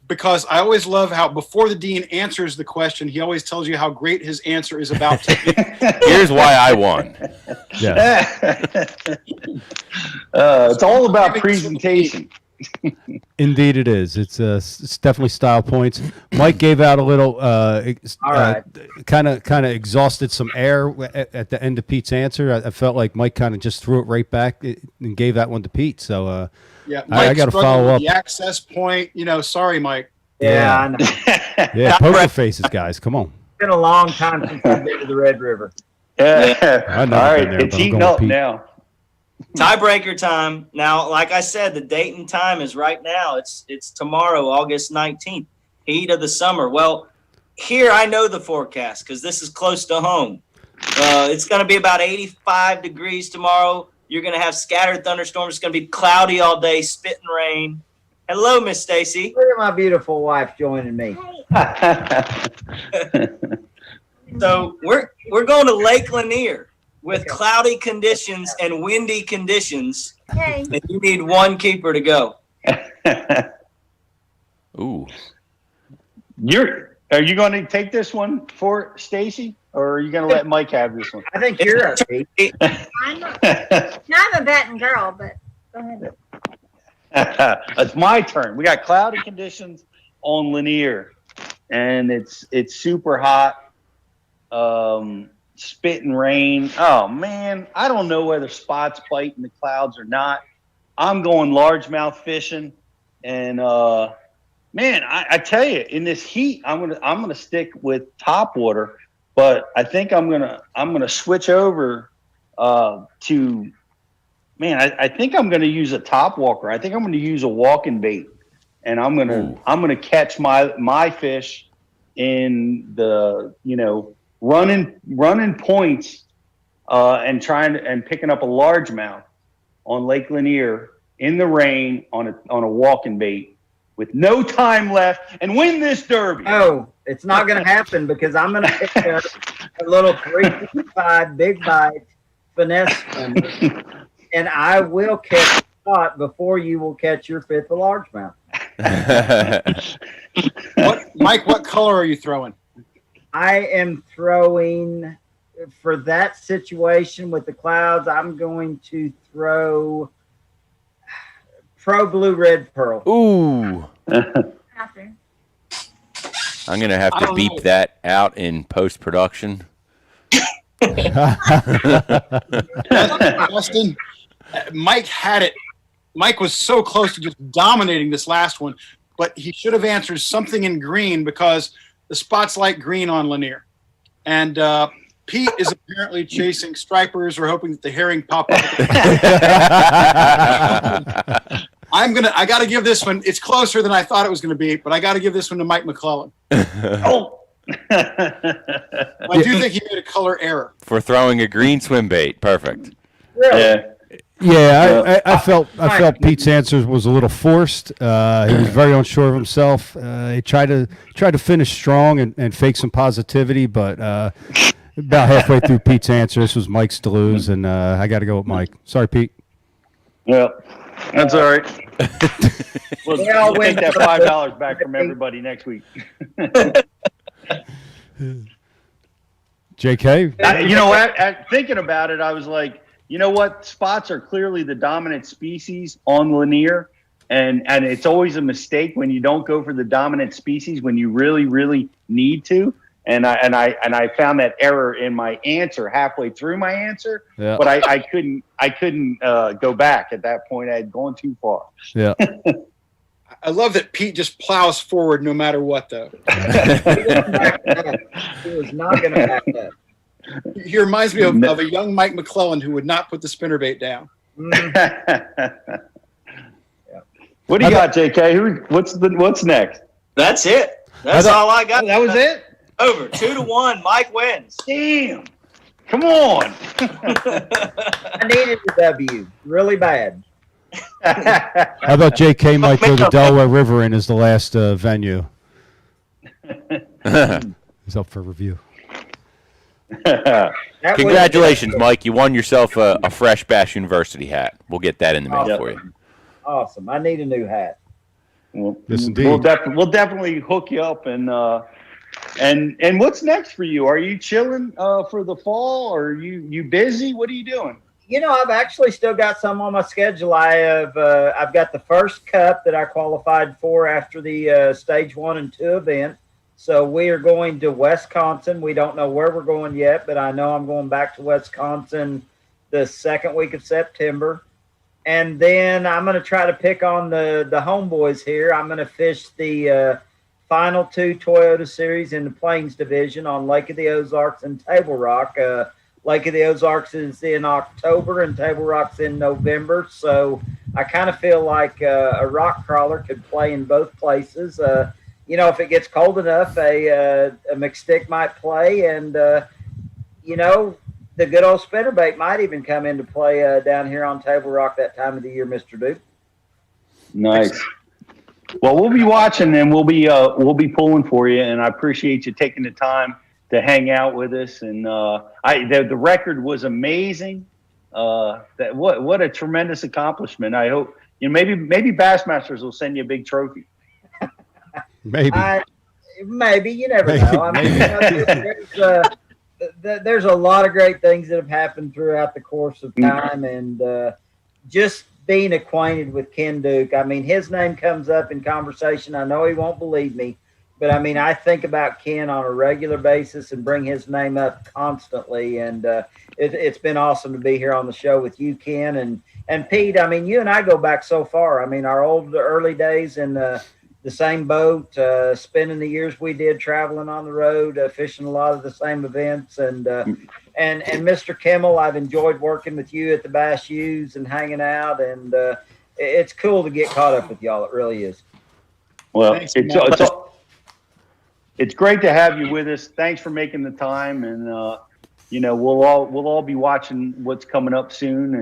because I always love how before the dean answers the question, he always tells you how great his answer is about to be. Here's why I won. Yeah. It's all about presentation. Indeed, it is. It's definitely style points. Mike gave out a little, kind of exhausted some air at the end of Pete's answer. I felt like Mike kind of just threw it right back and gave that one to Pete. So yeah, I got to follow up. The access point, sorry, Mike. Yeah, I know. Yeah, poker faces, guys. Come on. It's been a long time since I've been to the Red River. Yeah. All right, it's heating up now. Tiebreaker time. Now, like I said, the date and time is right now. It's tomorrow, August 19th, heat of the summer. Well, here I know the forecast because this is close to home. It's going to be about 85 degrees tomorrow. You're going to have scattered thunderstorms. It's going to be cloudy all day, spitting rain. Hello, Miss Stacy. Look at my beautiful wife joining me. So we're going to Lake Lanier with cloudy conditions and windy conditions. Hey. And you need one keeper to go. Ooh. Are you going to take this one for Stacy, or are you going to let Mike have this one? I think you're up, Pete. I'm a betting girl, but go ahead. It's my turn. We got cloudy conditions on Lanier, and it's super hot. Spitting rain. Oh man, I don't know whether spots bite in the clouds or not. I'm going largemouth fishing, and man, I tell you, in this heat, I'm gonna stick with topwater, but I think I'm gonna switch over to. Man, I think I'm gonna use a top walker. I think I'm gonna use a walking bait, and I'm gonna catch my fish in the running points and picking up a largemouth on Lake Lanier in the rain on a walking bait with no time left and win this derby. Oh, it's not going to happen because I'm going to pick up a little 355 big bite finesse swimmer, and I will catch a spot before you will catch your fifth of largemouth. Mike, what color are you throwing? I am throwing, for that situation with the clouds, I'm going to throw Pro Blue Red Pearl. Ooh. I'm going to have to beep that out in post-production. Justin, Mike had it. Mike was so close to just dominating this last one, but he should have answered something in green because the spot's like green on Lanier. And Pete is apparently chasing stripers or hoping that the herring pop up. I got to give this one. It's closer than I thought it was going to be, but I got to give this one to Mike McClelland. Oh. I do think he made a color error. For throwing a green swim bait. Perfect. Really? Yeah. Yeah, I felt Pete's answer was a little forced. He was very unsure of himself. He tried to finish strong and fake some positivity, but about halfway through Pete's answer, this was Mike's to lose, and I got to go with Mike. Sorry, Pete. Yeah, that's all right. We'll take that $5 back from everybody next week. JK? You know what? Thinking about it, I was like, you know what? Spots are clearly the dominant species on Lanier, and it's always a mistake when you don't go for the dominant species when you really, really need to. And I found that error in my answer halfway through my answer, yeah. But I couldn't go back at that point. I had gone too far. Yeah. I love that Pete just plows forward no matter what, though. He was not going to back that. He reminds me of a young Mike McClelland who would not put the spinnerbait down. What do you got, JK? What's next? That's it. That's all I got. That was it? Over 2-1. Mike wins. Damn. Come on. I needed the W really bad. How about JK might throw the Delaware River in as the last venue? He's up for review. Congratulations, Mike. You won yourself a fresh Bash University hat. We'll get that in the mail for you. Awesome. I need a new hat. Well, yes, indeed. We'll definitely hook you up. And what's next for you? Are you chilling for the fall? Or are you busy? What are you doing? I've actually still got some on my schedule. I've got the first cup that I qualified for after the stage 1 and 2 event. So we are going to Wisconsin. We don't know where we're going yet, but I know I'm going back to Wisconsin the second week of September. And then I'm going to try to pick on the homeboys here. I'm going to fish the final 2 Toyota Series in the Plains Division on Lake of the Ozarks and Table Rock. Lake of the Ozarks is in October and Table Rock's in November. So I kind of feel like a rock crawler could play in both places. If it gets cold enough, a McStick might play, and the good old spinnerbait might even come into play down here on Table Rock that time of the year, Mr. Duke. Nice. Well, we'll be watching and we'll be pulling for you, and I appreciate you taking the time to hang out with us. And the record was amazing. What a tremendous accomplishment. I hope maybe Bassmasters will send you a big trophy. Maybe. Maybe, you never know. I mean, there's a lot of great things that have happened throughout the course of time, and just being acquainted with Ken Duke. I mean, his name comes up in conversation. I know he won't believe me, but I mean, I think about Ken on a regular basis and bring his name up constantly. And it's been awesome to be here on the show with you, Ken, and Pete. I mean, you and I go back so far. I mean, our early days in the same boat, spending the years we did traveling on the road, fishing a lot of the same events. And Mr. Kimmel, I've enjoyed working with you at the Bass U's and hanging out. And it's cool to get caught up with y'all. It really is. Well, it's great to have you with us. Thanks for making the time. And, we'll all be watching what's coming up soon,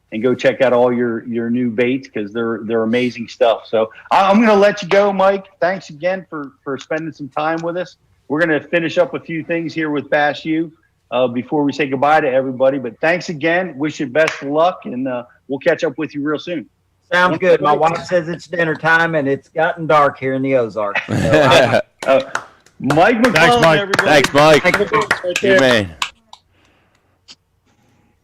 and go check out all your new baits, because they're amazing stuff. So I'm going to let you go, Mike. Thanks again for spending some time with us. We're going to finish up a few things here with Bass U before we say goodbye to everybody. But thanks again. Wish you best of luck, and we'll catch up with you real soon. Sounds good. My wife says it's dinner time, and it's gotten dark here in the Ozarks. So Mike McClelland, thanks, Mike. everybody. Thanks, Mike. You man.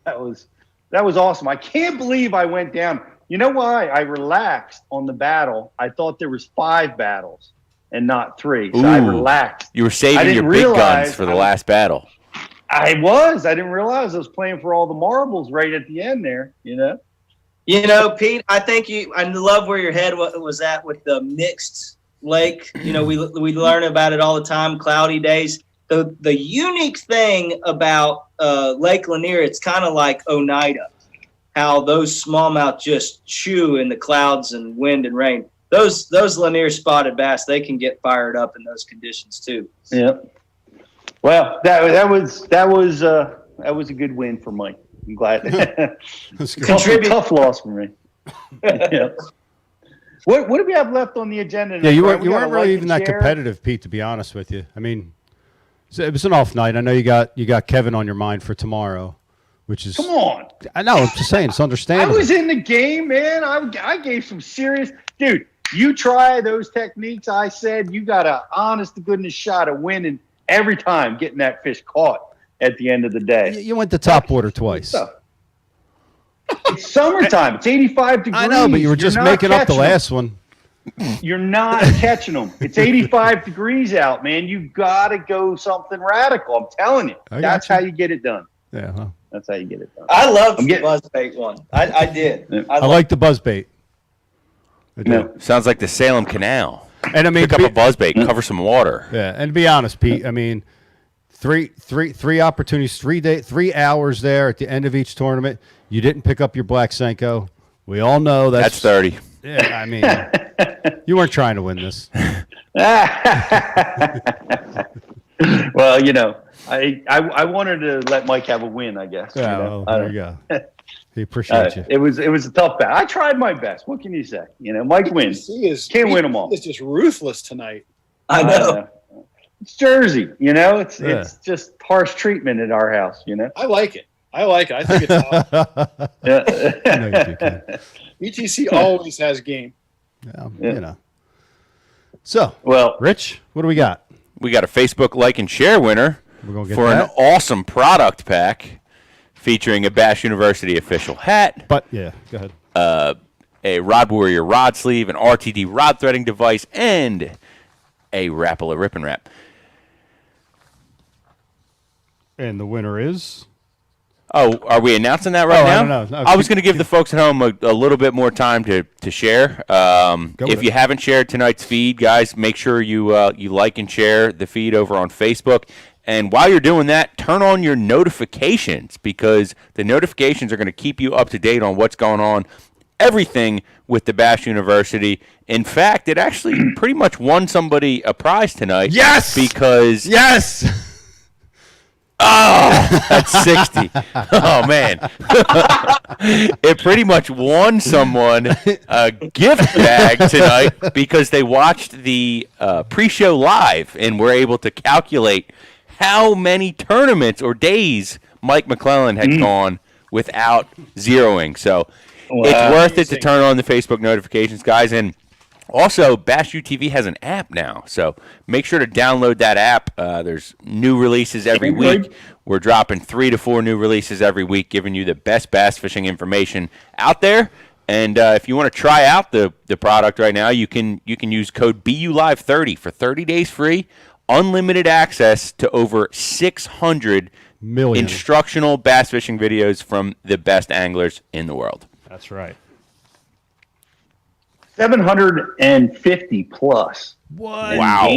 That was awesome. I can't believe I went down. You know why? I relaxed on the battle. I thought there was 5 battles and not 3. So I relaxed. You were saving your big guns for the last battle. I didn't realize I was playing for all the marbles right at the end there, Pete, I think I love where your head was at with the mixed lake. We learn about it all the time, cloudy days. The unique thing about Lake Lanier, it's kind of like Oneida, how those smallmouth just chew in the clouds and wind and rain. Those Lanier spotted bass, they can get fired up in those conditions too. Yeah. Well, that was a good win for Mike. I'm glad. Tough loss for me. Yeah. What do we have left on the agenda? Yeah, you weren't really even that competitive, Pete, to be honest with you. I mean, it was an off night. I know you got Kevin on your mind for tomorrow, which is. Come on. I know. I'm just saying it's understandable. I was in the game, man. I gave some serious. Dude, you try those techniques. I said you got a honest to goodness shot of winning every time, getting that fish caught at the end of the day. You went to top water twice. It's summertime. It's 85 degrees. I know, but you were just making up the last one. You're not catching them. It's 85 degrees out, man. You got to go something radical. I'm telling you. That's how you get it done. Yeah, huh? That's how you get it done. I love the buzzbait one. I did. I like the buzzbait. Sounds like the Salem Canal. And I mean, pick up a buzzbait, cover some water. Yeah, and to be honest, Pete, I mean, three opportunities, 3 hours there at the end of each tournament. You didn't pick up your black Senko. We all know that's 30. Yeah, I mean, you weren't trying to win this. Well, I wanted to let Mike have a win, I guess. Yeah, well, there you go. He appreciates you. It was a tough battle. I tried my best. What can you say? Mike wins. Can't win them all. It's just ruthless tonight. I know. It's Jersey. It's just harsh treatment at our house. I like it. I think it's awesome. Yeah. ETC always has game. Yeah. So, Rich, what do we got? We got a Facebook like and share winner We're gonna get for that. an awesome product pack featuring a Bash University official hat. But yeah, go ahead. A Rod Warrior rod sleeve, an RTD rod threading device, and a Rapala Rip and Wrap. And the winner is? Oh, are we announcing that right now? I don't know. No, I was going to give the folks at home a little bit more time to share. If you haven't shared tonight's feed, guys, make sure you like and share the feed over on Facebook. And while you're doing that, turn on your notifications, because the notifications are going to keep you up to date on what's going on. Everything with the Bash University. In fact, it actually pretty much won somebody a prize tonight. Yes! Because... Yes! Oh, that's 60. Oh, man. It pretty much won someone a gift bag tonight because they watched the pre-show live and were able to calculate how many tournaments or days Mike McClelland had gone without zeroing. So it's worth it to turn on the Facebook notifications, guys. And also, Bash UTV has an app now, so make sure to download that app. There's new releases every week. We're dropping 3 to 4 new releases every week, giving you the best bass fishing information out there. And if you want to try out the product right now, you can use code BULive30 for 30 days free, unlimited access to over 600 million instructional bass fishing videos from the best anglers in the world. That's right. 750 plus. What? Wow.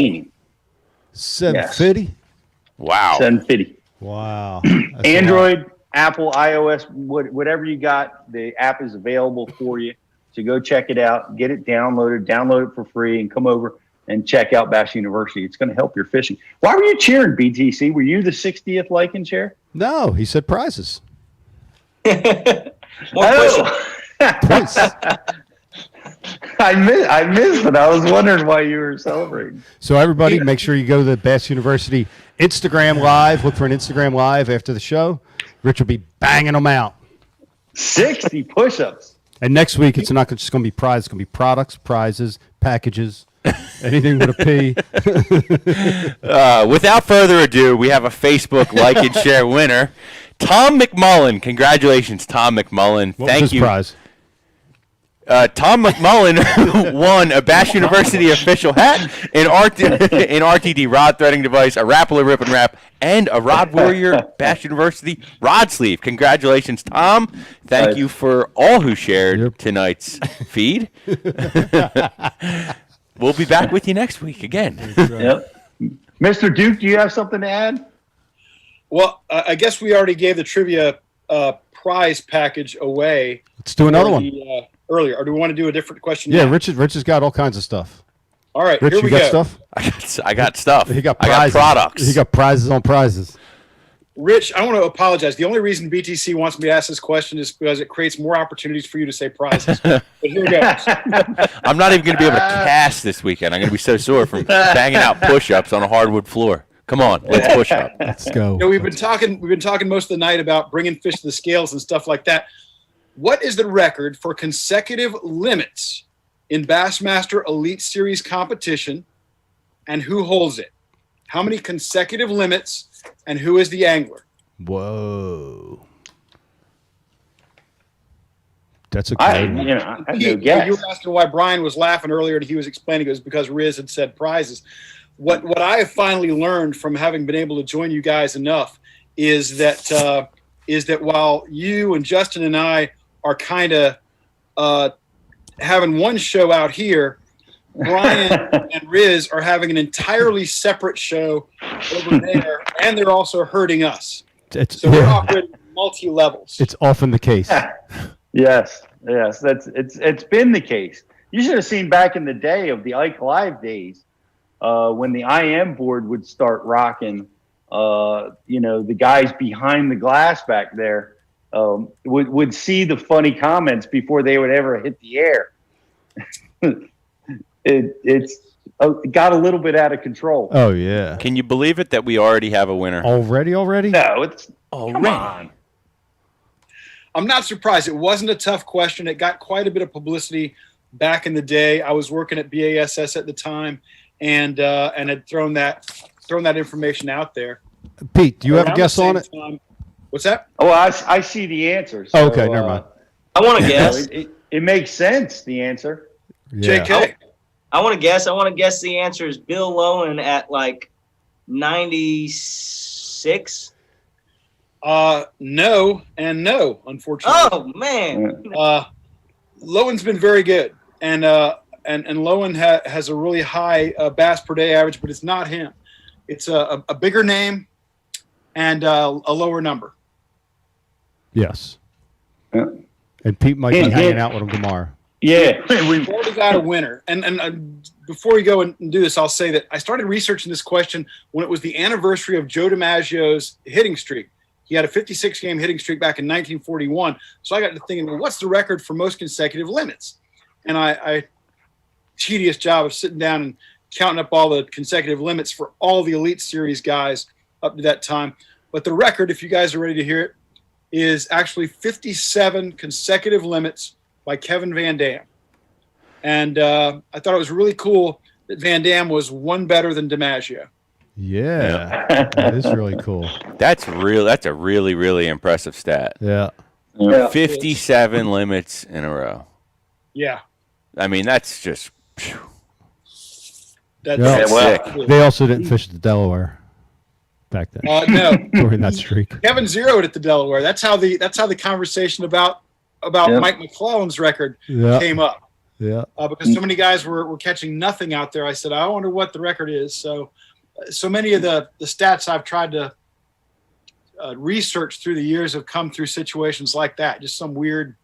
750? Yes. Wow. 750. Wow. Android, Apple, iOS, whatever you got, the app is available for you. So go check it out, get it downloaded, download it for free, and come over and check out Bash University. It's going to help your fishing. Why were you cheering, BTC? Were you the 60th like and share? No, he said prizes. I missed it. I was wondering why you were celebrating. So everybody, make sure you go to the Bass University Instagram Live. Look for an Instagram Live after the show. Rich will be banging them out. 60 push-ups. And next week, it's not just going to be prizes. It's going to be products, prizes, packages, anything with a P. Without further ado, we have a Facebook like and share winner, Tom McMullen. Congratulations, Tom McMullen. Thank you. Prize? Tom McMullen won a Bash University official hat, an RTD rod threading device, a Rapala Rip and Wrap, and a Rod Warrior Bash University rod sleeve. Congratulations, Tom. Thank you for all who shared tonight's feed. We'll be back with you next week again. Yep. Mr. Duke, do you have something to add? Well, I guess we already gave the trivia prize package away. Let's do another one. Earlier, or do we want to do a different question? Yeah, now? Rich has got all kinds of stuff. All right, Rich, here we you got go. stuff? I got stuff. He got I prizes. got products. He got prizes on prizes. Rich, I want to apologize. The only reason BTC wants me to ask this question is because it creates more opportunities for you to say prizes. But here we go. I'm not even going to be able to cast this weekend. I'm going to be so sore from banging out push-ups on a hardwood floor. Come on, let's push up. Let's go. You know, we've been talking most of the night about bringing fish to the scales and stuff like that. What is the record for consecutive limits in Bassmaster Elite Series competition, and who holds it? How many consecutive limits, and who is the angler? Whoa. That's a I good one. had no guess. You were asking why Brian was laughing earlier, and he was explaining it was because Riz had said prizes. What I have finally learned from having been able to join you guys enough is that while you and Justin and I are kind of having one show out here, Brian and Riz are having an entirely separate show over there, and they're also hurting us. So we're operating multi-levels. It's often the case. Yes, it's been the case. You should have seen back in the day of the Ike Live days when the IM board would start rocking. The guys behind the glass back there would see the funny comments before they would ever hit the air. It's got a little bit out of control. Oh, yeah. Can you believe it that we already have a winner? Already? No, it's already. Come on. I'm not surprised. It wasn't a tough question. It got quite a bit of publicity back in the day. I was working at BASS at the time, and had thrown that information out there. Pete, do you have a guess on it? What's that? Oh, I see the answer. So, Okay, never mind. I want to guess. It makes sense, the answer. Yeah. JK. I want to guess. I want to guess the answer is Bill Lowen at like 96. No and no, unfortunately. Oh man. Lowen's been very good, and Lowen has a really high bass per day average, but it's not him. It's a bigger name and a lower number. Yes. And Pete might be hanging out with him tomorrow. Yeah. We've already got a winner. And before we go and do this, I'll say that I started researching this question when it was the anniversary of Joe DiMaggio's hitting streak. He had a 56-game hitting streak back in 1941. So I got to thinking, well, what's the record for most consecutive limits? And I tedious job of sitting down and counting up all the consecutive limits for all the Elite Series guys up to that time. But the record, if you guys are ready to hear it, is actually 57 consecutive limits by Kevin Van Dam. And I thought it was really cool that Van Dam was one better than DiMaggio. Yeah. That is really cool. That's a really, really impressive stat. Yeah. 57 limits in a row. Yeah. I mean, that's just that's sick. They also didn't fish the Delaware back then. No. During that streak. Kevin zeroed at the Delaware. That's how the conversation about Mike McClelland's record came up. Yeah. Because so many guys were catching nothing out there. I said, I wonder what the record is. So many of the stats I've tried to research through the years have come through situations like that. Just some weird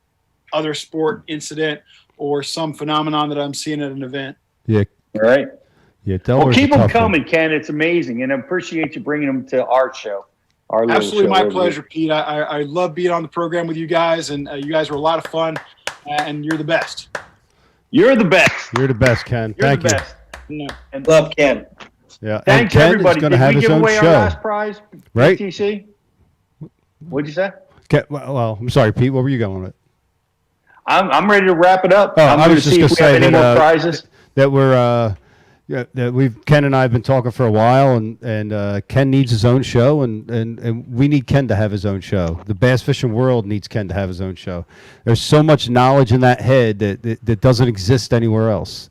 other sport incident or some phenomenon that I'm seeing at an event. Yeah. All right. Yeah. Well, keep them coming, Ken. It's amazing. And I appreciate you bringing them to our show. Absolutely my pleasure, Pete. I love being on the program with you guys, and you guys were a lot of fun, and you're the best. You're the best. You're the best, Ken. You're Thank the you. best. Yeah. And love Ken. Yeah. Thanks, and Ken everybody. is going to Did have we his give own away show. our last prize? Right? TC? What'd you say? Well, I'm sorry, Pete. What were you going with? I'm ready to wrap it up. Oh, I'm I going was to just see going if to we have say any that more prizes. that we're that Ken and I have been talking for a while, and Ken needs his own show, and we need Ken to have his own show. The bass fishing world needs Ken to have his own show. There's so much knowledge in that head that doesn't exist anywhere else.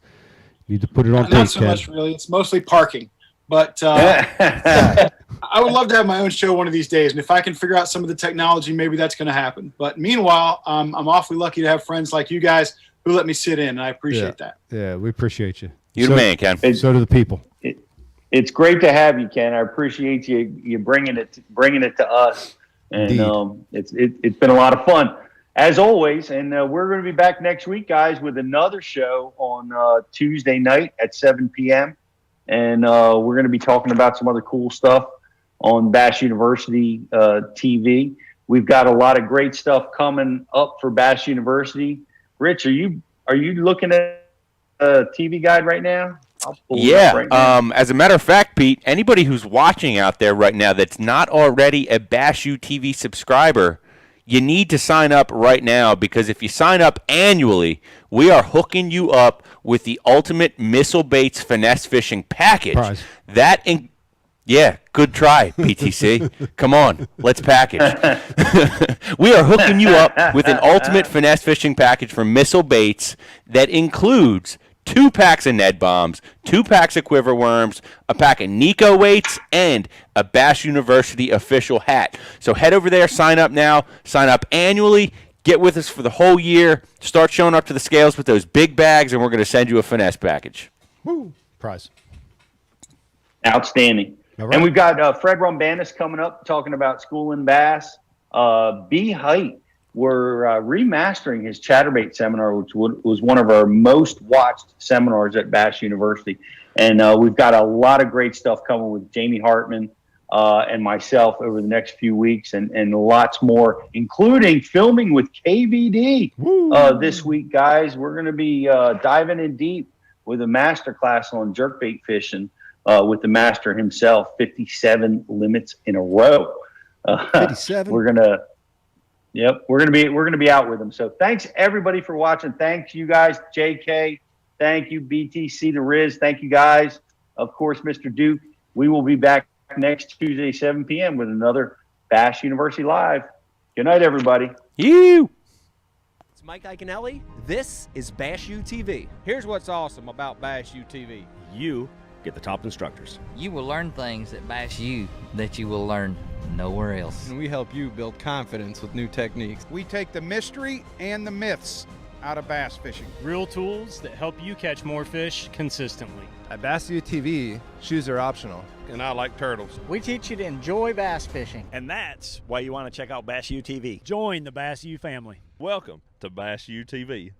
You need to put it on tape, Not so Ken. much, really. It's mostly parking. But I would love to have my own show one of these days. And if I can figure out some of the technology, maybe that's going to happen. But meanwhile, I'm awfully lucky to have friends like you guys who let me sit in. And I appreciate that. Yeah, we appreciate you. You're the man, Ken. So do the people. It's great to have you, Ken. I appreciate you bringing it to us. And it's been a lot of fun. As always, and we're going to be back next week, guys, with another show on Tuesday night at 7 p.m. And we're going to be talking about some other cool stuff on Bass University TV. We've got a lot of great stuff coming up for Bass University. Rich, are you looking at a TV guide right now? I'll pull it up right now. As a matter of fact, Pete, anybody who's watching out there right now that's not already a Bass U TV subscriber, you need to sign up right now, because if you sign up annually, we are hooking you up with the ultimate missile baits finesse fishing package. Prize. Yeah, good try, PTC. Come on, let's package. We are hooking you up with an ultimate finesse fishing package for missile baits that includes 2 packs of Ned Bombs, 2 packs of quiver worms, a pack of Nico weights, and a Bass University official hat. So head over there, sign up now, sign up annually, get with us for the whole year, start showing up to the scales with those big bags, and we're going to send you a finesse package. Woo. Prize. Outstanding. All right. And we've got Fred Rombanis coming up talking about school and bass. B Height, we're remastering his chatterbait seminar, which was one of our most watched seminars at Bass University. And we've got a lot of great stuff coming with Jamie Hartman and myself over the next few weeks, and lots more, including filming with KVD this week, guys. We're going to be diving in deep with a master class on jerkbait fishing with the master himself, 57 limits in a row. 57. We're gonna be out with them. So thanks everybody for watching. Thanks you guys, JK. Thank you, BTC, the Riz. Thank you guys. Of course, Mr. Duke. We will be back next Tuesday, 7 p.m. with another Bass University Live. Good night, everybody. You. It's Mike Iaconelli. This is Bash U TV. Here's what's awesome about Bash U TV. You get the top instructors. You will learn things at Bash U that you will learn nowhere else. And we help you build confidence with new techniques. We take the mystery and the myths out of bass fishing. Real tools that help you catch more fish consistently. At Bass U TV, shoes are optional. And I like turtles. We teach you to enjoy bass fishing. And that's why you want to check out Bass U TV. Join the Bass U family. Welcome to Bass U TV.